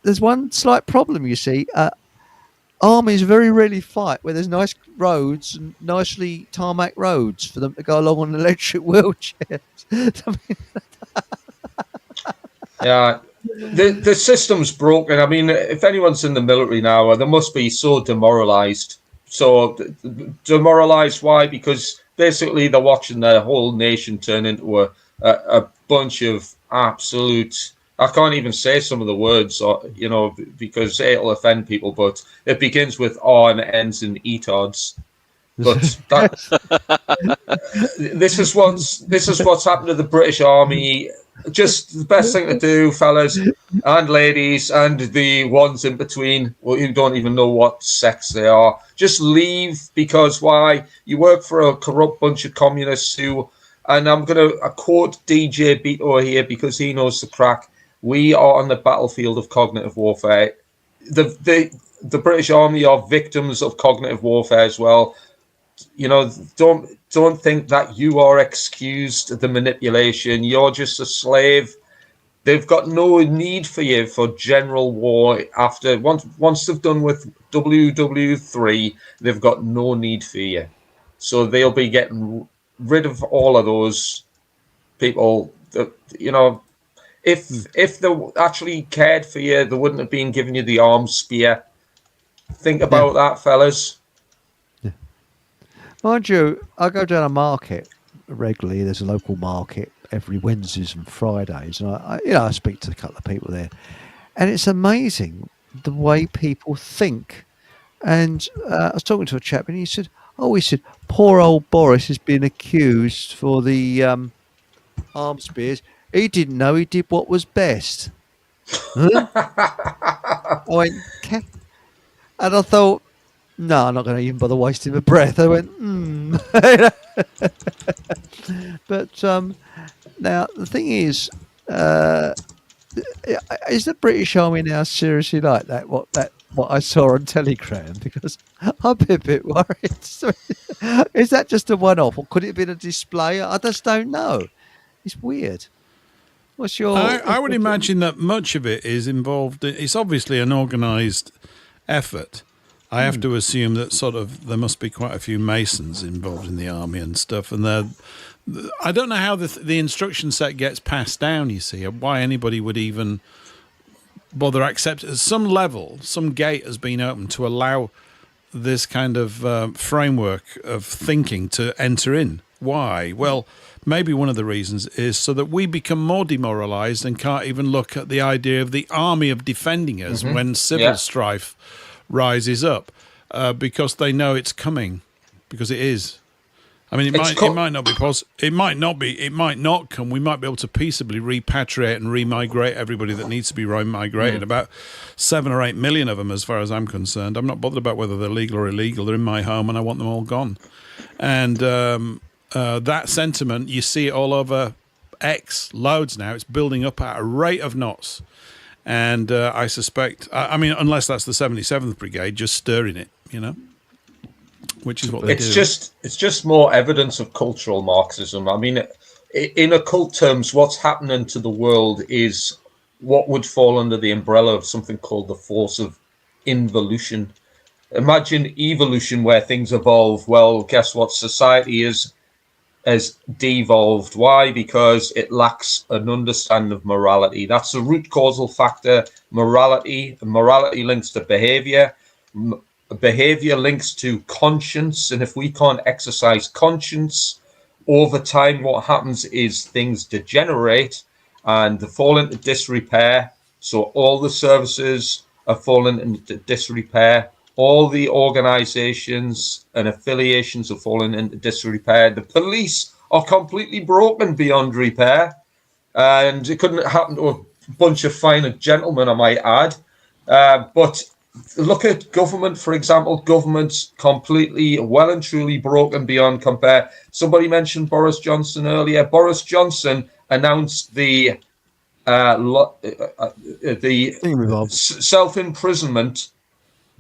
there's one slight problem, you see. Armies very rarely fight where there's nice roads and nicely tarmac roads for them to go along on electric wheelchairs. Yeah, the system's broken. I mean, if anyone's in the military now, they must be so demoralised. So demoralised, why? Because basically they're watching their whole nation turn into a bunch of absolute... I can't even say some of the words, because it'll offend people, but it begins with R and ends in etards. But this is what's happened to the British Army. Just the best thing to do, fellas and ladies, and the ones in between who don't even know what sex they are. Just leave, because why? You work for a corrupt bunch of communists who, and I'm going to quote DJ Beto here because he knows the crack. We are on the battlefield of cognitive warfare. The British Army are victims of cognitive warfare as well. Don't think that you are excused the manipulation. You're just a slave. They've got no need for you for general war. After once they've done with WW3, they've got no need for you. So they'll be getting rid of all of those people. If they actually cared for you, they wouldn't have been giving you the arms spear. Think about that, fellas. Yeah. Mind you, I go down a market regularly. There's a local market every Wednesdays and Fridays, and I speak to a couple of people there, and it's amazing the way people think. And I was talking to a chap, and he said, poor old Boris has been accused for the arms spears. He didn't know he did what was best. Huh? I went, and I thought, no, I'm not going to even bother wasting my breath. I went, But now the thing is the British Army now seriously like that? What I saw on Telegram? Because I'm a bit worried. Is that just a one-off, or could it have been a display? I just don't know. It's weird. What's your? I would imagine that much of it is involved. It's obviously an organised effort. I have to assume that there must be quite a few Masons involved in the army and stuff, and I don't know how the instruction set gets passed down. You see, why anybody would even bother accept at some level. Some gate has been opened to allow this kind of framework of thinking to enter in. Why? Well, maybe one of the reasons is so that we become more demoralised and can't even look at the idea of the army of defending us when civil strife rises up, because they know it's coming, because it is. I mean, it might not be possible. It might not come. We might be able to peaceably repatriate and remigrate everybody that needs to be remigrated. About 7 or 8 million of them, as far as I'm concerned. I'm not bothered about whether they're legal or illegal. They're in my home, and I want them all gone. And that sentiment, you see it all over X loads now. It's building up at a rate of knots. And I suspect, unless that's the 77th Brigade just stirring it, which is what they do. It's just more evidence of cultural Marxism. I mean, in occult terms, what's happening to the world is what would fall under the umbrella of something called the force of involution. Imagine evolution where things evolve. Well, guess what? Society has devolved. Why? Because it lacks an understanding of morality. That's the root causal factor. Morality links to behavior. Behavior links to conscience. And if we can't exercise conscience, over time, what happens is things degenerate and they fall into disrepair. So all the services are falling into disrepair. All the organizations and affiliations are falling into disrepair. The police are completely broken beyond repair. And it couldn't happen to a bunch of fine gentlemen, I might add. But look at government, for example. Government's completely well and truly broken beyond compare. Somebody mentioned Boris Johnson earlier. Boris Johnson announced the self-imprisonment.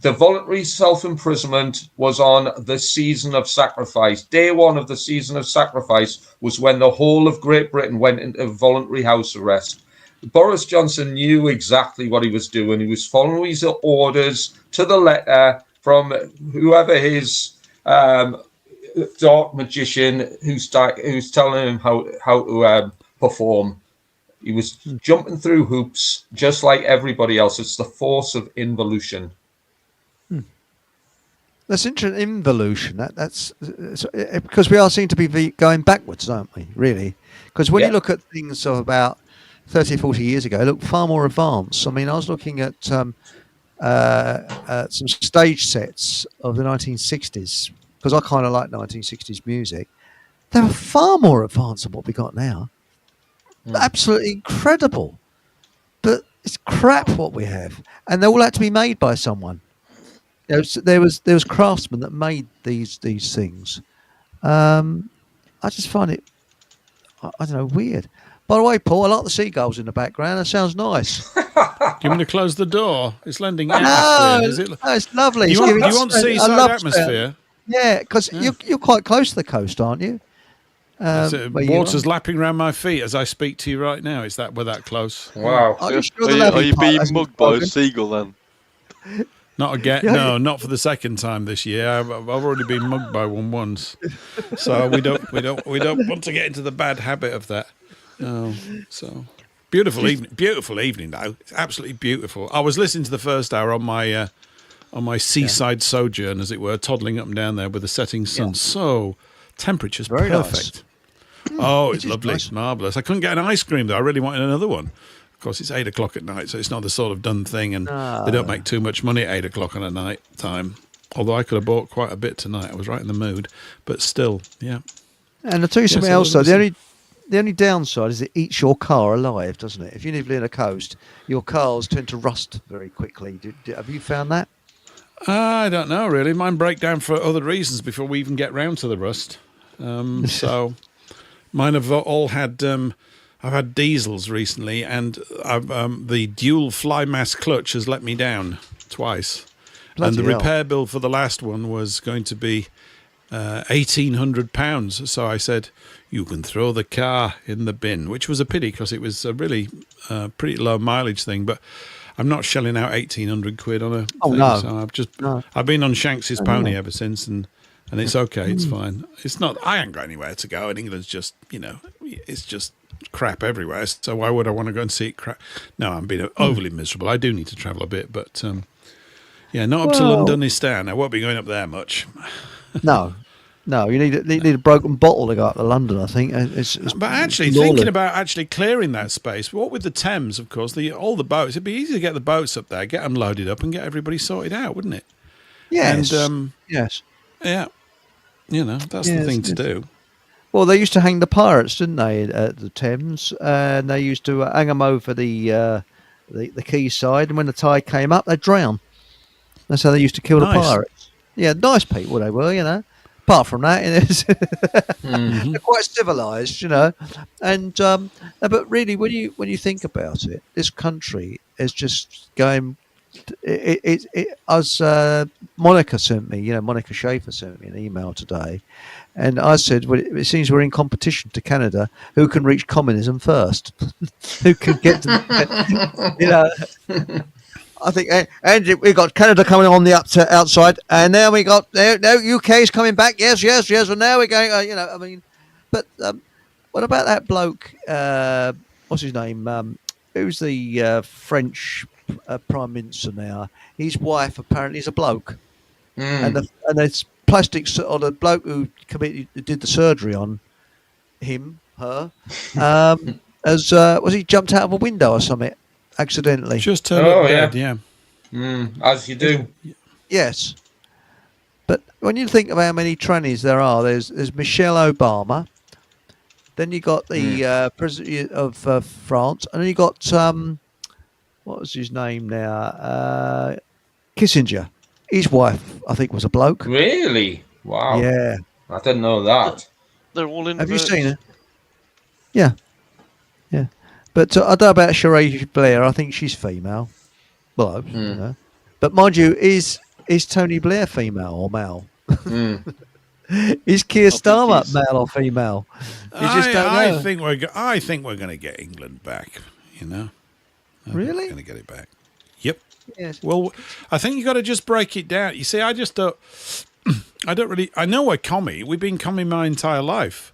The voluntary self-imprisonment was on the season of sacrifice. Day one of the season of sacrifice was when the whole of Great Britain went into voluntary house arrest. Boris Johnson knew exactly what he was doing. He was following his orders to the letter from whoever his dark magician who's telling him how to perform. He was jumping through hoops just like everybody else. It's the force of involution. That's interesting. Involution. That's because we are seem to be going backwards, aren't we? Really? Because when you look at things of about 30, 40 years ago, they look far more advanced. I mean, I was looking at some stage sets of the 1960s because I kind of like 1960s music. They were far more advanced than what we got now. Absolutely incredible. But it's crap what we have, and they all had to be made by someone. There was craftsmen that made these things. I just find it, I don't know, weird. By the way, Paul, I like the seagulls in the background. That sounds nice. Do you want to close the door? It's lending atmosphere. Is it? No, it's lovely. Do you want seaside atmosphere? Yeah, because you're quite close to the coast, aren't you? Water's lapping around my feet as I speak to you right now. Is that we're that close? Wow. Are you being mugged by a seagull then? Not again. No, not for the second time this year. I've already been mugged by one once, so we don't want to get into the bad habit of that. No, so beautiful evening though. It's absolutely beautiful. I was listening to the first hour on my seaside sojourn, as it were, toddling up and down there with the setting sun. Yeah. So temperature's very perfect. Nice. Oh, it's lovely. Nice. It's marvellous. I couldn't get an ice cream though. I really wanted another one. Of course, it's 8 o'clock at night, so it's not the sort of done thing, and they don't make too much money at 8 o'clock on a night time. Although I could have bought quite a bit tonight. I was right in the mood, but still, yeah. And I'll tell you something else, though. The only downside is it eats your car alive, doesn't it? If you live near the coast, your cars tend to rust very quickly. Have you found that? I don't know, really. Mine break down for other reasons before we even get round to the rust. So mine have all had... I've had diesels recently, and the dual fly mass clutch has let me down twice. Bloody and the repair bill for the last one was going to be £1,800. So I said, you can throw the car in the bin, which was a pity because it was a really pretty low mileage thing. But I'm not shelling out 1,800 quid on a thing. No. So I've been on Shanks's pony ever since, and it's okay. It's fine. It's not. I ain't got anywhere to go, and England's just, it's just crap everywhere. So why would I want to go and see it crap? No, I'm being overly miserable. I do need to travel a bit, but not up to Londonistan. I won't be going up there much. No, you need a broken bottle to go up to London, I think. But actually, thinking about actually clearing that space, what with the Thames, of course, all the boats, it'd be easy to get the boats up there, get them loaded up, and get everybody sorted out, wouldn't it? Yes. And, yes. Yeah. That's the thing to do. Well, they used to hang the pirates, didn't they, at the Thames? And they used to hang them over the quayside, and when the tide came up, they'd drown. That's how they used to kill the pirates. Yeah, nice people they were, Apart from that, they're quite civilised, And but really, when you think about it, this country is just going. As Monica sent me, Monica Schaefer sent me an email today, and I said, well, it seems we're in competition to Canada. Who can reach communism first? Who can get to, I think, and we got Canada coming on the outside, and now we got now UK is coming back. Yes, and now we're going. But what about that bloke? What's his name? Who's the French Prime Minister now? His wife apparently is a bloke, and there's plastics on the bloke who did the surgery on her. Was he jumped out of a window or something? Accidentally. Just turned up dead, yeah. As you do. Yes. But when you think of how many trannies there are, there's Michelle Obama, then you got the President of France, and then you got, what was his name now? Kissinger. His wife, I think, was a bloke. Really? Wow. Yeah. I didn't know that. They're all in. Have you seen her? Yeah. Yeah. But I don't know about Sheree Blair. I think she's female. Well, But mind you, is Tony Blair female or male? Is Keir Starmer male or female? You just don't know. I think we're going to get England back. you know. Really? I'm going to get it back. Yep. Yes. Well, I think you got to just break it down. You see, I just don't. I don't really. I know we're commie. We've been commie my entire life.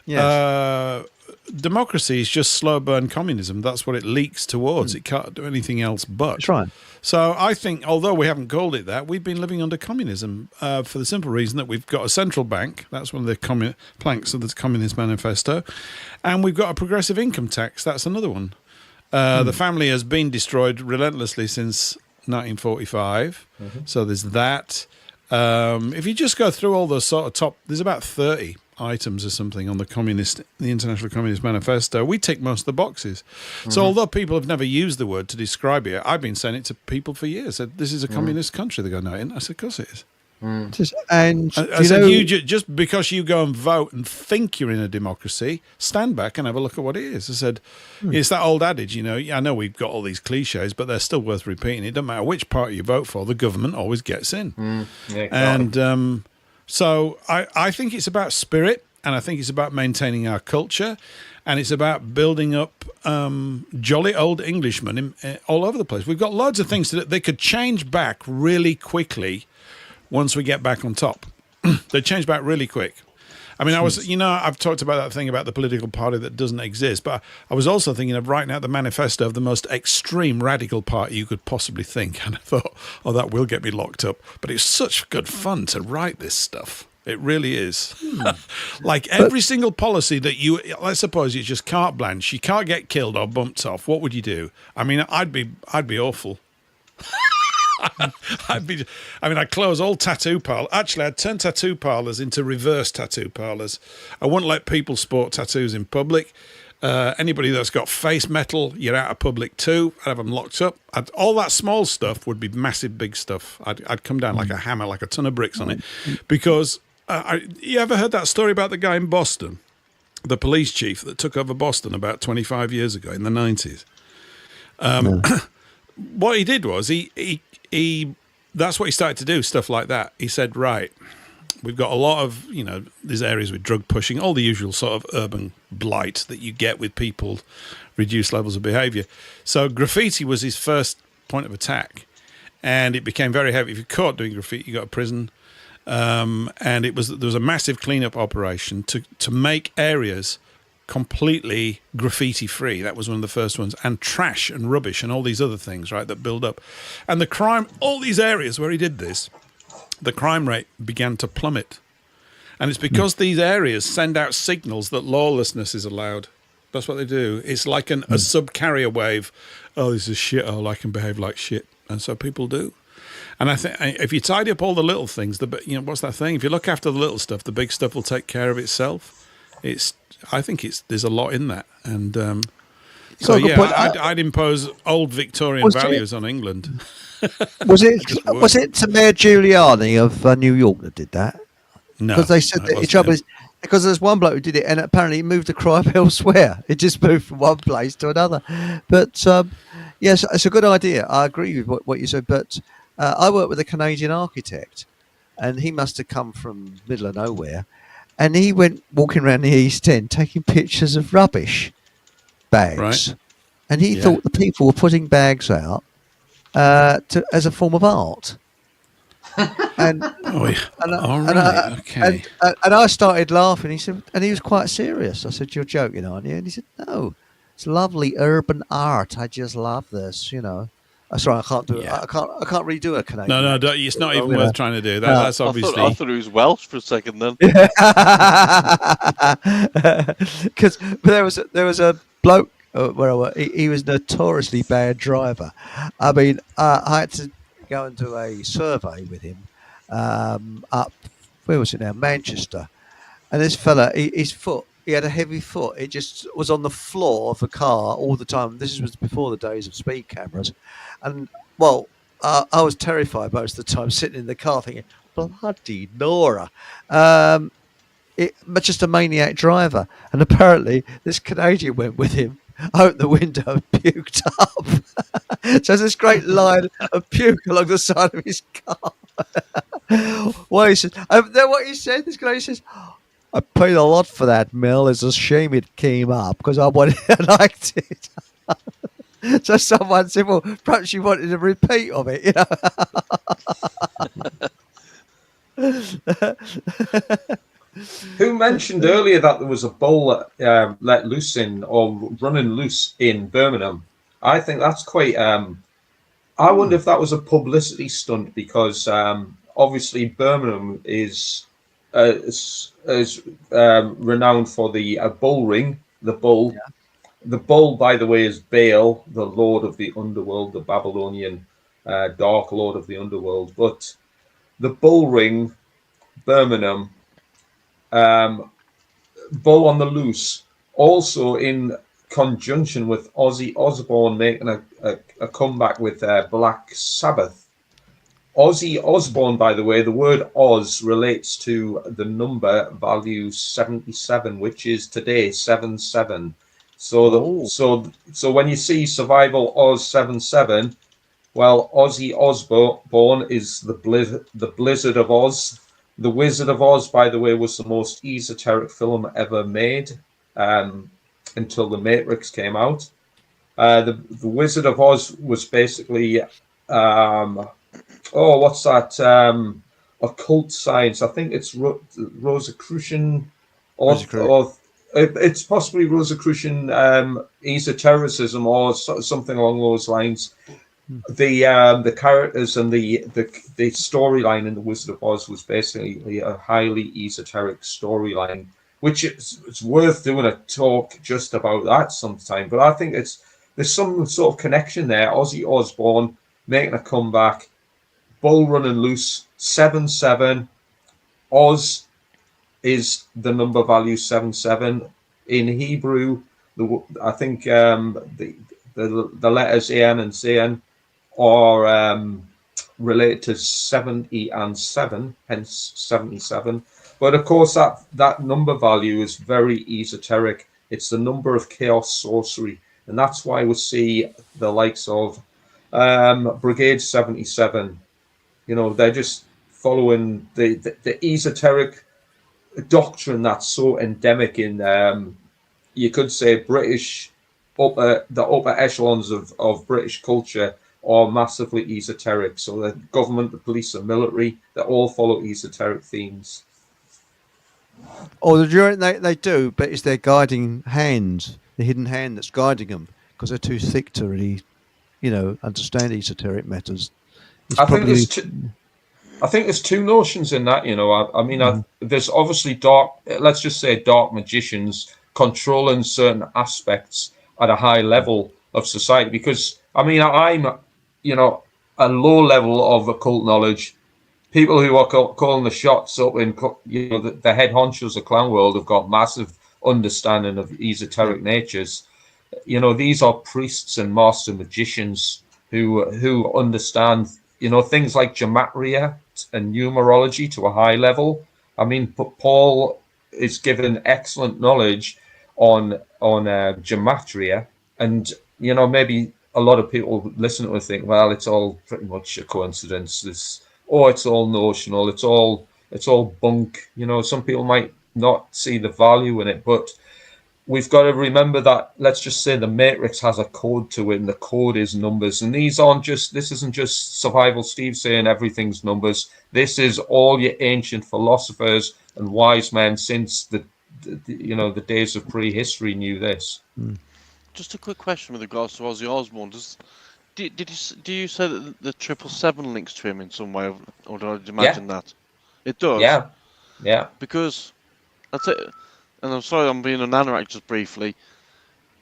Yes. Democracy is just slow burn communism. That's what it leaks towards. It can't do anything else but. That's right. So I think, although we haven't called it that, we've been living under communism for the simple reason that we've got a central bank. That's one of the planks of the Communist Manifesto. And we've got a progressive income tax. That's another one. The family has been destroyed relentlessly since 1945. So there's that. If you just go through all those sort of top, there's about 30 items or something on the International Communist Manifesto. We tick most of the boxes. So although people have never used the word to describe it, I've been saying it to people for years. Said, this is a communist country. They go, no, I said, of course it is. And I said, just because you go and vote and think you're in a democracy, stand back and have a look at what it is. I said, it's that old adage, you know. I know we've got all these cliches, but they're still worth repeating. It doesn't matter which party you vote for, the government always gets in. Yeah, exactly. And so I think it's about spirit, and I think it's about maintaining our culture, and it's about building up jolly old Englishmen all over the place. We've got loads of things that they could change back really quickly once we get back on top. They change back really quick. I mean, I've talked about that thing about the political party that doesn't exist, but I was also thinking of writing out the manifesto of the most extreme radical party you could possibly think. And I thought, oh, that will get me locked up. But it's such good fun to write this stuff. It really is. Like every single policy that let's suppose it's just carte blanche, you can't get killed or bumped off. What would you do? I mean, I'd be awful. I'd close all tattoo parlors. Actually, I'd turn tattoo parlors into reverse tattoo parlors. I wouldn't let people sport tattoos in public. Anybody that's got face metal, you're out of public too. I'd have them locked up. All that small stuff would be massive, big stuff. I'd come down like a hammer, like a ton of bricks on it. Because you ever heard that story about the guy in Boston, the police chief that took over Boston about 25 years ago in the 90s? What he did was he that's what he started to do, stuff like that. He said, right, we've got a lot of, these areas with drug pushing, all the usual sort of urban blight that you get with people, reduced levels of behavior. So graffiti was his first point of attack, and it became very heavy. If you're caught doing graffiti, you go to prison. And there was a massive cleanup operation to make areas completely graffiti free. That was one of the first ones. And trash and rubbish and all these other things, right, that build up. And the crime, all these areas where he did this, the crime rate began to plummet. And it's because these areas send out signals that lawlessness is allowed. That's what they do. It's like a sub-carrier wave. Oh, this is shit. Oh, I can behave like shit. And so people do. And I think if you tidy up all the little things, what's that thing? If you look after the little stuff, the big stuff will take care of itself. There's a lot in that, and I'd impose old Victorian values on England. Was it Mayor Giuliani of New York that did that? No, because they said that the trouble is because there's one bloke who did it, and apparently he moved the crime elsewhere. It just moved from one place to another. But yes, it's a good idea. I agree with what you said. But I work with a Canadian architect, and he must have come from middle of nowhere. And he went walking around the East End taking pictures of rubbish bags. Right. And he thought the people were putting bags out as a form of art. And I started laughing. He said, and he was quite serious. I said, "You're joking, aren't you?" And he said, "No, it's lovely urban art. I just love this, Sorry, I can't do it. I can't really do a Canadian. No, it's not even worth trying to do that. That's obviously. I thought he was Welsh for a second then. Because there was a bloke where I worked. He was a notoriously bad driver. I mean, I had to go and do a survey with him up. Where was it now? Manchester. And this fella, his foot. He had a heavy foot. It just was on the floor of the car all the time. This was before the days of speed cameras. And, I was terrified most of the time sitting in the car thinking, bloody Nora. Just a maniac driver. And apparently this Canadian went with him, opened the window and puked up. So there's this great line of puke along the side of his car. What he said, this guy says, I paid a lot for that, Mel. It's a shame it came up because I liked it. So someone said, well, perhaps you wanted a repeat of it, Who mentioned earlier that there was a bull let loose in or running loose in Birmingham? I think that's quite. I wonder if that was a publicity stunt because obviously Birmingham is renowned for the bull ring, the bull. Yeah. The bull, by the way, is Baal, the lord of the underworld, the Babylonian dark lord of the underworld. But the bull ring, Birmingham, bull on the loose, also in conjunction with Ozzy Osbourne making a comeback with Black Sabbath. Ozzy Osbourne, by the way, the word Oz relates to the number value 77, which is today 77. So so when you see Survival Oz 77, well, Ozzy Osbourne is the Blizzard of Oz. The Wizard of Oz, by the way, was the most esoteric film ever made until The Matrix came out. The Wizard of Oz was basically what's that? Occult science. I think it's Rosicrucian, or it's possibly Rosicrucian esotericism or something along those lines. The characters and the storyline in The Wizard of Oz was basically a highly esoteric storyline, which it's worth doing a talk just about that sometime. But I think there's some sort of connection there. Ozzy Osbourne making a comeback, bull running loose, 77. Oz is the number value 77 in Hebrew. I think the letters An and Zan are related to 70 and 7, hence 77. But of course, that number value is very esoteric. It's the number of chaos sorcery, and that's why we see the likes of Brigade 77. You know, they're just following the esoteric doctrine that's so endemic in, you could say, British the upper echelons of British culture are massively esoteric. So the government, the police, the military, they all follow esoteric themes. Or they do, but it's their guiding hand, the hidden hand that's guiding them, because they're too thick to really, understand esoteric matters. I think there's two notions in that. There's obviously let's just say dark magicians controlling certain aspects at a high level of society. Because I'm a low level of occult knowledge. People who are calling the shots up in the head honchos of clown world have got massive understanding of esoteric natures. These are priests and master magicians who understand things like gematria and numerology to a high level. I mean, Paul is given excellent knowledge on gematria, and maybe a lot of people listen to it and think, well, it's all pretty much a coincidence. It's all notional. It's all bunk. Some people might not see the value in it, but we've got to remember that, let's just say the Matrix has a code to it, and the code is numbers. And this isn't just Survival Steve saying everything's numbers. This is all your ancient philosophers and wise men since the days of prehistory knew this. Just a quick question with regards to Ozzy Osbourne. Do you say that the 777 links to him in some way, or did I imagine that? It does? Yeah. Because that's it. And I'm sorry I'm being an anorak just briefly.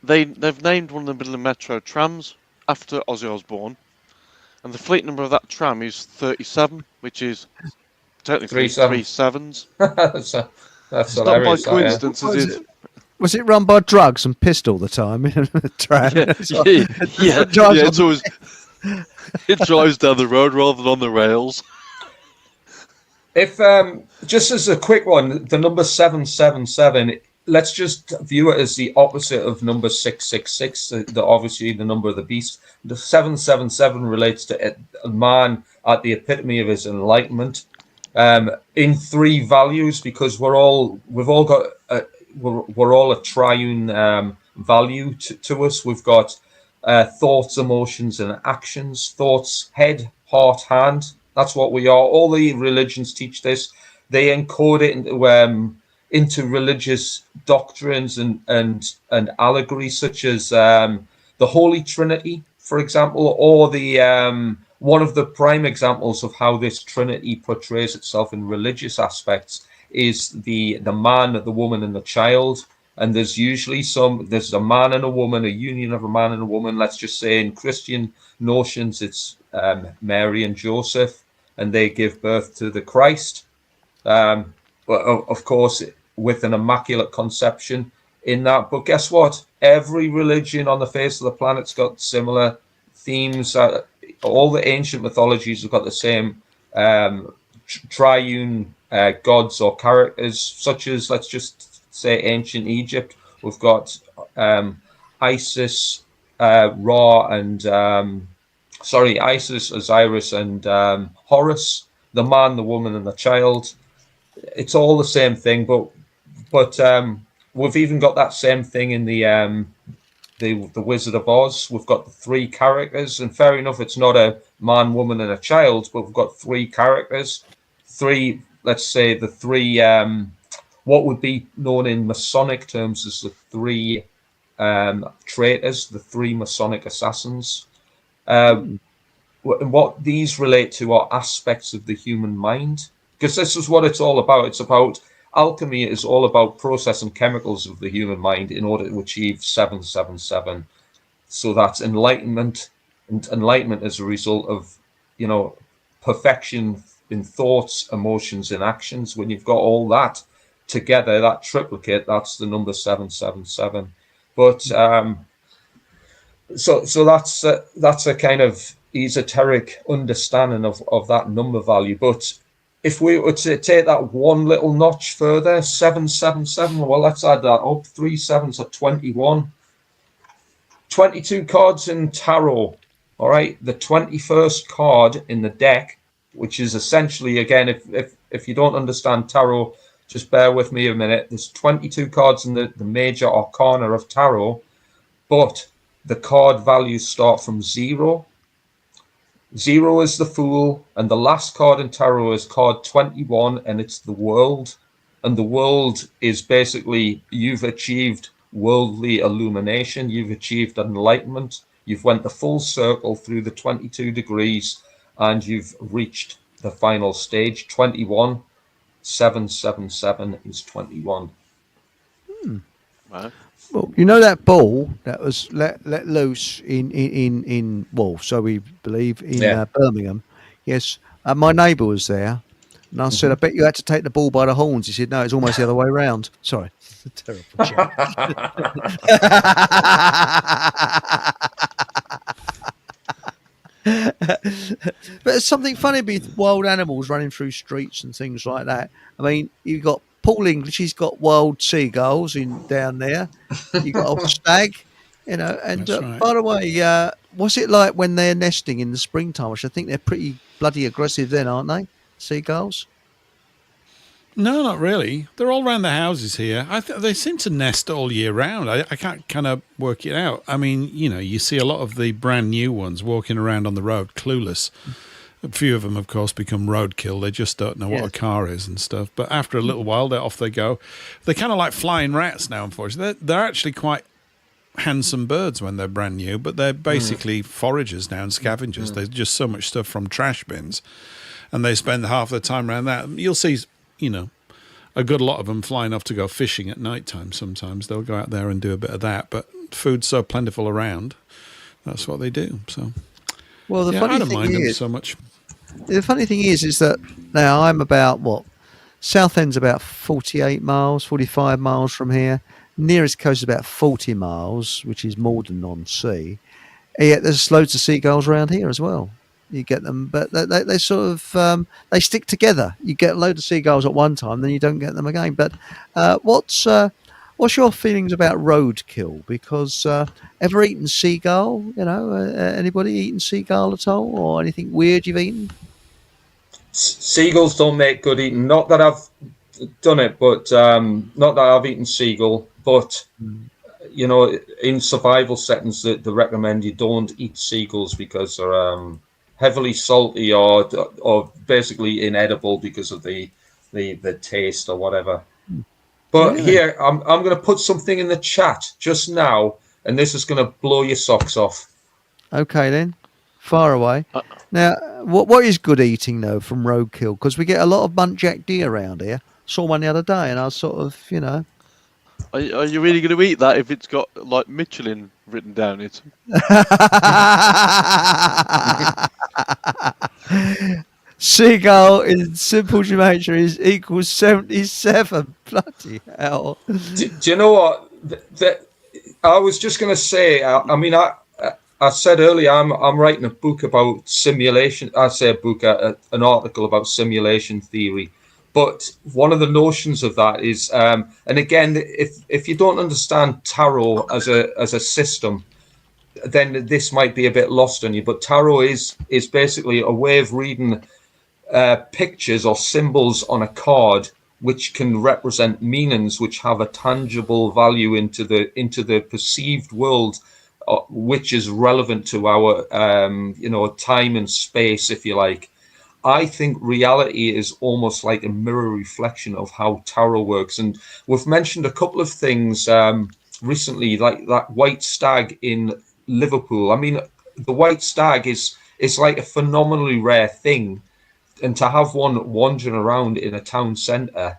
They've named one of the Midland Metro trams after Ozzy Osbourne, and the fleet number of that tram is 37, which is technically 3 sevens. That's it's not by coincidence, is it? Was it run by drugs and pissed all the time in the tram? It's always it drives down the road rather than on the rails. If just as a quick one, the number 777, let's just view it as the opposite of number 666. Obviously the number of the beast. The 777 relates to a man at the epitome of his enlightenment, in 3 values, because we're all a triune value to us. We've got thoughts, emotions, and actions. Thoughts, head, heart, hand. That's what we are. All the religions teach this. They encode it into religious doctrines and allegories, such as the Holy Trinity, for example, or the one of the prime examples of how this Trinity portrays itself in religious aspects is the man, the woman, and the child. And there's usually there's a man and a woman, a union of a man and a woman. Let's just say in Christian notions, it's Mary and Joseph, and they give birth to the Christ. But of course, with an immaculate conception in that. But guess what? Every religion on the face of the planet's got similar themes. All the ancient mythologies have got the same triune gods or characters, such as, let's just say, ancient Egypt. We've got Isis, Ra, and Isis, Osiris, and Horus, the man, the woman, and the child. It's all the same thing, but we've even got that same thing in the Wizard of Oz. We've got the three characters, and fair enough, it's not a man, woman, and a child, but we've got three characters. Let's say the three, what would be known in Masonic terms as the three traitors, the three Masonic assassins. And what these relate to are aspects of the human mind, because this is what it's all about. It's about alchemy is all about processing chemicals of the human mind in order to achieve 777. So that's enlightenment, and enlightenment as a result of, perfection in thoughts, emotions, and actions. When you've got all that together, that triplicate, that's the number 777. But so that's a kind of esoteric understanding of that number value. But if we were to take that one little notch further, 777, well, let's add that up. 3 7s are 21. 22 cards in tarot. All right, the 21st card in the deck, which is essentially, again, if you don't understand tarot, just bear with me a minute. There's 22 cards in the major arcana of tarot, but the card values start from 0. 0 is the Fool, and the last card in tarot is card 21, and it's the World. And the World is basically, you've achieved worldly illumination, you've achieved enlightenment, you've went the full circle through the 22 degrees, and you've reached the final stage. 21, 777 is 21. Wow. Well, that ball that was let loose in so we believe in Birmingham. Yes, my neighbour was there, and I said, "I bet you had to take the ball by the horns." He said, "No, it's almost the other way around." Sorry, terrible joke. But it's something funny with wild animals running through streets and things like that. I mean, you've got Paul English, he's got wild seagulls down there. You've got a stag, and right. By the way, what's it like when they're nesting in the springtime? Which I think they're pretty bloody aggressive then, aren't they? Seagulls? No, not really. They're all around the houses here. They seem to nest all year round. I can't kind of work it out. I mean, you see a lot of the brand new ones walking around on the road, clueless. A few of them, of course, become roadkill. They just don't know what a car is and stuff. But after a little while, off they go. They're kind of like flying rats now, unfortunately. They're actually quite handsome birds when they're brand new, but they're basically foragers now and scavengers. There's just so much stuff from trash bins, and they spend half their time around that. You'll see, a good lot of them flying off to go fishing at night time sometimes. They'll go out there and do a bit of that. But food's so plentiful around, that's what they do. So, well, the funny I don't thing mind is, them so much. The funny thing is that now I'm about, Southend's about 48 miles, 45 miles from here. Nearest coast is about 40 miles, which is Morden-on-Sea. Yet there's loads of seagulls around here as well. You get them, but they sort of they stick together. You get a load of seagulls at one time, then you don't get them again. But what's your feelings about roadkill? Because ever eaten seagull? Anybody eaten seagull at all, or anything weird you've eaten? Seagulls don't make good eating. Not that I've done it, but not that I've eaten seagull. But in survival settings, they recommend you don't eat seagulls because they're heavily salty or basically inedible because of the taste or whatever. But Really? here, I'm going to put something in the chat just now, and this is going to blow your socks off. Okay then, far away. Now, what is good eating though from roadkill? Because we get a lot of muntjac deer around here. Saw one the other day, and I was sort of, Are you really going to eat that if it's got like Michelin written down it? Seagull in simple geometry is equals 77. Bloody hell. Do you know what? I was just going to say, I said earlier, I'm writing a book about simulation. I say a book, an article about simulation theory. But one of the notions of that is, and again, if you don't understand tarot as a system, then this might be a bit lost on you. But tarot is basically a way of reading pictures or symbols on a card, which can represent meanings which have a tangible value into the perceived world, which is relevant to our time and space, if you like. I think reality is almost like a mirror reflection of how tarot works, and we've mentioned a couple of things recently, like that white stag in Liverpool. I mean, the white stag is like a phenomenally rare thing, and to have one wandering around in a town centre,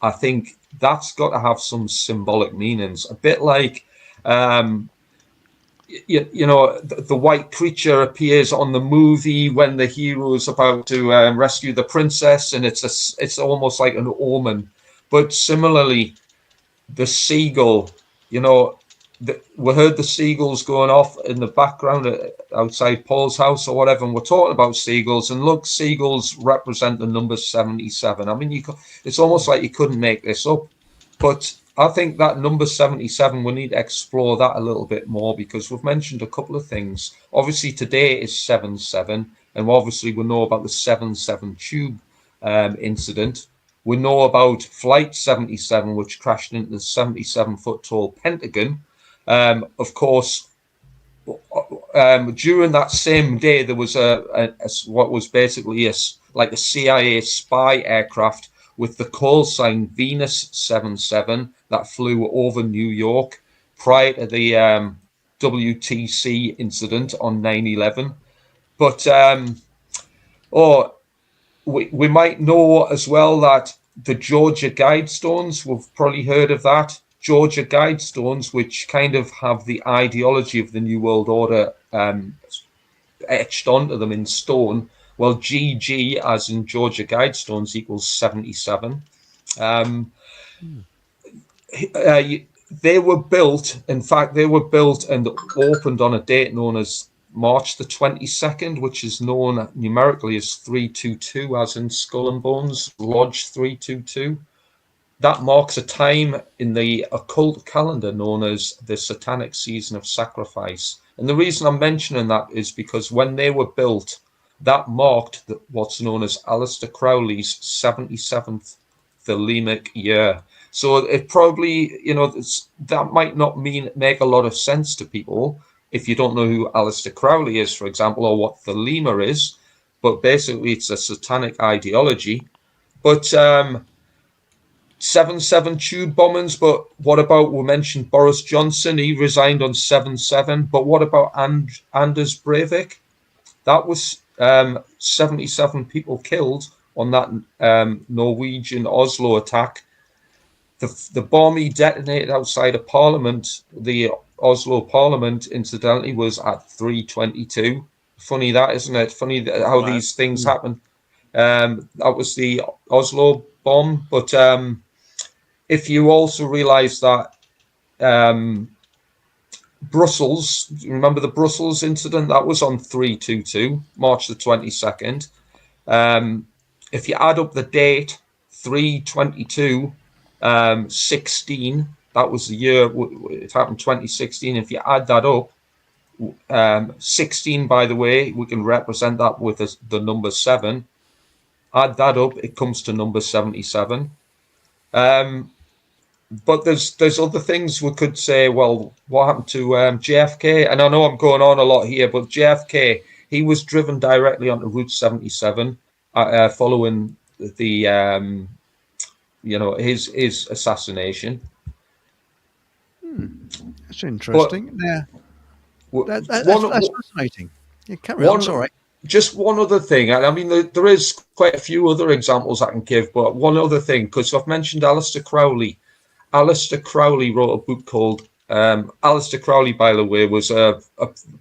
I think that's got to have some symbolic meanings. A bit like, the white creature appears on the movie when the hero is about to rescue the princess, and it's almost like an omen. But similarly, the seagull, we heard the seagulls going off in the background outside Paul's house or whatever, and we're talking about seagulls, and look, seagulls represent the number 77. I mean, it's almost like you couldn't make this up. But I think that number 77, we need to explore that a little bit more, because we've mentioned a couple of things. Obviously, today is 7/7, and obviously we know about the 7/7 tube incident. We know about Flight 77, which crashed into the 77-foot tall Pentagon. Of course, during that same day, there was what was basically like a CIA spy aircraft with the call sign Venus 77 that flew over New York prior to the WTC incident on 9/11. But we might know as well that the Georgia Guidestones, we've probably heard of that. Georgia Guidestones, which kind of have the ideology of the New World Order etched onto them in stone. Well, GG, as in Georgia Guidestones, equals 77. They were built, in fact, and opened on a date known as March the 22nd, which is known numerically as 322, as in Skull and Bones, Lodge 322. That marks a time in the occult calendar known as the Satanic Season of Sacrifice. And the reason I'm mentioning that is because when they were built, that marked what's known as Aleister Crowley's 77th Thelemic year. So it probably, that might not make a lot of sense to people if you don't know who Aleister Crowley is, for example, or what Thelema is. But basically, it's a satanic ideology. But 7/7 tube bombings. But what about, we mentioned Boris Johnson, he resigned on 7/7. But what about Anders Breivik? That was 77 people killed on that Norwegian Oslo attack. The bomb he detonated outside of Parliament, the Oslo Parliament, incidentally, was at 3:22. Funny that, isn't it? Funny how these things happen. That was the Oslo bomb. But if you also realise that Brussels, remember the Brussels incident? That was on 3/22, March the 22nd. If you add up the date, 3/22, 16, that was the year it happened, 2016. If you add that up, 16, by the way, we can represent that with the number 7. Add that up, it comes to number 77. but there's other things we could say. Well, what happened to JFK? And I know I'm going on a lot here, but JFK, he was driven directly onto Route 77 following the his assassination. That's interesting. That's fascinating. Yeah, carry on. Sorry. Just one other thing. I mean, there is quite a few other examples I can give, but one other thing, because I've mentioned Aleister Crowley. Aleister Crowley wrote a book called Aleister Crowley, by the way, was a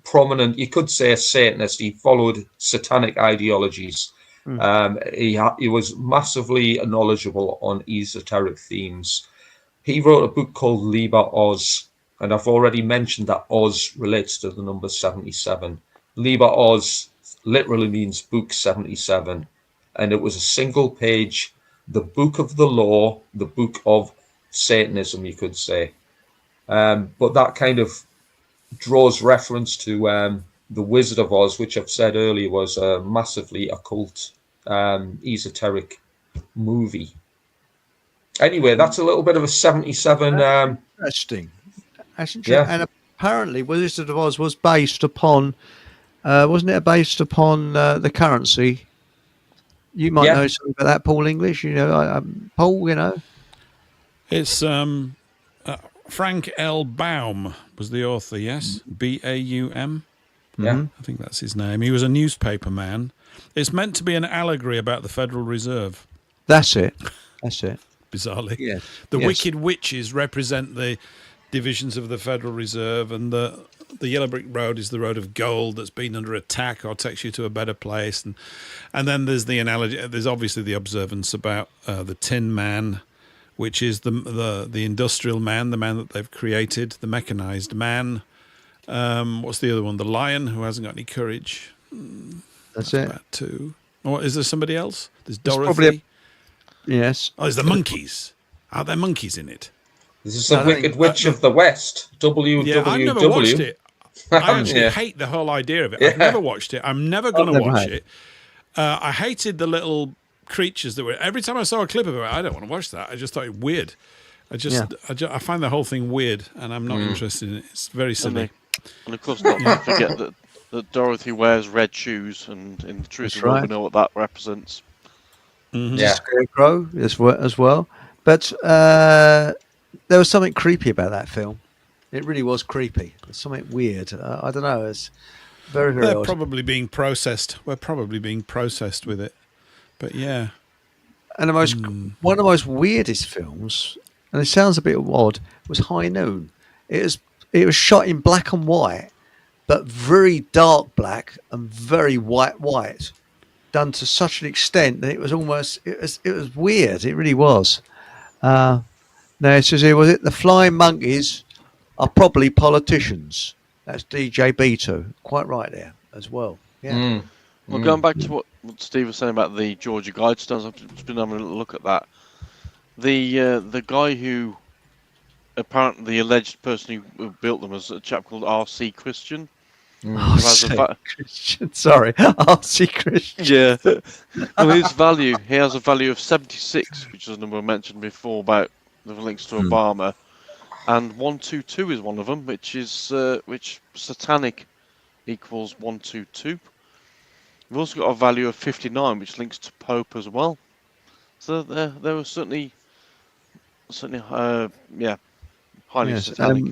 prominent, you could say, a Satanist. He followed satanic ideologies. He was massively knowledgeable on esoteric themes. He wrote a book called Liber Oz, and I've already mentioned that Oz relates to the number 77. Liber Oz literally means book 77, and it was a single page, the book of the law, the book of Satanism, you could say. But that kind of draws reference to the Wizard of Oz, which I've said earlier was a massively occult, esoteric movie. Anyway, that's a little bit of a 77. Interesting. That's interesting. Yeah. And apparently, Wizard of Oz was based upon, wasn't it based upon the currency? You might know something about that, Paul English. You know, Paul, you know. It's Frank L. Baum was the author, yes? B-A-U-M? Yeah. I think that's his name. He was a newspaper man. It's meant to be an allegory about the Federal Reserve. That's it. That's it. Bizarrely. Yeah. The wicked witches represent the divisions of the Federal Reserve, and the yellow brick road is the road of gold that's been under attack or takes you to a better place. And then there's the analogy, there's obviously the observance about the Tin Man, which is the industrial man, the man that they've created, the mechanized man. What's the other one? The lion who hasn't got any courage. That's it. About two. Or is there somebody else? There's Dorothy. Yes. Oh, there's the monkeys. Are there monkeys in it? This is the Wicked Witch of the West. WWW. Yeah, I've never watched it. I actually hate the whole idea of it. I've never watched it. I'm never going to watch it. I hated the little creatures that were. Every time I saw a clip of it, I don't want to watch that. I just thought it weird. I find the whole thing weird, and I'm not interested in it. It's very silly. And of course, not to forget that Dorothy wears red shoes, and in the truth, we know what that represents. Scarecrow as well. But there was something creepy about that film. It really was creepy. It's something weird. I don't know. It's very, very odd. Probably being processed. We're probably being processed with it. But yeah. And one of the most weirdest films, and it sounds a bit odd, was High Noon. It was shot in black and white, but very dark black and very white, done to such an extent that it was weird. It really was. Now it says here, was it the flying monkeys are probably politicians? That's DJ Beto. Quite right there as well. Yeah. Well, going back to what Steve was saying about the Georgia Guidestones, I've just been having a little look at that. The guy who apparently the alleged person who built them was a chap called R.C. Christian. Christian. Sorry, R.C. Christian. Yeah. Well, his value, he has a value of 76, which is a number I mentioned before about the links to Obama, and 122 is one of them, which satanic equals 122. We've also got a value of 59, which links to Pope as well. So there was certainly, highly satanic.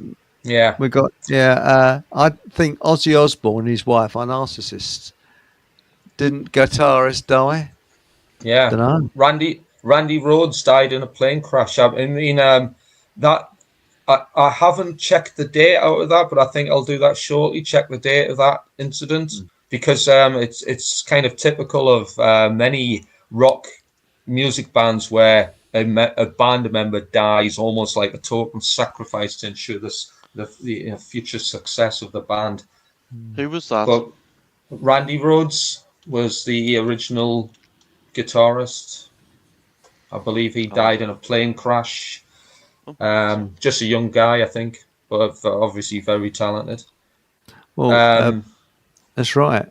We got I think Ozzy Osbourne and his wife are narcissists. Didn't guitarist die? Yeah. Dunno. Randy Rhoads died in a plane crash. I mean, that I haven't checked the date out of that, but I think I'll do that shortly. Check the date of that incident because it's kind of typical of many rock music bands where a band member dies almost like a token sacrifice to ensure the future success of the band. Who was that? But Randy Rhoads was the original guitarist. I believe he died in a plane crash. Just a young guy, I think, but obviously very talented. Well, that's right.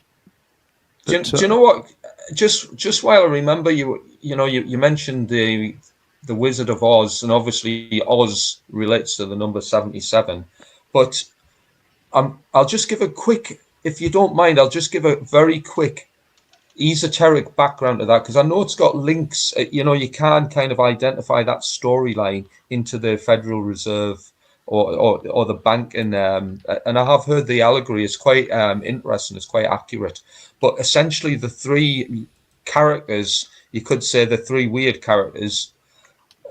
Do you know what? Just while I remember you mentioned the the Wizard of Oz, and obviously Oz relates to the number 77. But I'll just give a quick, if you don't mind, I'll just give a very quick esoteric background to that, because I know it's got links. You can kind of identify that storyline into the Federal Reserve or the bank, and I have heard the allegory is quite interesting. It's quite accurate. But essentially, the three characters, you could say the three weird characters,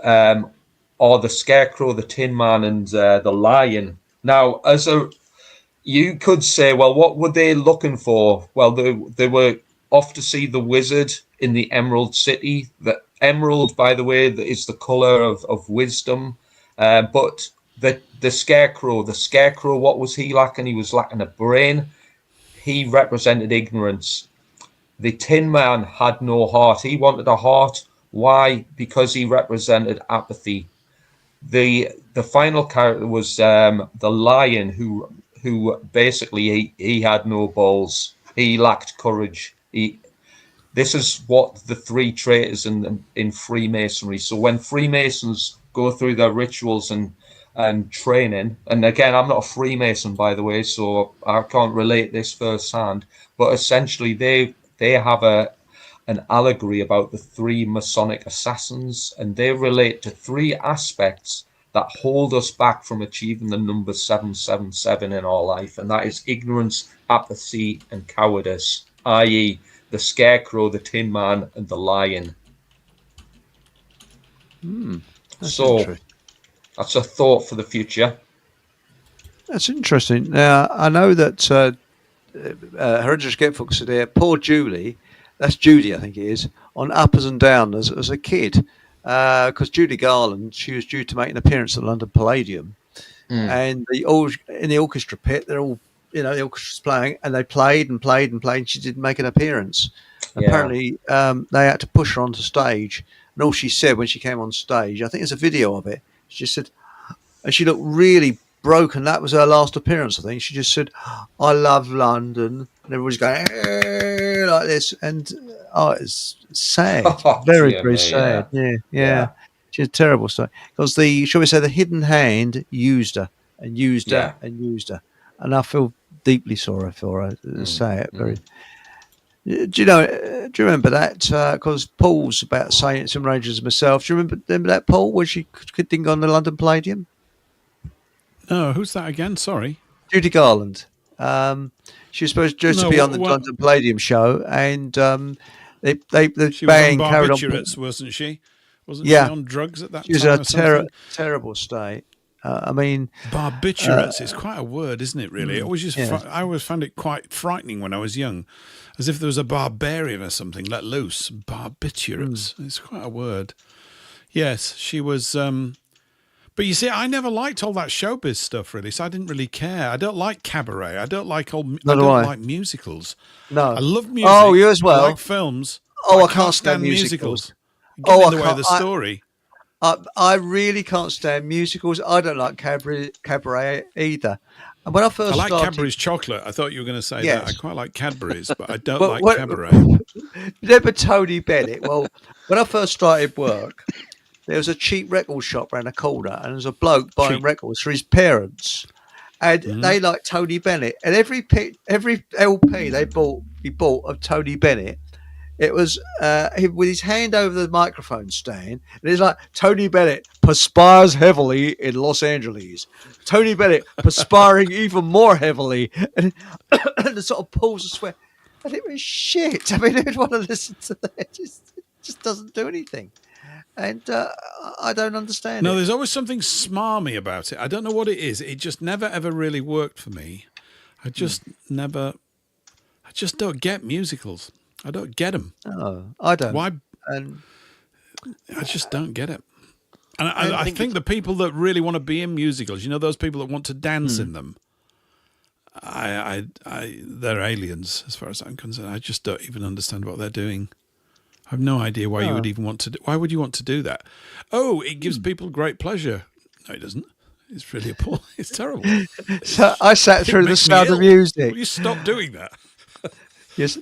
are the Scarecrow, the Tin Man, and the Lion. Now, you could say, well, what were they looking for? Well, they were off to see the wizard in the Emerald City. The emerald, by the way, is the color of wisdom. But the Scarecrow, what was he lacking? He was lacking a brain. He represented ignorance. The Tin Man had no heart. He wanted a heart. Why? Because he represented apathy. The final character was the Lion, who basically he had no balls. He lacked courage. This is what the three traitors in Freemasonry. So when Freemasons go through their rituals and training, and again, I'm not a Freemason, by the way, so I can't relate this firsthand, but essentially they have an allegory about the three Masonic assassins, and they relate to three aspects that hold us back from achieving the number 777 in our life, and that is ignorance, apathy, and cowardice, i.e. the Scarecrow, the Tin Man, and the Lion. So that's a thought for the future. That's interesting. Now, I know that Hereditary Skeptics are there. Poor Julie, that's Judy, I think it is, on Uppers and Downers as a kid. Because Judy Garland, she was due to make an appearance at the London Palladium. And in the orchestra pit, they're all, the orchestra's playing, and they played and played and played, and she didn't make an appearance. Yeah. Apparently, they had to push her onto stage. And all she said when she came on stage, I think there's a video of it, she just said, and she looked really broken. That was her last appearance, I think. She just said, "I love London," and everybody's going like this, and it's sad, very very sad. Yeah. She's a terrible story, because shall we say, the hidden hand used her and used her and used her, and I feel deeply sorry for her to say it. Very. Do you remember that? Because Paul's about saying some ranges myself. Do you remember that, Paul, when she didn't go on the London Palladium? No, who's that again? Sorry. Judy Garland. She was supposed to be on the London Palladium show, and they she was on barbiturates, wasn't she? Wasn't she on drugs at that time? She was in a terrible state. Barbiturates is quite a word, isn't it, really? I always found it quite frightening when I was young, as if there was a barbarian or something let loose. Barbiturates. It's quite a word. Yes, she was... but you see, I never liked all that showbiz stuff, really, so I didn't really care. I don't like cabaret. I don't like like musicals. No. I love music. Oh, you as well? I like films. I can't stand musicals. Get in the way of the story. I really can't stand musicals. I don't like cabaret either. And when I first like started, Cadbury's chocolate. I thought you were going to say that. I quite like Cadbury's, but I don't like cabaret. Remember Tony Bennett? Well, when I first started work, there was a cheap record shop around the corner, and there was a bloke buying records for his parents, and they liked Tony Bennett. And every LP he bought of Tony Bennett, it was with his hand over the microphone stand, and it's like, Tony Bennett perspires heavily in Los Angeles. Tony Bennett perspiring even more heavily, and the sort of pools of sweat. And it was shit. I mean, who'd want to listen to that? It just doesn't do anything. And I don't understand it. No, there's always something smarmy about it. I don't know what it is. It just never, ever really worked for me. I just don't get musicals. I don't get them. No, I don't. Why? And I just don't get it. And I think the people that really want to be in musicals, those people that want to dance in them, they're aliens as far as I'm concerned. I just don't even understand what they're doing. I have no idea why you would even want to do. Why would you want to do that? Oh, it gives people great pleasure. No, it doesn't. It's really appalling. It's terrible. So I sat through The Sound of Music. Will you stop doing that? Yes,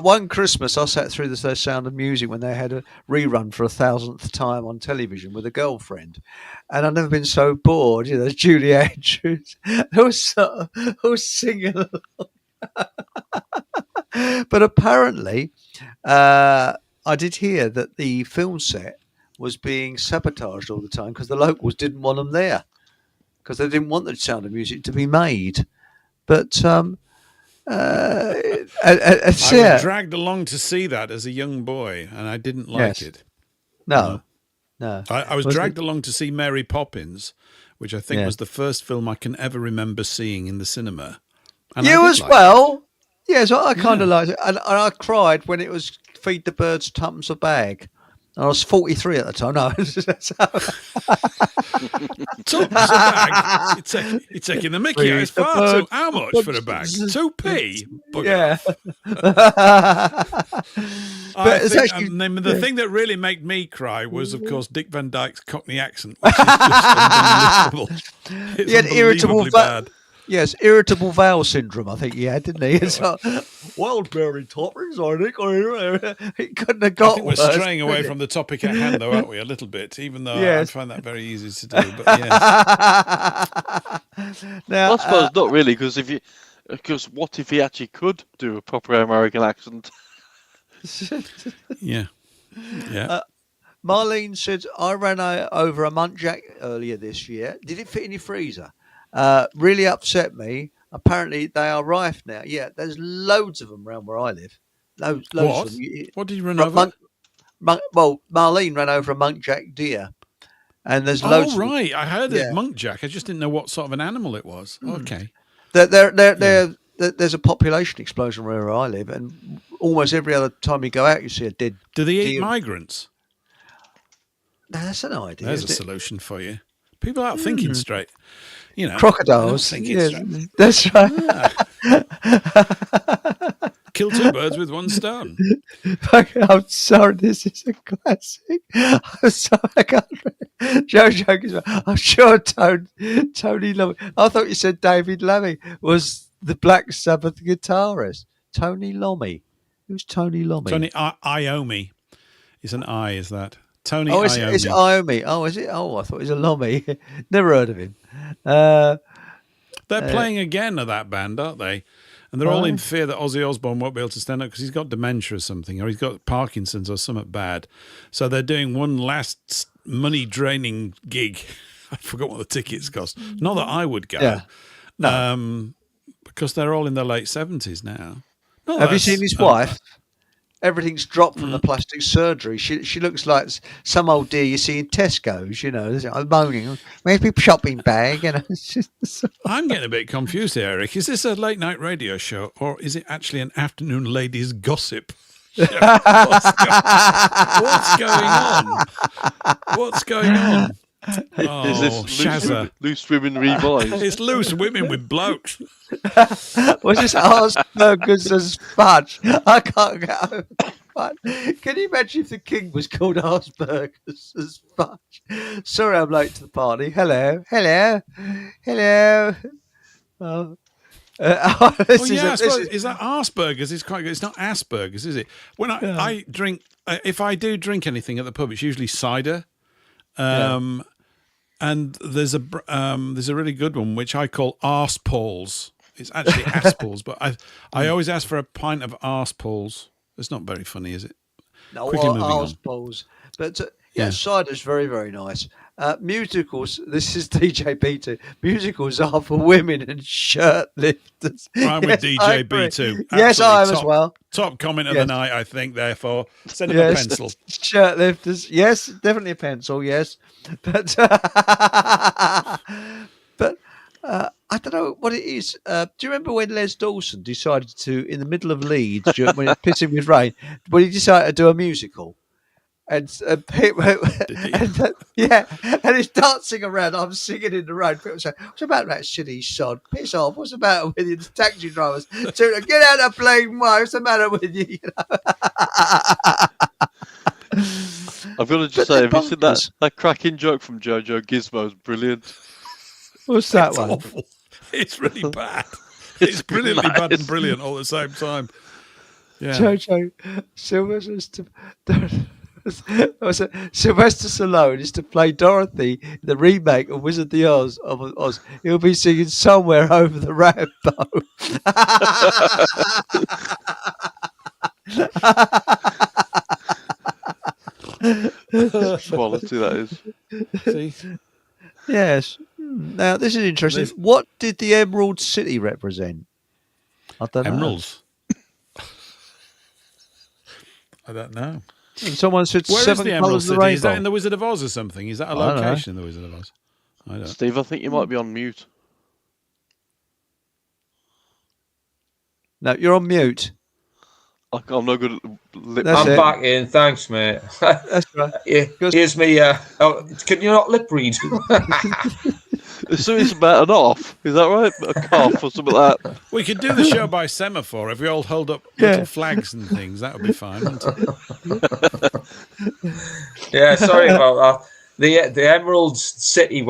one Christmas I sat through the Sound of Music when they had a rerun for 1,000th time on television with a girlfriend, and I've never been so bored. You know, Julie Andrews, who was singing, but apparently, I did hear that the film set was being sabotaged all the time because the locals didn't want them there because they didn't want the Sound of Music to be made, but. I was dragged along to see that as a young boy, and I didn't like it. No. I was dragged along to see Mary Poppins, which I think was the first film I can ever remember seeing in the cinema. And you as well? Yes, I kind of liked it. And I cried when it was Feed the Birds Tuppence a Bag. I was 43 at the time. No, Tuppence a bag. You're taking the mickey out. It's far too. How much for a bag? 2p. Yeah. The thing that really made me cry was, of course, Dick Van Dyke's Cockney accent, which is just unbelievable. It's unbelievably bad. Yes, irritable bowel syndrome, I think he had, didn't he? It's like, Wildberry toppings, I think. He couldn't have got. I think we're straying away from the topic at hand, though, aren't we? A little bit, even though I find that very easy to do. But yes. Now, I suppose not really, because what if he actually could do a proper American accent? Yeah. Marlene said, I ran over a muntjac earlier this year. Did it fit in your freezer? Really upset me. Apparently, they are rife now. Yeah, there's loads of them around where I live. Loads what? Of them. What did you run over? Well, Marlene ran over a muntjac deer. And there's loads of them. Right. I heard it, muntjac. I just didn't know what sort of an animal it was. Okay. There's a population explosion where I live, and almost every other time you go out, you see a dead. Do they eat migrants? No, that's an idea. There's a solution for you. People aren't thinking straight. You know, crocodiles. That's right. Kill two birds with one stone. I'm sorry, this is a classic. I'm sorry, I can't. Joe joke is. I'm sure Tony Lummy. I thought you said David Lemmy was the Black Sabbath guitarist. Tony Lummy. Who's Tony Lummy? Tony Iommi. It's an I, is that? Tony Iommi. It's Iommi. Oh, is it? Oh, I thought it was a Lummy. Never heard of him. They're playing again of that band, aren't they? And they're all in fear that Ozzy Osbourne won't be able to stand up because he's got dementia or something, or he's got Parkinson's or something bad. So they're doing one last money-draining gig. I forgot what the tickets cost. Not that I would go. Yeah. No. Because they're all in their late 70s now. Have you seen his wife? Everything's dropped from the plastic surgery. She looks like some old dear you see in Tesco's, you know. I'm moaning, where's my shopping bag? You know, I'm getting a bit confused here, Eric. Is this a late night radio show or is it actually an afternoon ladies gossip? What's going on? What's going on? Oh, is this loose women revised? It's loose women with blokes. Was this Asperger's as fudge? I can't get over that. Can you imagine if the king was called Asperger's as fudge? Sorry, I'm late to the party. Hello. Is that Asperger's? It's quite good. It's not Asperger's, is it? When I drink, if I do drink anything at the pub, it's usually cider. And there's a really good one which I call arsepoles. It's actually aspoles, but I always ask for a pint of arsepoles. It's not very funny, is it? No, arsepoles. But cider's very, very nice. Musicals, this is DJ B2. Musicals are for women and shirt lifters. I'm with DJ B2. Yes, I am as well. Top comment of the night, I think, therefore. Send him a pencil. Shirt lifters. Yes, definitely a pencil, yes. But I don't know what it is. Do you remember when Les Dawson decided to, in the middle of Leeds, when it pissing with rain, when he decided to do a musical? And he's dancing around. I'm singing in the road. People say, "What's about that shitty sod? Piss off! What's the matter with you?" The taxi drivers, get out of the plane, why? What's the matter with you? You know? I've got to just say, have you seen that cracking joke from Jojo Gizmo's brilliant? What's that one? Awful. It's really bad. It's brilliantly nice. bad and brilliant all at the same time. Yeah. Jojo, Sylvester Stallone is to play Dorothy in the remake of Wizard of Oz. He'll be singing Somewhere Over the Rainbow. Quality that is. See? Yes. Now, this is interesting. What did the Emerald City represent? I don't know. Emeralds. I don't know. And someone said Where is seven the Emerald colours of the City? rainbow. Is that in the Wizard of Oz or something? Is that a I don't know. location in the Wizard of Oz? I don't. Steve, I think you might be on mute. No, you're on mute. I'm not good at lip. That's I'm it. back in. Thanks, mate. That's right. Here's me. Can you not lip read? As soon as it's about an off, is that right? A cough or something like that. We could do the show by semaphore if we all hold up little flags and things. That would be fine, wouldn't it? Yeah, sorry about that. The Emerald City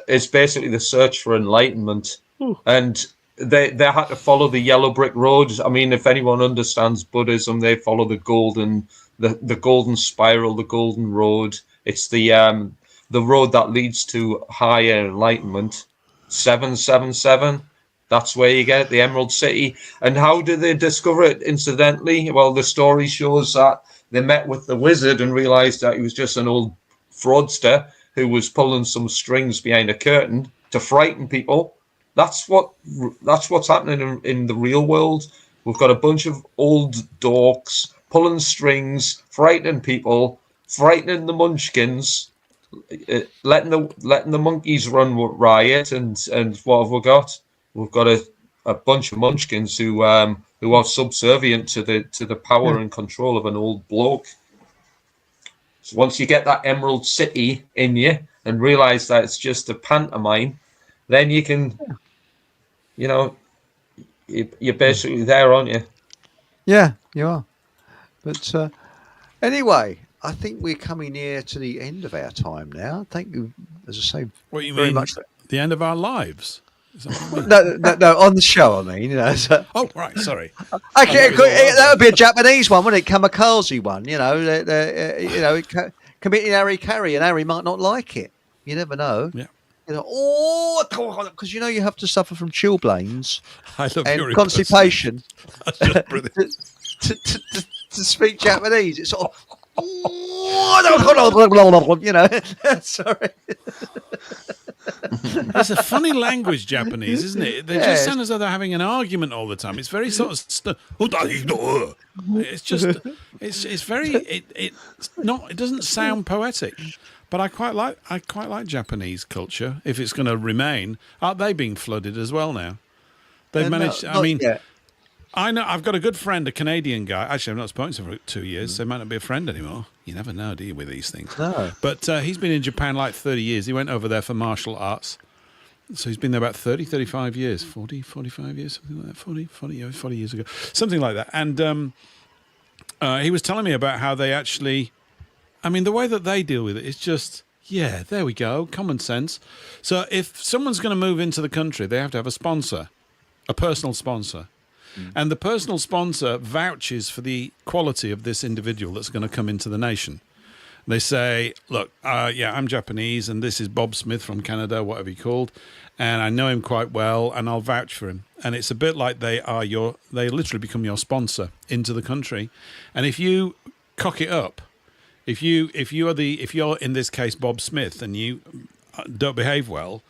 is basically the search for enlightenment, and they had to follow the yellow brick road. I mean, if anyone understands Buddhism, they follow the golden spiral, the golden road. It's the road that leads to higher enlightenment. 777. That's where you get it, the Emerald City. And how did they discover it? Incidentally, well, the story shows that they met with the wizard and realized that he was just an old fraudster who was pulling some strings behind a curtain to frighten people. That's what's happening in the real world. We've got a bunch of old dorks pulling strings, frightening people, frightening the munchkins, letting the monkeys run riot, and what have we got? We've got a bunch of munchkins who are subservient to the power and control of an old bloke. So once you get that Emerald City in you and realize that it's just a pantomime, then you can, you're basically there, aren't you? Yeah, you are. But anyway, I think we're coming near to the end of our time now. Thank you, as I say, What you very mean? much. The end of our lives? Is that what you mean? No, on the show, I mean, So. Oh, right, sorry. Okay, that would be a Japanese one, wouldn't it? Kamikaze one, committing Harry Carey, and Harry might not like it. You never know. Yeah. Because you have to suffer from chilblains I love and your constipation impersonation. to speak Japanese. It's sort of, sorry. It's a funny language, Japanese, isn't it? They just sound as though they're having an argument all the time. It's very sort of it's just it's very it's not. It doesn't sound poetic. But I quite like Japanese culture. If it's going to remain, aren't they being flooded as well now? They've managed. I mean, I know I've got a good friend, a Canadian guy. Actually, I've not spoken to him for 2 years, so he might not be a friend anymore. You never know, do you, with these things? No. But he's been in Japan like 30 years. He went over there for martial arts. So he's been there about 30, 35 years, 40, 45 years, something like that, 40 years ago, something like that. And he was telling me about how they actually, I mean, the way that they deal with it is just, yeah, there we go, common sense. So if someone's going to move into the country, they have to have a sponsor, a personal sponsor. And the personal sponsor vouches for the quality of this individual that's going to come into the nation. They say, look, I'm Japanese, and this is Bob Smith from Canada, whatever you're called, and I know him quite well, and I'll vouch for him. And it's a bit like they literally become your sponsor into the country. And if you cock it up, if you're in this case Bob Smith, and you don't behave well,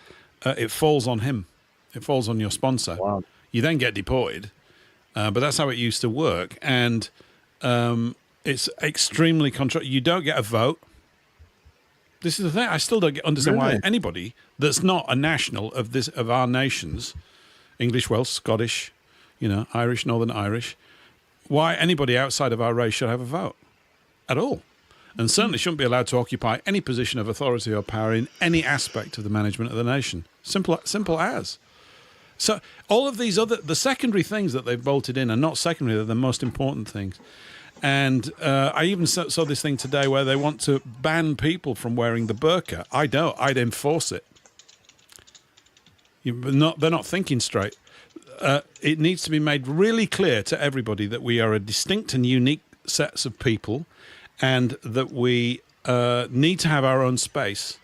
it falls on him. It falls on your sponsor. Wow. You then get deported. But that's how it used to work, and it's extremely you don't get a vote. This is the thing. I still don't understand why anybody that's not a national of our nations, English, Welsh, Scottish, Irish, Northern Irish, why anybody outside of our race should have a vote at all, and certainly shouldn't be allowed to occupy any position of authority or power in any aspect of the management of the nation. Simple as. So all of these the secondary things that they've bolted in are not secondary, they're the most important things. And I even saw this thing today where they want to ban people from wearing the burqa. I'd enforce it. They're not thinking straight. it needs to be made really clear to everybody that we are a distinct and unique sets of people, and that we need to have our own space.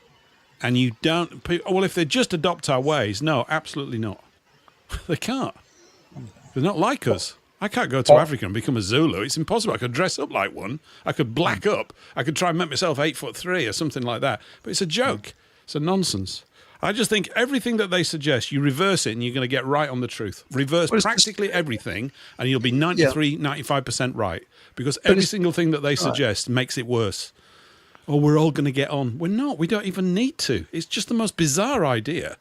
And you don't. Well, if they just adopt our ways, no, absolutely not. They can't. They're not like us. I can't go to Africa and become a Zulu. It's impossible. I could dress up like one. I could black up. I could try and make myself 8'3" or something like that. But it's a joke. It's a nonsense. I just think everything that they suggest, you reverse it and you're going to get right on the truth. Reverse practically everything and you'll be 95% right. Because every single thing that they suggest makes it worse. Oh, we're all going to get on. We're not. We don't even need to. It's just the most bizarre idea.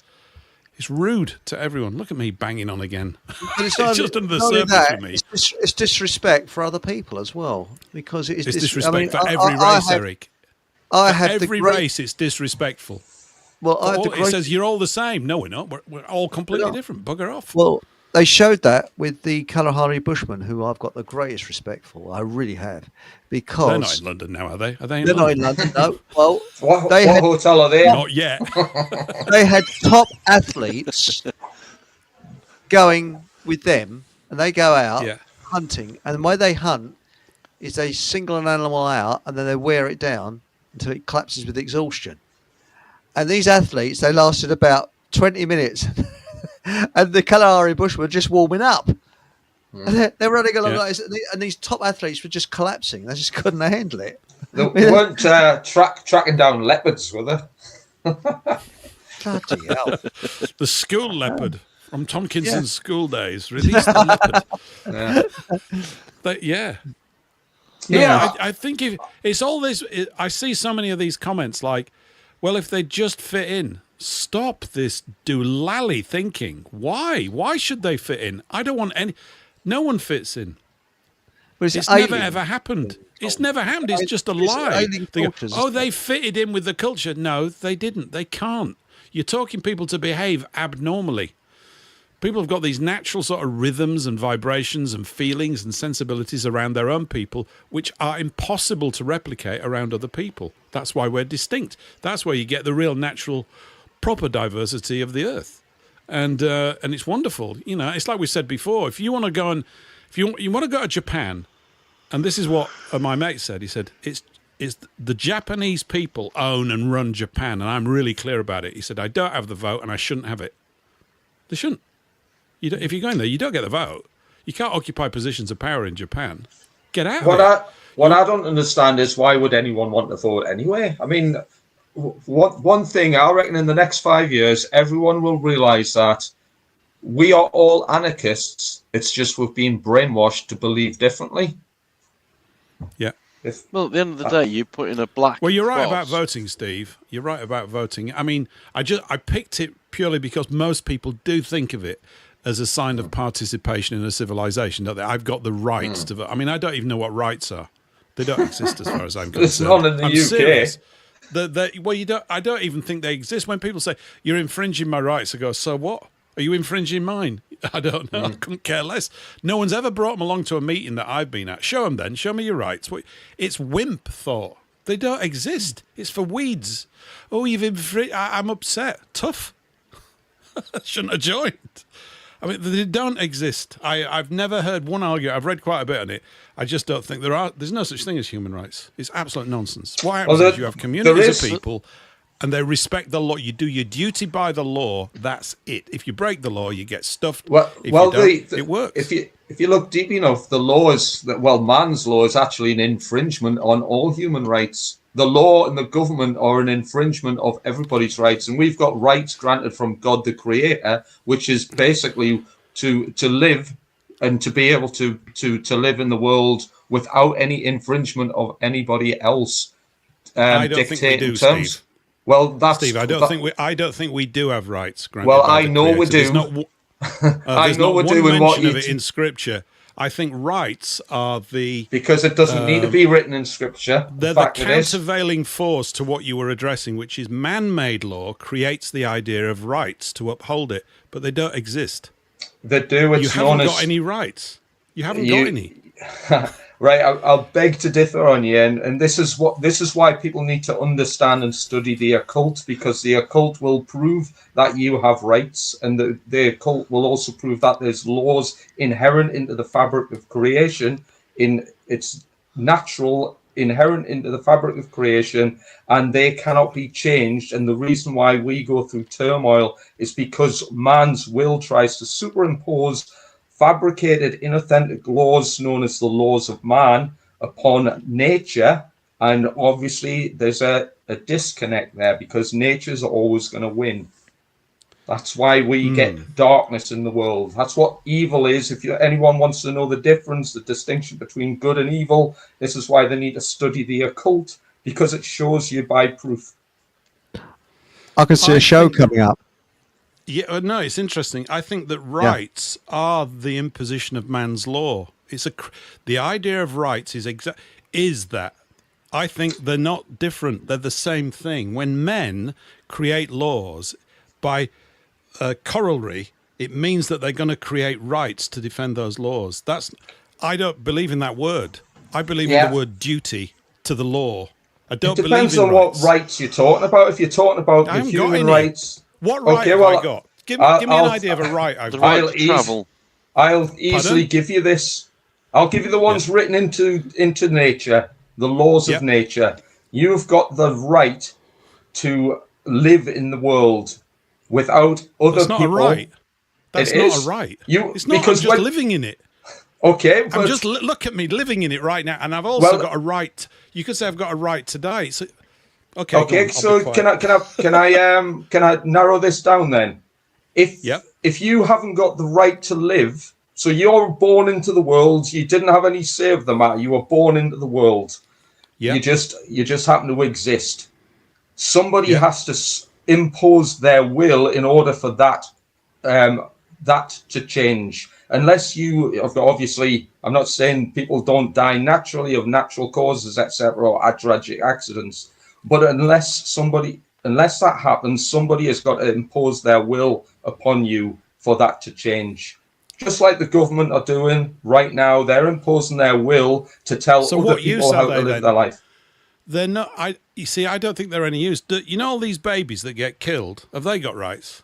It's rude to everyone. Look at me banging on again. But it's just under the surface for me. It's disrespect for other people as well, because it's disrespect for every race, Eric. Every race, it's disrespectful. Well, it says you're all the same. No, we're not. We're all completely different. Bugger off. Well, they showed that with the Kalahari Bushmen, who I've got the greatest respect for. I really have, because they're not in London now, are they? Are they in They're London? not in London. No. Well, what hotel are they in? Not yet. They had top athletes going with them, and they go out hunting. And the way they hunt is they single an animal out, and then they wear it down until it collapses with exhaustion. And these athletes, they lasted about 20 minutes. And the Kalahari Bush were just warming up. And they're running along like this, and these top athletes were just collapsing. They just couldn't handle it. They weren't tracking down leopards, were they? Bloody hell. The school leopard from Tomkinson's school days. Release the leopard. I think if it's all this, I see so many of these comments like, well, if they just fit in. Stop this doolally thinking. Why? Why should they fit in? I don't want any. No one fits in. It's never ever happened. It's never happened. It's just a lie. They go, they fitted in with the culture. No, they didn't. They can't. You're talking people to behave abnormally. People have got these natural sort of rhythms and vibrations and feelings and sensibilities around their own people, which are impossible to replicate around other people. That's why we're distinct. That's where you get the real natural proper diversity of the earth, and it's wonderful. You know, it's like we said before. If you want to go and if you want to go to Japan, and this is what my mate said. He said it's the Japanese people own and run Japan, and I'm really clear about it. He said I don't have the vote, and I shouldn't have it. They shouldn't. If you're going there, you don't get the vote. You can't occupy positions of power in Japan. Get out. What I don't understand is why would anyone want to vote anyway? I mean. One thing I reckon in the next 5 years, everyone will realise that we are all anarchists. It's just we've been brainwashed to believe differently. Yeah. Well, at the end of the day, you put in a black. Well, you're right cross. about voting, Steve. You're right about voting. I mean, I picked it purely because most people do think of it as a sign of participation in a civilization, don't they? I've got the rights to vote. I mean, I don't even know what rights are. They don't exist as far as I'm concerned. There's none in the UK. Serious. I don't even think they exist. When people say you're infringing my rights, I go, so what? Are you infringing mine? I don't know. I couldn't care less. No one's ever brought them along to a meeting that I've been at. Show them then. Show me your rights. It's wimp thought. They don't exist. It's for weeds. Oh, you've infringed. I'm upset. Tough. Shouldn't have joined. I mean, they don't exist. I've never heard one argument. I've read quite a bit on it. I just don't think there's no such thing as human rights. It's absolute nonsense. What happens is you have communities of people and they respect the law. You do your duty by the law. That's it. If you break the law, you get stuffed. It works. If you look deep enough, the law is man's law is actually an infringement on all human rights. The law and the government are an infringement of everybody's rights, and we've got rights granted from God the Creator, which is basically to live and to be able to live in the world without any infringement of anybody else. I don't think we do, terms. Steve. Well, that's Steve. I don't think we do have rights granted. Well, by I know we do. I know we're doing what you of it in Scripture. I think rights are because it doesn't need to be written in Scripture. They're the countervailing force to what you were addressing, which is man-made law creates the idea of rights to uphold it, but they don't exist. They do. You haven't got any rights. You haven't got any. Right, I'll beg to differ on you, and this is why people need to understand and study the occult, because the occult will prove that you have rights, and the occult will also prove that there's laws inherent into the fabric of creation, in its natural inherent into the fabric of creation, and they cannot be changed. And the reason why we go through turmoil is because man's will tries to superimpose fabricated, inauthentic laws known as the laws of man upon nature. And obviously there's a disconnect there, because nature's always going to win. That's why we get darkness in the world. That's what evil is. If anyone wants to know the difference, the distinction between good and evil, this is why they need to study the occult, because it shows you by proof. I can see a show coming up. Yeah, no, it's interesting. I think that rights are the imposition of man's law. The idea of rights is that I think they're not different. They're the same thing. When men create laws, by corollary, it means that they're going to create rights to defend those laws. I don't believe in that word. I believe in the word duty to the law. I don't believe in rights. It depends on what rights you're talking about. If you're talking about the human rights... What right have I got? Give me an idea of a right I've got. I'll easily give you this. I'll give you the ones written into nature, the laws of nature. You've got the right to live in the world without other people. That's not a right. That's not a right. It's not. I'm just living in it. Okay, but look at me living in it right now, and I've also got a right. You could say I've got a right today. So, okay. So can I narrow this down then? If you haven't got the right to live, so you're born into the world, you didn't have any say of the matter. You were born into the world. You just happen to exist. Somebody has to impose their will in order for that to change. Unless obviously, I'm not saying people don't die naturally of natural causes, etc., or tragic accidents, but unless that happens, somebody has got to impose their will upon you for that to change. Just like the government are doing right now, they're imposing their will to tell other people how to live their life. They're not. I don't think they're any use. You know all these babies that get killed? Have they got rights?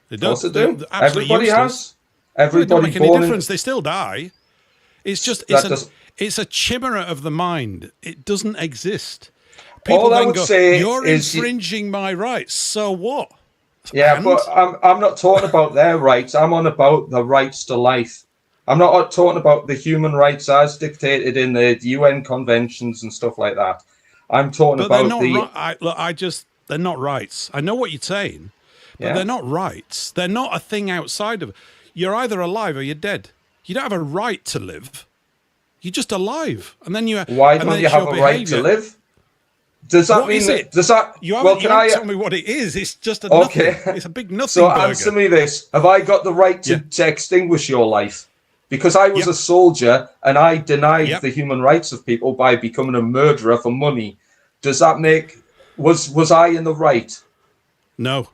They don't. Of course they do. Everybody has. Everybody don't make any difference. They still die. It's just it's a chimera of the mind. It doesn't exist. People all I would say you're infringing my rights. So what? Yeah, but I'm not talking about their rights. I'm on about the rights to life. I'm not talking about the human rights as dictated in the UN conventions and stuff like that. I'm talking about they're not rights. I know what you're saying, but they're not rights. They're not a thing outside of. You're either alive or you're dead. You don't have a right to live. You're just alive, and then Why don't you have a right to live? Does that mean it? Does that? You haven't tell me what it is. It's just a nothing. It's a big nothing. So burger. Answer me this: have I got the right to extinguish your life? Because I was a soldier and I denied the human rights of people by becoming a murderer for money. Does that make was I in the right? No.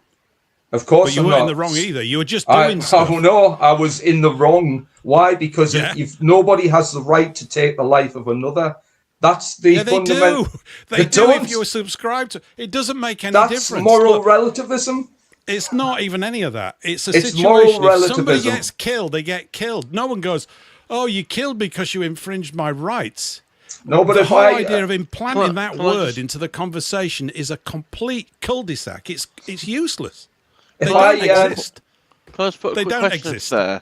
Of course, but you weren't in the wrong either. You were just doing stuff. Oh no, I was in the wrong. Why? Because if nobody has the right to take the life of another. That's the fundamental. They do if you're subscribed to. It doesn't make any difference. That's moral relativism. It's not even any of that. It's a situation. Moral relativism. If somebody gets killed, they get killed. No one goes, "Oh, you killed because you infringed my rights." No, but the whole idea of implanting that word into the conversation is a complete cul-de-sac. It's useless. They don't exist. Can I just put a quick question there?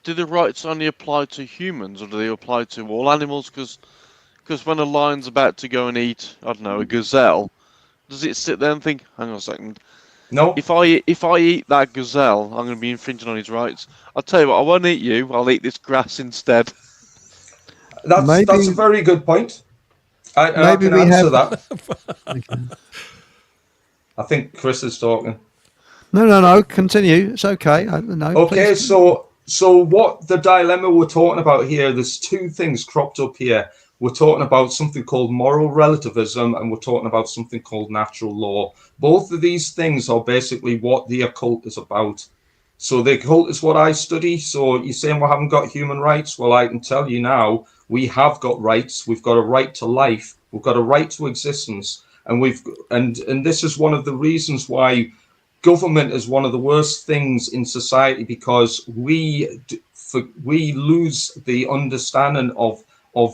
Do the rights only apply to humans, or do they apply to all animals? Because when a lion's about to go and eat, I don't know, a gazelle, does it sit there and think, hang on a second, no. If I eat that gazelle, I'm going to be infringing on his rights. I'll tell you what, I won't eat you. I'll eat this grass instead. That's a very good point. I can answer that. I think Chris is talking. No. Continue. It's okay. Okay, please. So what the dilemma we're talking about here, there's two things cropped up here. We're talking about something called moral relativism, and we're talking about something called natural law. Both of these things are basically what the occult is about. So the occult is what I study. So you're saying we haven't got human rights? Well, I can tell you now, We have got rights. We've got a right to life. We've got a right to existence. And this is one of the reasons why government is one of the worst things in society, because we lose the understanding of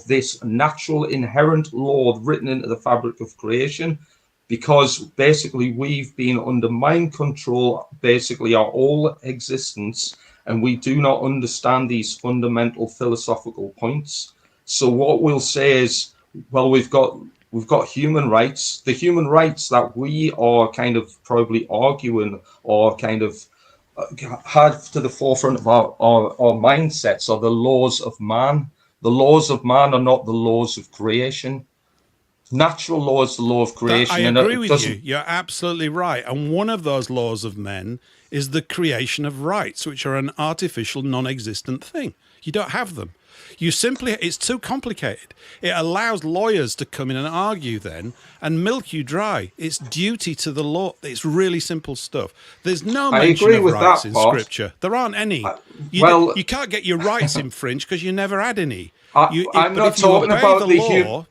this natural inherent law written into the fabric of creation, because basically we've been under mind control basically our whole existence, and we do not understand these fundamental philosophical points. So what we'll say is, well, we've got human rights. The human rights that we are kind of probably arguing or kind of have to the forefront of our mindsets are the laws of man. The laws of man are not the laws of creation. Natural law is the law of creation. I agree with you. You're absolutely right. And one of those laws of men is the creation of rights, which are an artificial, non-existent thing. You don't have them. It's too complicated. It allows lawyers to come in and argue then and milk you dry. It's duty to the law. It's really simple stuff. There's no mention of rights in Scripture. There aren't any. You can't get your rights infringed because you never had any. I'm not talking about the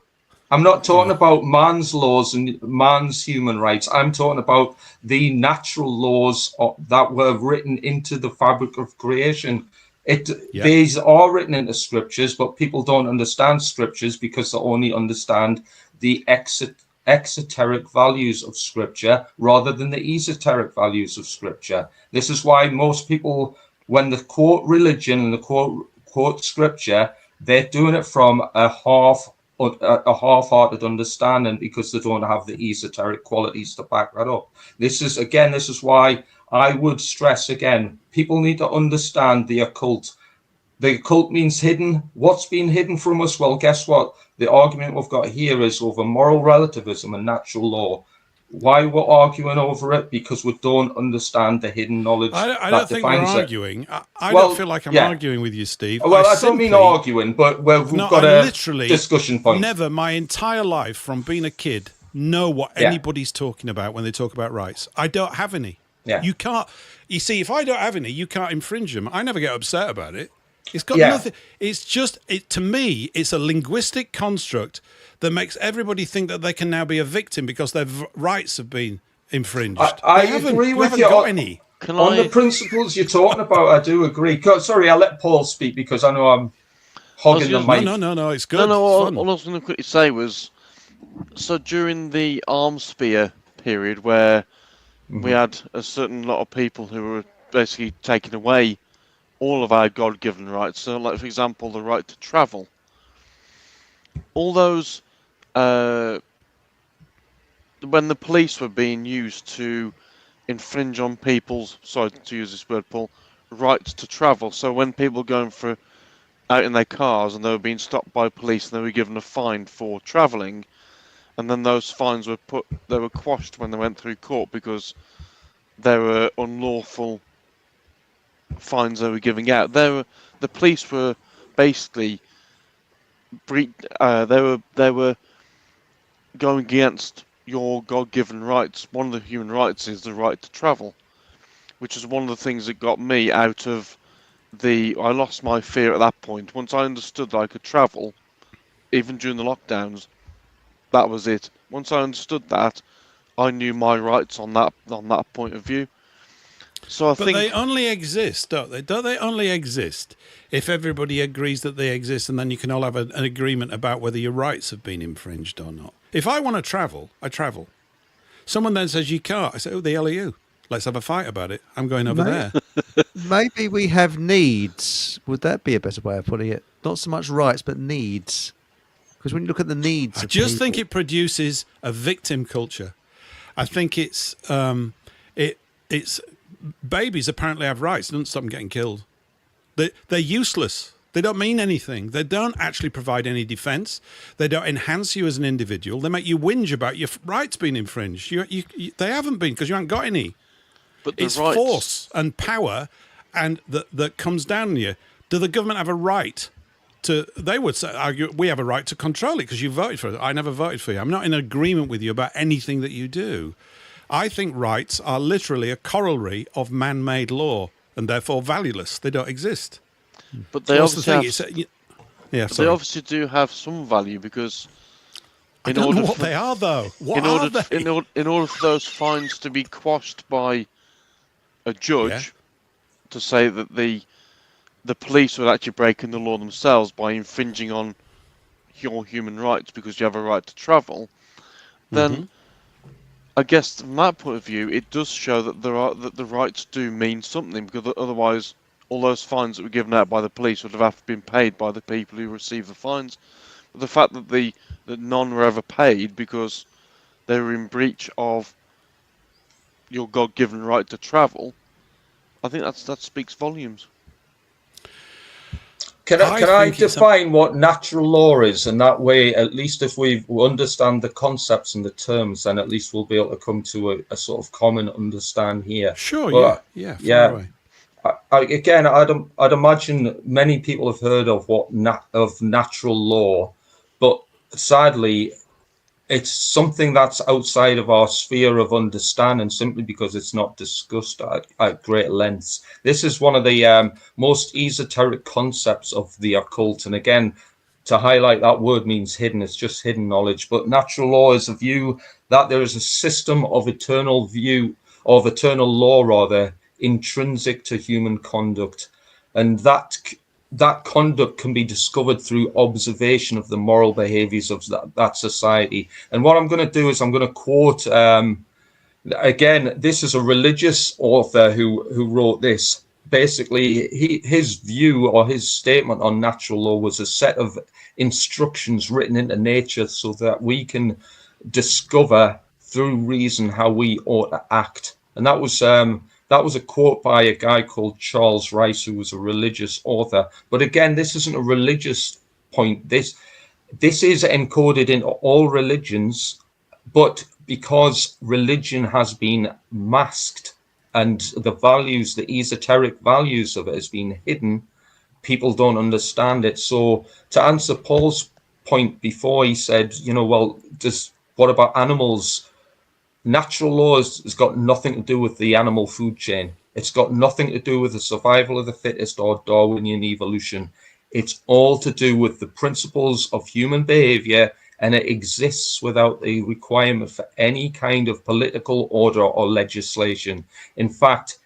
I'm not talking about man's laws and man's human rights. I'm talking about the natural laws that were written into the fabric of creation. These are written into scriptures, but people don't understand scriptures because they only understand the exoteric values of scripture rather than the esoteric values of scripture. This is why most people, when they quote religion and they quote scripture, they're doing it from a half-hearted understanding because they don't have the esoteric qualities to back that up. This is why I would stress again, people need to understand the occult. The occult means hidden. What's been hidden from us? Well, guess what? The argument we've got here is over moral relativism and natural law. Why we're arguing over it? Because we don't understand the hidden knowledge. I don't think we're arguing. I don't feel like I'm arguing with you, Steve. Well, I don't mean arguing, but we've got a discussion point. Never my entire life from being a kid know what anybody's talking about when they talk about rights. I don't have any. Yeah. You can't. You see, if I don't have any, you can't infringe them. I never get upset about it. It's got nothing. It's just to me, it's a linguistic construct that makes everybody think that they can now be a victim because their rights have been infringed. I agree with you on the principles you're talking about. I do agree. Sorry, I'll let Paul speak because I know I'm hogging the mic. No, it's good. All I was going to quickly say was, so during the arms sphere period where we had a certain lot of people who were basically taking away all of our God-given rights. So, like, for example, the right to travel. All those, when the police were being used to infringe on people's, sorry to use this word, Paul, rights to travel. So when people were going out in their cars and they were being stopped by police and they were given a fine for travelling, and then those fines were quashed when they went through court because they were unlawful fines they were giving out. The police were basically they were going against your God-given rights. One of the human rights is the right to travel, which is one of the things that got me out of I lost my fear at that point. Once I understood that I could travel, even during the lockdowns, that was it. Once I understood that, I knew my rights on that point of view. So I think they only exist, don't they? Don't they only exist if everybody agrees that they exist, and then you can all have an agreement about whether your rights have been infringed or not? If I want to travel, I travel. Someone then says you can't. I say, "Oh, the hell are you? Let's have a fight about it. I'm going over there." Maybe we have needs. Would that be a better way of putting it? Not so much rights, but needs. Because when you look at the needs, I just think it produces a victim culture. I think it's babies apparently have rights. It doesn't stop them getting killed. They're useless. They don't mean anything. They don't actually provide any defense. They don't enhance you as an individual. They make you whinge about your rights being infringed. They haven't been because you haven't got any. But it's force and power and that comes down on you. Do the government have a right to? They would argue we have a right to control it because you voted for it. I never voted for you. I'm not in agreement with you about anything that you do. I think rights are literally a corollary of man-made law and therefore valueless. They don't exist. But they obviously Yeah, But they obviously do have some value because I don't know what they are, though. What are they? In order for those fines to be quashed by a judge, to say that the police were actually breaking the law themselves by infringing on your human rights because you have a right to travel, then I guess from that point of view, it does show that the rights do mean something, because otherwise all those fines that were given out by the police would have been paid by the people who received the fines. But the fact that none were ever paid because they were in breach of your God-given right to travel, I think that speaks volumes. Can I define what natural law is? And that way, at least if we understand the concepts and the terms, then at least we'll be able to come to a sort of common understand here. Sure, but, yeah. Away. Again, I'd imagine many people have heard of of natural law, but sadly, it's something that's outside of our sphere of understanding simply because it's not discussed at great lengths. This is one of the most esoteric concepts of the occult. And again, to highlight, that word means hidden. It's just hidden knowledge. But natural law is a view that there is a system of eternal law, intrinsic to human conduct. And that conduct can be discovered through observation of the moral behaviors of that society. And what I'm going to do is I'm going to quote, again, this is a religious author who wrote this. Basically, his view or his statement on natural law was a set of instructions written into nature so that we can discover through reason how we ought to act. And that was a quote by a guy called Charles Rice, who was a religious author. But again, this isn't a religious point. This is encoded in all religions, but because religion has been masked and the esoteric values of it has been hidden, people don't understand it. So to answer Paul's point before, he said, what about animals? Natural law has got nothing to do with the animal food chain. It's got nothing to do with the survival of the fittest or Darwinian evolution. It's all to do with the principles of human behavior, and it exists without the requirement for any kind of political order or legislation. In fact,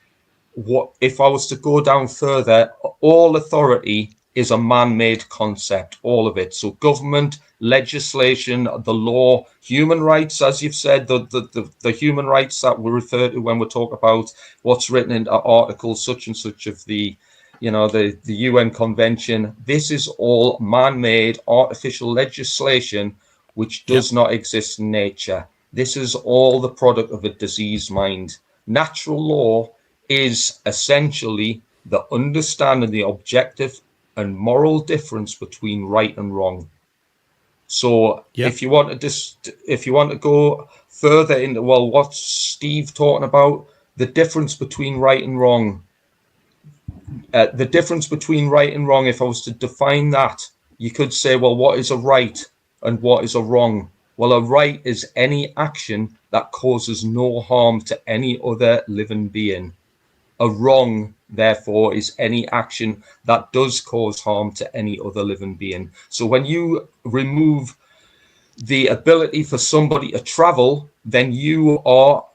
if I was to go down further, all authority is a man-made concept, all of it. So government, legislation, the law, human rights, as you've said, the human rights that we refer to when we talk about what's written in articles such and such of the UN Convention. This is all man-made artificial legislation which does not exist in nature. This is all the product of a diseased mind. Natural law is essentially the understanding, the objective and moral difference between right and wrong. So if you want to go further into, well, what's Steve talking about? The difference between right and wrong. The difference between right and wrong, if I was to define that, you could say, well, what is a right and what is a wrong? Well, a right is any action that causes no harm to any other living being. A wrong, therefore, is any action that does cause harm to any other living being. So when you remove the ability for somebody to travel, then you are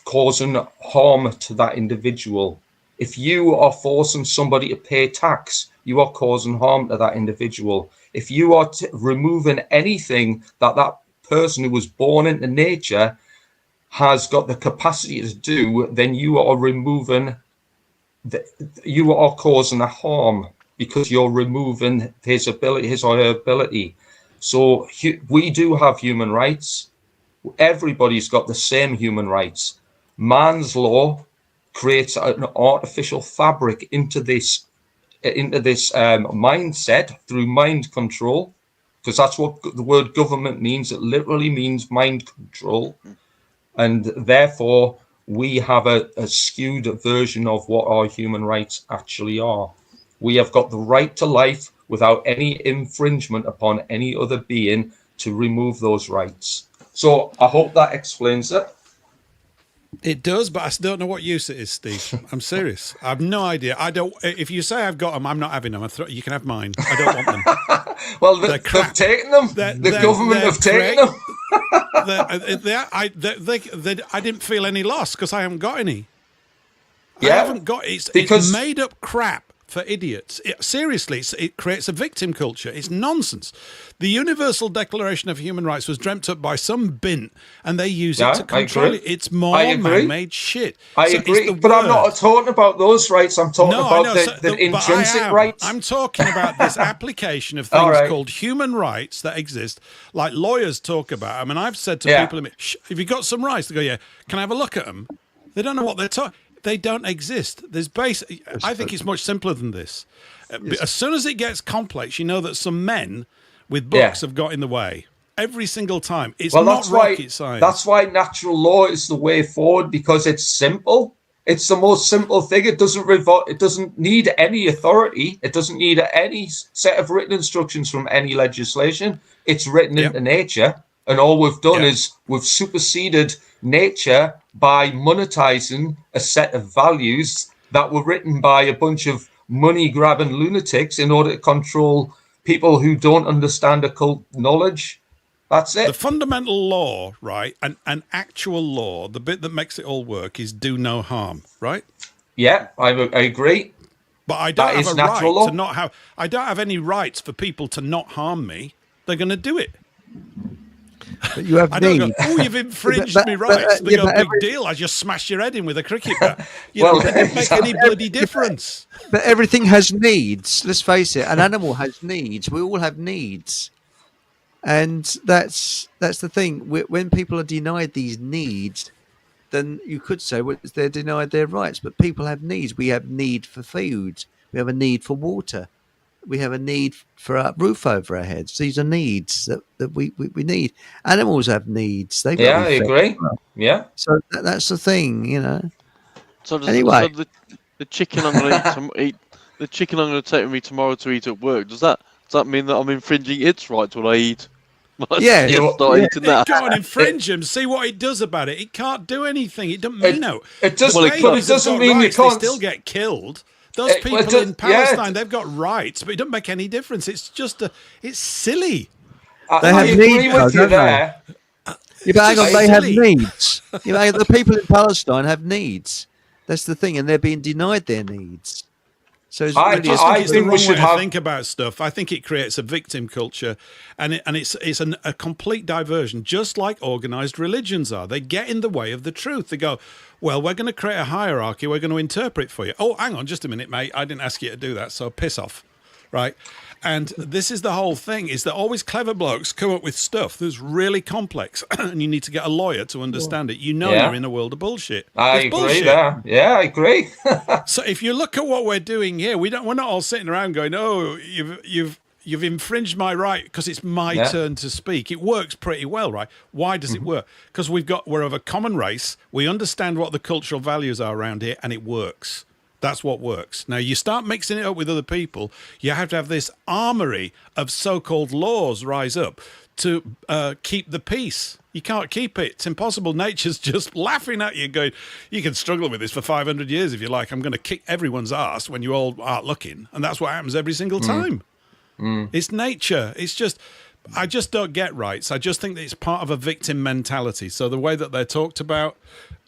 causing harm to that individual. If you are forcing somebody to pay tax, you are causing harm to that individual. If you are removing anything that person who was born into nature has got the capacity to do, then you are removing, you are causing a harm because you're removing his or her ability. So we do have human rights. Everybody's got the same human rights. Man's law creates an artificial fabric into this mindset through mind control, because that's what the word government means. It literally means mind control, and therefore we have a skewed version of what our human rights actually are. We have got the right to life without any infringement upon any other being to remove those rights. So I hope that explains it. It does, but I still don't know what use it is, Steve. I'm serious. I have no idea. If you say I've got them, I'm not having them. You can have mine. I don't want them. Well, they've taken them. The government have taken them. I didn't feel any loss because I haven't got any. I haven't got it's made up crap for idiots. Seriously, it creates a victim culture. It's nonsense. The Universal Declaration of Human Rights was dreamt up by some bint, and they use it to control it. It's more man-made shit. I agree, but I'm not talking about those rights. I'm talking about the intrinsic rights. I'm talking about this application of things called human rights that exist, like lawyers talk about. I mean, I've said to people, have you got some rights? They go, yeah. Can I have a look at them? They don't know what they're talking. They don't exist. I think it's much simpler than this. As soon as it gets complex, you know that some men with books have got in the way. Every single time. It's not rocket science. That's why natural law is the way forward, because it's simple. It's the most simple thing. It doesn't need any authority. It doesn't need any set of written instructions from any legislation. It's written into nature. And all we've done is we've superseded nature by monetizing a set of values that were written by a bunch of money-grabbing lunatics in order to control people who don't understand occult knowledge. That's it. The fundamental law, right, and actual law, the bit that makes it all work is do no harm, right? Yeah, I agree. But I don't have a right to not have... I don't have any rights for people to not harm me. They're going to do it. But you have needs. Oh, you've infringed me rights. They go, big deal. I just smashed your head in with a cricket bat. It doesn't make any bloody difference. But everything has needs. Let's face it. An animal has needs. We all have needs, and that's the thing. When people are denied these needs, then you could say, well, they're denied their rights. But people have needs. We have need for food. We have a need for water. We have a need for a roof over our heads. These are needs that we need. Animals have needs. I agree. Yeah. So that's the thing, So anyway, the chicken I'm going to eat, the chicken I'm going to take with me tomorrow to eat at work. Does that mean that I'm infringing its rights when I eat? Yeah. Start eating that. Go and infringe them. See what it does about it. It can't do anything. It doesn't mean It doesn't mean you can't. They still get killed. Those people in Palestine, they've got rights, but it doesn't make any difference. It's just it's silly. They have needs, don't they? Yeah, but hang on, they have needs. The people in Palestine have needs. That's the thing, and they're being denied their needs. So it's I think we should think about stuff. I think it creates a victim culture, and it's a complete diversion, just like organized religions are. They get in the way of the truth. They go, well, we're going to create a hierarchy. We're going to interpret for you. Oh, hang on just a minute, mate. I didn't ask you to do that, so piss off, right? And this is the whole thing, is that always clever blokes come up with stuff that's really complex, and you need to get a lawyer to understand it. You're in a world of bullshit. I agree there. Yeah, I agree. So if you look at what we're doing here, we're not all sitting around going, oh, you've infringed my right because it's my turn to speak. It works pretty well, right? Why does it work? Because we're of a common race. We understand what the cultural values are around here, and it works. That's what works. Now, you start mixing it up with other people, you have to have this armory of so-called laws rise up to keep the peace. You can't keep it. It's impossible. Nature's just laughing at you, going, you can struggle with this for 500 years if you like. I'm going to kick everyone's ass when you all aren't looking. And that's what happens every single time. It's nature. It's just... I just don't get rights. I just think that it's part of a victim mentality. So the way that they're talked about,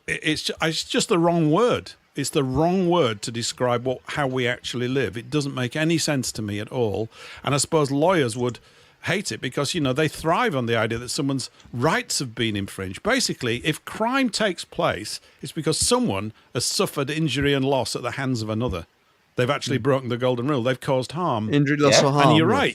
it's just the wrong word. It's the wrong word to describe how we actually live. It doesn't make any sense to me at all. And I suppose lawyers would hate it because, they thrive on the idea that someone's rights have been infringed. Basically, if crime takes place, it's because someone has suffered injury and loss at the hands of another. They've actually broken the golden rule. They've caused harm. Injury, loss, or harm. And you're right.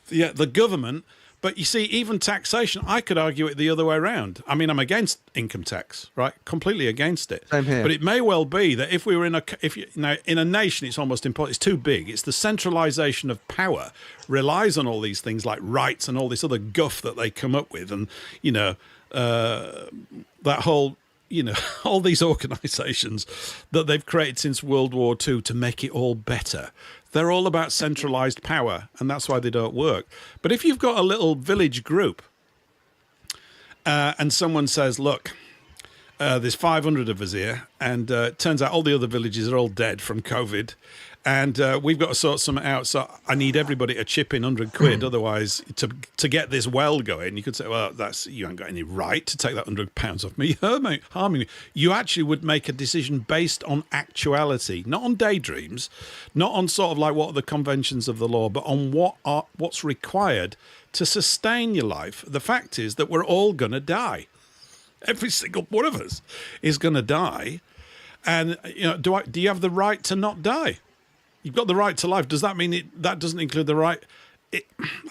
The government... But you see, even taxation, I could argue it the other way around. I mean, I'm against income tax, right? Completely against it. Same here. But it may well be that if we were in a nation, it's almost impossible. It's too big. It's the centralization of power relies on all these things like rights and all this other guff that they come up with, and that whole. All these organizations that they've created since World War II to make it all better. They're all about centralized power, and that's why they don't work. But if you've got a little village group and someone says, look, there's 500 of us here, and it turns out all the other villages are all dead from COVID. And we've got to sort something out. So I need everybody to chip in 100 quid. Otherwise, to get this well going, you could say, well, you haven't got any right to take that £100 off me, harming me. You actually would make a decision based on actuality, not on daydreams, not on sort of like what are the conventions of the law, but on what's required to sustain your life. The fact is that we're all going to die. Every single one of us is going to die. And do you have the right to not die? You've got the right to life. Does that mean that doesn't include the right?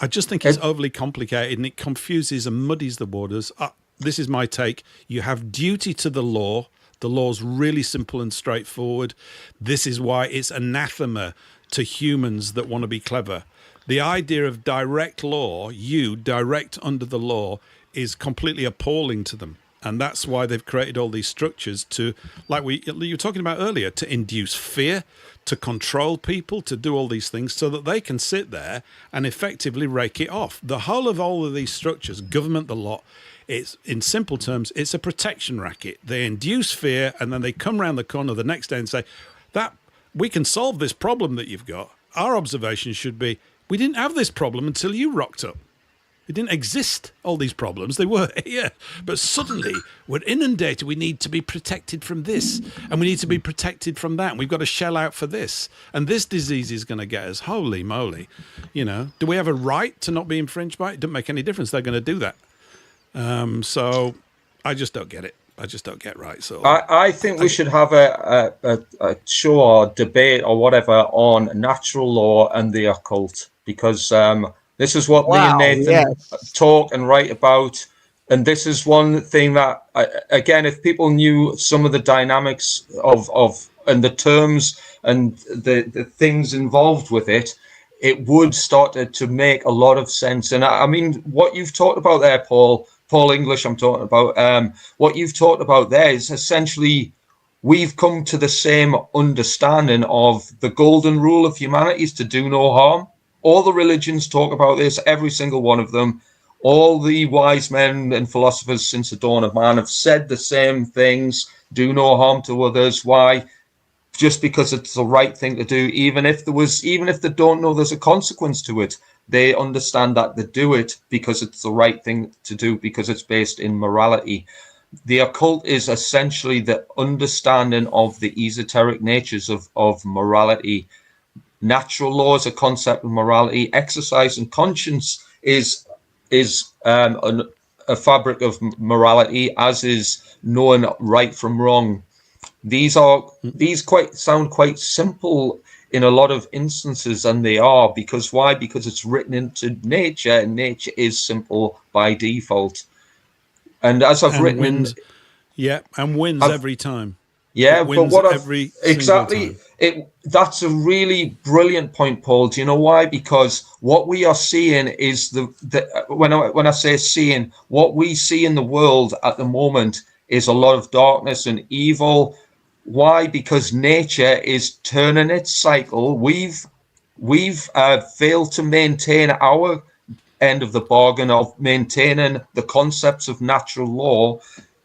I just think it's overly complicated, and it confuses and muddies the waters. This is my take. You have duty to the law. The law's really simple and straightforward. This is why it's anathema to humans that want to be clever. The idea of direct law, direct under the law, is completely appalling to them. And that's why they've created all these structures to, like you were talking about earlier, to induce fear, to control people, to do all these things so that they can sit there and effectively rake it off. The whole of all of these structures, government, the lot, it's, in simple terms, it's a protection racket. They induce fear, and then they come around the corner the next day and say, that we can solve this problem that you've got. Our observation should be, we didn't have this problem until you rocked up. It didn't exist, all these problems. They were here. But suddenly, we're inundated. We need to be protected from this, and we need to be protected from that. And we've got to shell out for this. And this disease is going to get us. Holy moly. Do we have a right to not be infringed by it? It doesn't make any difference. They're going to do that. So I just don't get it. I just don't get right. So I think we should have a show or debate or whatever on natural law and the occult, because this is what me and Nathan talk and write about. And this is one thing that, again, if people knew some of the dynamics of and the terms and the things involved with it, it would start to make a lot of sense. And I mean, what you've talked about there, Paul English, I'm talking about, what you've talked about there is essentially we've come to the same understanding of the golden rule of humanity is to do no harm. All the religions talk about this, every single one of them. All the wise men and philosophers since the dawn of man have said the same things. Do no harm to others. Why? Just because it's the right thing to do. Even if they don't know there's a consequence to it, they understand that they do it because it's the right thing to do, because it's based in morality. The occult is essentially the understanding of the esoteric natures of morality. Natural law is a concept of morality. Exercise and conscience is a fabric of morality, as is knowing right from wrong. These sound quite simple in a lot of instances, and they are, because why? Because it's written into nature, and nature is simple by default. And as I've written, wins every time. Yeah, but that's a really brilliant point, Paul. Do you know why? Because what we are seeing is when I say seeing, what we see in the world at the moment is a lot of darkness and evil. Why? Because nature is turning its cycle. We've failed to maintain our end of the bargain of maintaining the concepts of natural law.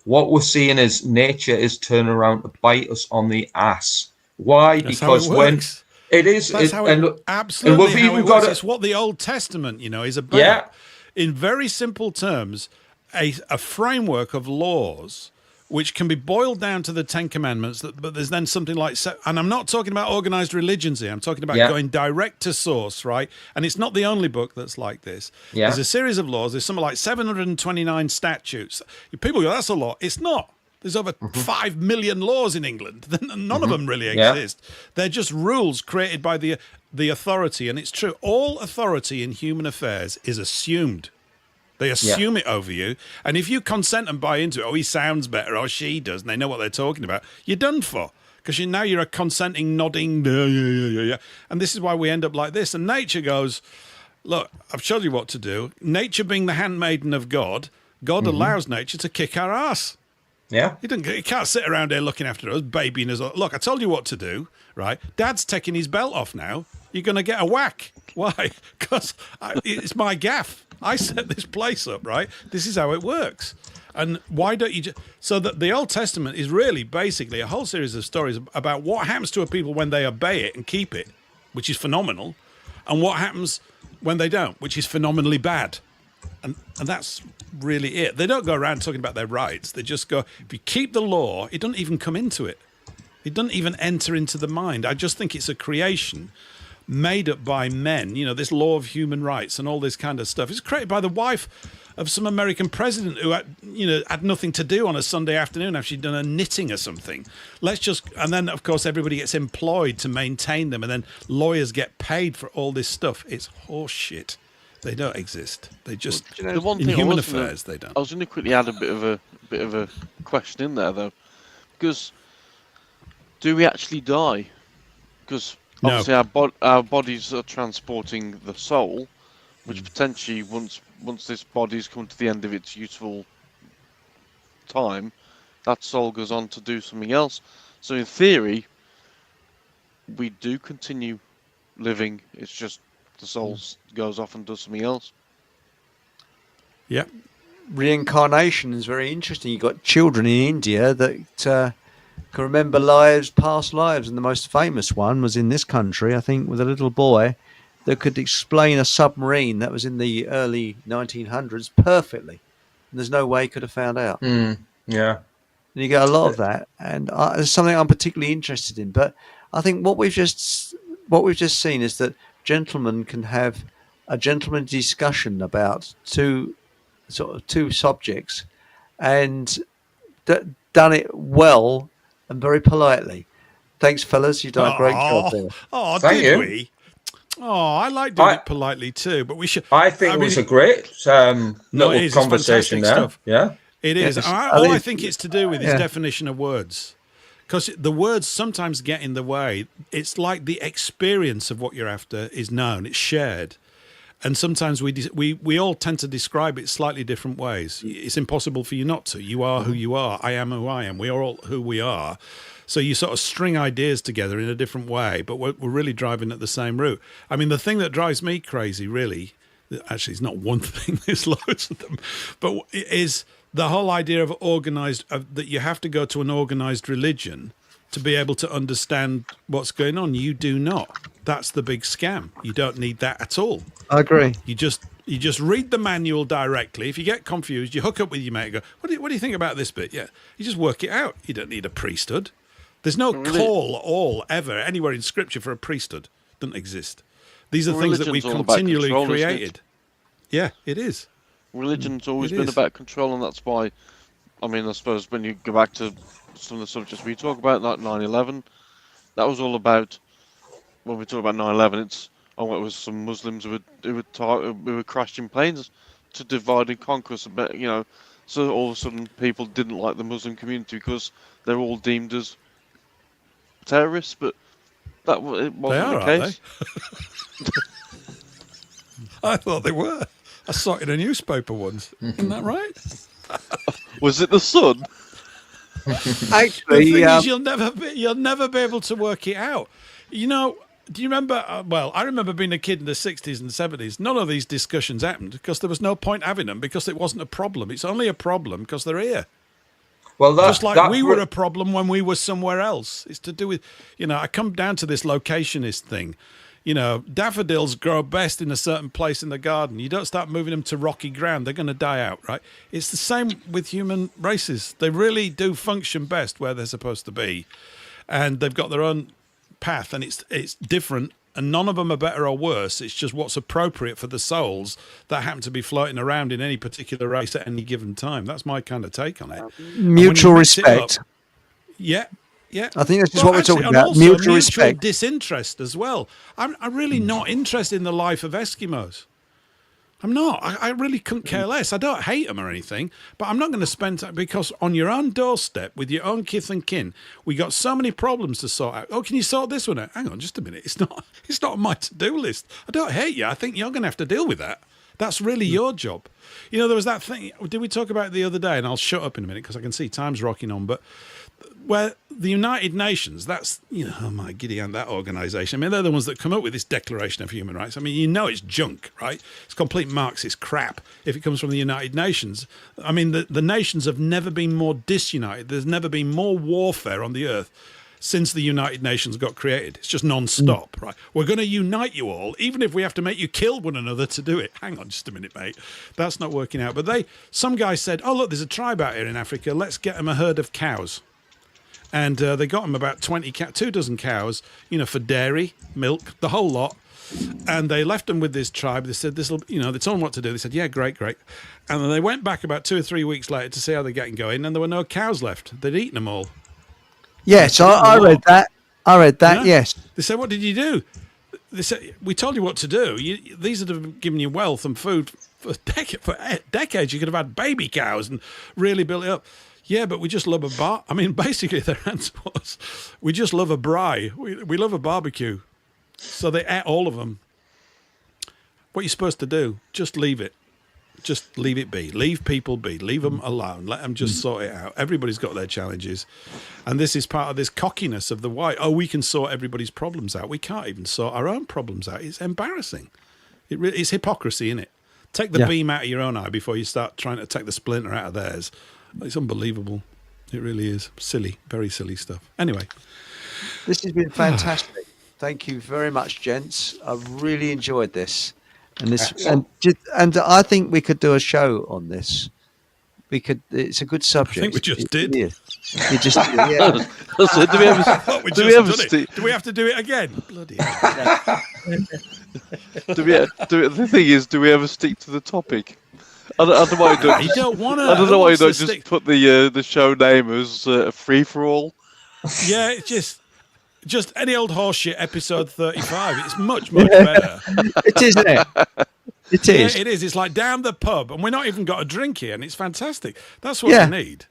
What we're seeing is nature is turning around to bite us on the ass. Why? That's because when it is, absolutely how it works. It's what the Old Testament, is about. Yeah. In very simple terms, a framework of laws which can be boiled down to the Ten Commandments, but there's then something like, and I'm not talking about organized religions here, I'm talking about going direct to source, right? And it's not the only book that's like this. Yeah. There's a series of laws, there's something like 729 statutes. People go, that's a lot. It's not. There's over 5 million laws in England. None of them really exist. They're just rules created by the authority, and it's true. All authority in human affairs is assumed. They assume it over you. And if you consent and buy into it, he sounds better, or she does, and they know what they're talking about, you're done for. Because now you're a consenting, nodding, yeah. And this is why we end up like this. And nature goes, look, I've showed you what to do. Nature being the handmaiden of God, God allows nature to kick our ass. Yeah. He can't sit around here looking after us, babying us. Look, I told you what to do, right? Dad's taking his belt off now. You're going to get a whack. Why? Because it's my gaff. I set this place up, right? This is how it works. And why don't you just... So that the Old Testament is really basically a whole series of stories about what happens to a people when they obey it and keep it, which is phenomenal, and what happens when they don't, which is phenomenally bad. And that's really it. They don't go around talking about their rights. They just go, if you keep the law, it doesn't even come into it. It doesn't even enter into the mind. I just think it's a creation made up by men, you know, this law of human rights and all this kind of stuff. It's created by the wife of some American president who had nothing to do on a Sunday afternoon after she'd done a knitting or something. And then, of course, everybody gets employed to maintain them, and then lawyers get paid for all this stuff. It's horse shit. They don't exist. They just, the one in thing human affairs, they don't. I was going to quickly add a bit of a question in there, though, because do we actually die? Because obviously our bodies are transporting the soul, which potentially once this body's come to the end of its useful time, that soul goes on to do something else. So in theory, we do continue living. It's just the soul goes off and does something else. Yeah. Reincarnation is very interesting. You've got children in India that can remember past lives, and the most famous one was in this country, I think, with a little boy that could explain a submarine that was in the early 1900s perfectly. And there's no way he could have found out. Yeah. And you get a lot of that, and it's something I'm particularly interested in. But I think what we've just seen is that gentlemen can have a gentleman's discussion about two subjects, and done it well and very politely. Thanks, fellas. You've done a great job there. Oh, Thank did you. we? Oh, I like doing it politely too, but we should. I think it was a great little conversation there. Stuff. Yeah, it is. Yes. All I think it's to do with is definition of words, because the words sometimes get in the way. It's like the experience of what you're after is known, it's shared, and sometimes we all tend to describe it slightly different ways. It's impossible for you not to. You are who you are. I am who I am. We are all who we are. So you sort of string ideas together in a different way, but we're really driving at the same route. I mean, the thing that drives me crazy, really, actually it's not one thing, there's loads of them, but is the whole idea of that you have to go to an organized religion to be able to understand what's going on. You do not. That's the big scam. You don't need that at all. I agree. You just read the manual directly. If you get confused, you hook up with your mate and go, what do you think about this bit? Yeah, you just work it out. You don't need a priesthood. There's no call at all, ever, anywhere in Scripture for a priesthood. Doesn't exist. These are things that we've continually created. Yeah, it is. Religion's always been about control, and that's why, I mean, I suppose when you go back to some of the subjects we talk about, like 9/11, that was all about, when we talk about 9/11, it was some Muslims who were crashing planes to divide and conquer, so all of a sudden people didn't like the Muslim community because they're all deemed as terrorists, but it wasn't the case. I thought they were. I saw it in a newspaper once. Isn't that right? Was it the Sun? Actually, the thing is, you'll never be able to work it out. You know, do you remember? I remember being a kid in the 60s and 70s. None of these discussions happened because there was no point having them, because it wasn't a problem. It's only a problem because they're here. Well, just like we were a problem when we were somewhere else. It's to do with, I come down to this locationist thing. Daffodils grow best in a certain place in the garden. You don't start moving them to rocky ground. They're going to die out, right? It's the same with human races. They really do function best where they're supposed to be. And they've got their own path, and it's different. And none of them are better or worse. It's just what's appropriate for the souls that happen to be floating around in any particular race at any given time. That's my kind of take on it. Mutual respect. Yeah. I think that's just what we're talking about. Also mutual respect. Disinterest as well. I'm really not interested in the life of Eskimos. I'm not. I really couldn't care less. I don't hate them or anything, but I'm not going to spend time, because on your own doorstep with your own kith and kin, we got so many problems to sort out. Oh, can you sort this one out? Hang on just a minute. It's not on my to-do list. I don't hate you. I think you're going to have to deal with that. That's really your job. There was that thing. Did we talk about it the other day? And I'll shut up in a minute because I can see time's rocking on. But where the United Nations, that's, oh my giddy aunt, that organisation. I mean, they're the ones that come up with this Declaration of Human Rights. I mean, it's junk, right? It's complete Marxist crap if it comes from the United Nations. I mean, the nations have never been more disunited. There's never been more warfare on the earth since the United Nations got created. It's just non-stop, right? We're going to unite you all, even if we have to make you kill one another to do it. Hang on just a minute, mate. That's not working out. But some guy said, oh, look, there's a tribe out here in Africa. Let's get them a herd of cows. And they got them about 2 dozen cows, for dairy, milk, the whole lot. And they left them with this tribe. They said, they told them what to do. They said, yeah, great. And then they went back about 2 or 3 weeks later to see how they're getting going. And there were no cows left. They'd eaten them all. Yes, I read that. Yes. They said, what did you do? They said, we told you what to do. These would have given you wealth and food for decades. You could have had baby cows and really built it up. Yeah, but we just love a bar. I mean, basically their answer was, we just love a braai. We love a barbecue. So they ate all of them. What are you supposed to do? Just leave it. Just leave it be. Leave people be. Leave them alone. Let them just sort it out. Everybody's got their challenges. And this is part of this cockiness of the white. Oh, we can sort everybody's problems out. We can't even sort our own problems out. It's embarrassing. It's hypocrisy, isn't it? Take the beam out of your own eye before you start trying to take the splinter out of theirs. It's unbelievable. It really is. Silly. Very silly stuff. Anyway. This has been fantastic. Thank you very much, gents. I've really enjoyed this. And I think we could do a show on this. It's a good subject. I think we just did. You just did, yeah. Do we have to do it again? Bloody hell. The thing is, do we ever stick to the topic? I don't know why you don't just put the show name as free for all. Yeah, it's just any old horseshit episode 35. It's much better. It is, isn't it? It is. Yeah, it is. It's like down the pub, and we're not even got a drink here, and it's fantastic. That's what we need.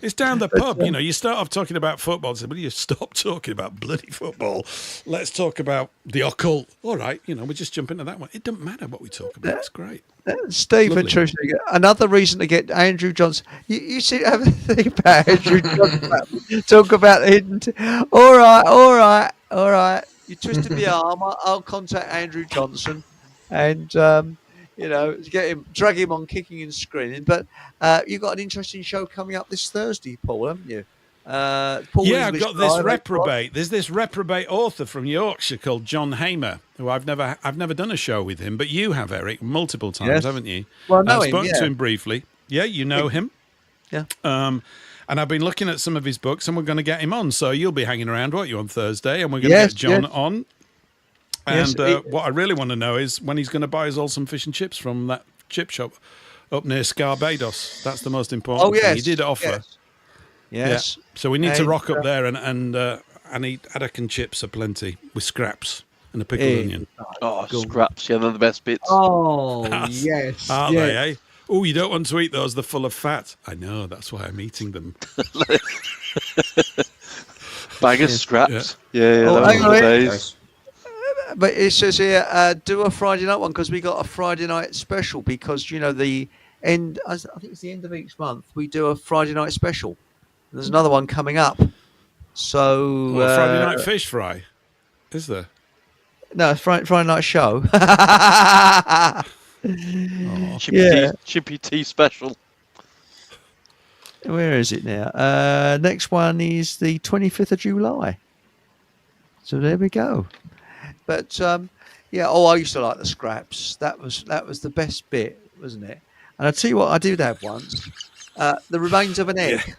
It's down the pub. You start off talking about football, and say, well, you stop talking about bloody football. Let's talk about the occult. All right, we just jump into that one. It doesn't matter what we talk about. It's great. Steve and Trish, another reason to get Andrew Johnson. You should have a think about Andrew Johnson. Talk about it. All right. You twisted my arm. I'll contact Andrew Johnson and drag him on kicking and screaming. But you've got an interesting show coming up this Thursday, Paul, haven't you? Paul I've got this reprobate. There's this reprobate author from Yorkshire called John Hamer, who I've never done a show with him, but you have, Eric, multiple times, haven't you? Well, I know I've spoken to him briefly. Yeah, you know him. Yeah. And I've been looking at some of his books, and we're going to get him on. So you'll be hanging around, won't you, on Thursday? And we're going to get John on. And what I really want to know is when he's going to buy us all some fish and chips from that chip shop up near Scarbados. That's the most important thing. He did offer. Yes. Yeah. So we need to rock up there and eat haddock and chips aplenty with scraps and a pickled onion. Oh, scraps. Yeah, they're the best bits. Oh, yes. Aren't they, eh? Oh, you don't want to eat those. They're full of fat. I know. That's why I'm eating them. Bag of scraps. Yeah, that was days. But it says here, do a Friday night one because we got a Friday night special because, the end, I think it's the end of each month, we do a Friday night special. There's another one coming up. So Friday night fish fry, is there? No, Friday night show. Chippy tea special. Where is it now? Next one is the 25th of July. So there we go. But I used to like the scraps. That was the best bit, wasn't it? And I tell you what, I did have once. The remains of an egg. Yeah.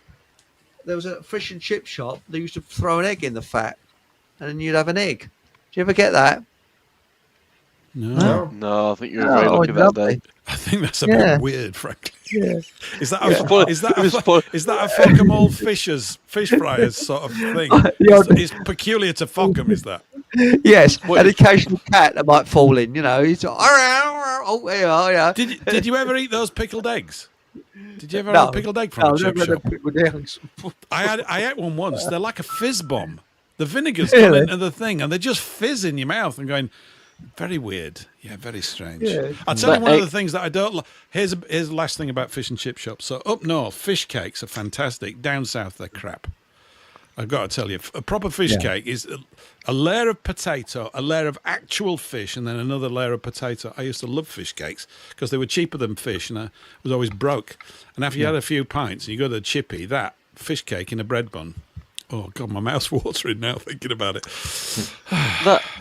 There was a fish and chip shop. They used to throw an egg in the fat, and then you'd have an egg. Do you ever get that? No, I think you're very lucky that day. I think that's a bit weird, frankly. Yeah. Is that a Fockham old fish fryers sort of thing? It's peculiar to Fockham, is that? Yes, an occasional cat that might fall in. He's like, oh yeah. Did you ever eat those pickled eggs? Did you ever have a pickled egg from a chip shop? I ate one once. They're like a fizz bomb. The vinegar's gone into the thing, and they just fizz in your mouth and going. Very weird. Yeah, very strange. Yeah. I'll tell you one of the things that I don't like. Here's the last thing about fish and chip shops. So up north, fish cakes are fantastic. Down south, they're crap. I've got to tell you, a proper fish cake is a layer of potato, a layer of actual fish, and then another layer of potato. I used to love fish cakes because they were cheaper than fish, and I was always broke. And after you had a few pints and you go to the chippy, that fish cake in a bread bun. Oh, God, my mouth's watering now thinking about it.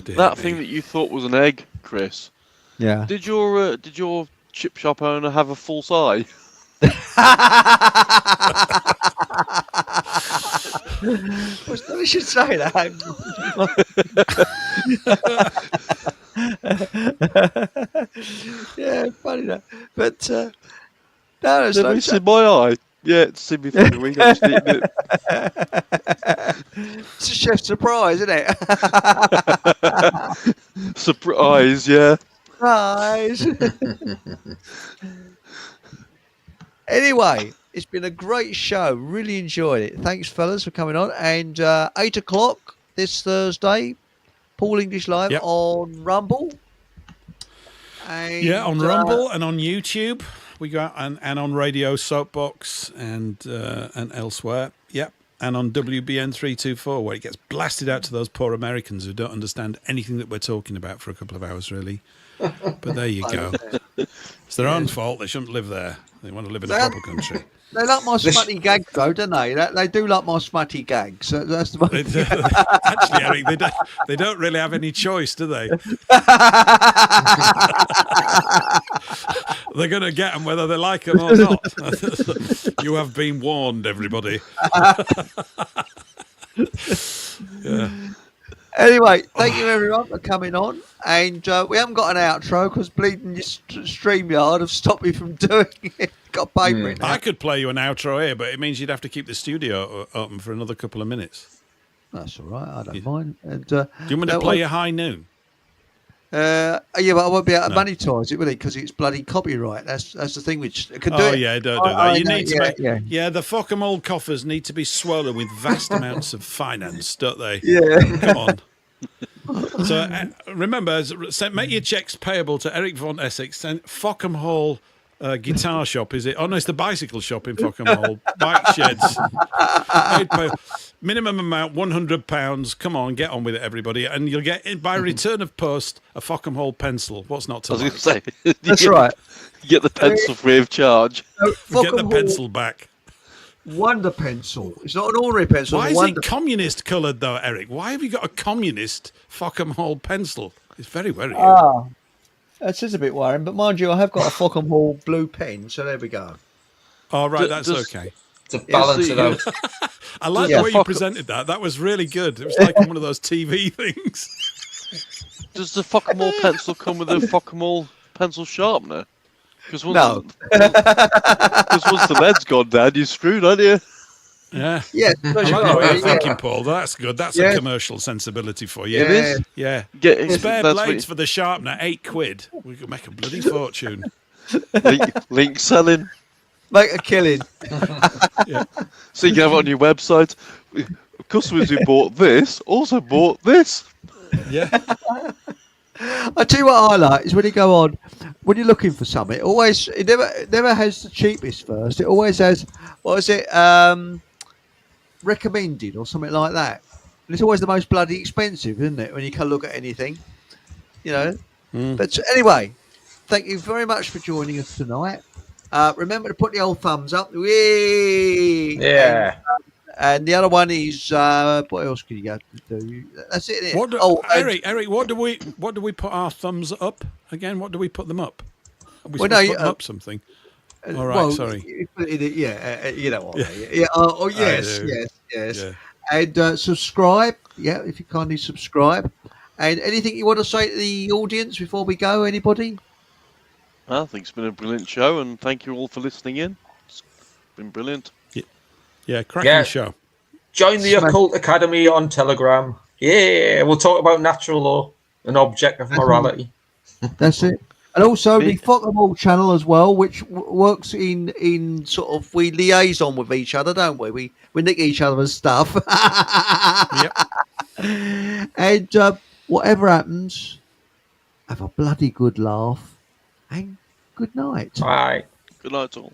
that thing that you thought was an egg, Chris. Yeah. Did your chip shop owner have a false eye? We should say that. Yeah, funny that. But no, it's Let me see my eye. Yeah, it's see me fingering. It's a chef's surprise, isn't it? Surprise, yeah. Surprise. Anyway, it's been a great show. Really enjoyed it. Thanks, fellas, for coming on. And 8 o'clock this Thursday, Paul English Live on Rumble. And, on Rumble and on YouTube. We go out and on Radio Soapbox and elsewhere. Yep. And on WBN 324, where it gets blasted out to those poor Americans who don't understand anything that we're talking about for a couple of hours, really. But there you go. It's their own fault. They shouldn't live there. They want to live in a proper country. They like my smutty gags, though, don't they? They do like my smutty gags. That's the Actually, Eric, they don't really have any choice, do they? They're going to get them whether they like them or not. You have been warned, everybody. Yeah. Anyway, thank you everyone for coming on, and we haven't got an outro because bleeding your StreamYard have stopped me from doing it. Got paper in there. I could play you an outro here, but it means you'd have to keep the studio open for another couple of minutes. That's all right, I don't mind. And do you want me to play you High Noon? Yeah, but I won't be able to monetize it, will it? Because it's bloody copyright. That's the thing. Which could do it. Yeah, don't do that. You need to make the fuck 'em old coffers need to be swollen with vast amounts of finance, don't they? Yeah. Come on. So remember, make your checks payable to Eric Von Essex and Fockham Hall Guitar Shop. Is it? Oh no, it's the bicycle shop in Fockham Hall. Bike sheds. Minimum amount £100. Come on, get on with it, everybody, and you'll get by return of post a Fockham Hall pencil. What's not to like? I was going to say that's right. You get the pencil free of charge. Get the pencil back. Wonder pencil. It's not an ordinary pencil. Why is it communist coloured though, Eric? Why have you got a communist Fockham Hall pencil? It's very worrying. That is a bit worrying, but mind you, I have got a Fockham Hall blue pen, so there we go. Oh, right, that's okay. To balance it out. I like the way you presented that. That was really good. It was like one of those TV things. Does the Fockham Hall pencil come with a Fockham Hall pencil sharpener? Because once the lead's gone down, you're screwed, aren't you? Yeah. Yeah. I like the way you're thinking, Paul. That's good. That's a commercial sensibility for you. It is. Yeah. Spare blades for the sharpener, £8. We could make a bloody fortune. Link selling. Make a killing. Yeah. So you can have it on your website. Customers who bought this also bought this. Yeah. I tell you what I like is when you go on, when you're looking for something, it never has the cheapest first. It always has, what is it, recommended or something like that. And it's always the most bloody expensive, isn't it, when you can look at anything, you know. But anyway, thank you very much for joining us tonight. Remember to put the old thumbs up. Whee! Yeah. And the other one is what else can you go to do? That's it. Eric, what do we put our thumbs up again? What do we put them up? We put them up something. All right, sorry. You know what? Yeah. Yes. Yeah. And subscribe. Yeah, if you kindly subscribe. And anything you want to say to the audience before we go? Anybody? I think it's been a brilliant show, and thank you all for listening in. It's been brilliant. Yeah, cracking show. Join the Occult Academy on Telegram. Yeah, we'll talk about natural law, an object of morality. That's it. And also the Fockham Hall channel as well, which works in sort of, we liaison with each other, don't we? We nick each other's stuff. Yep. And whatever happens, have a bloody good laugh and good night. Bye. Good night, all.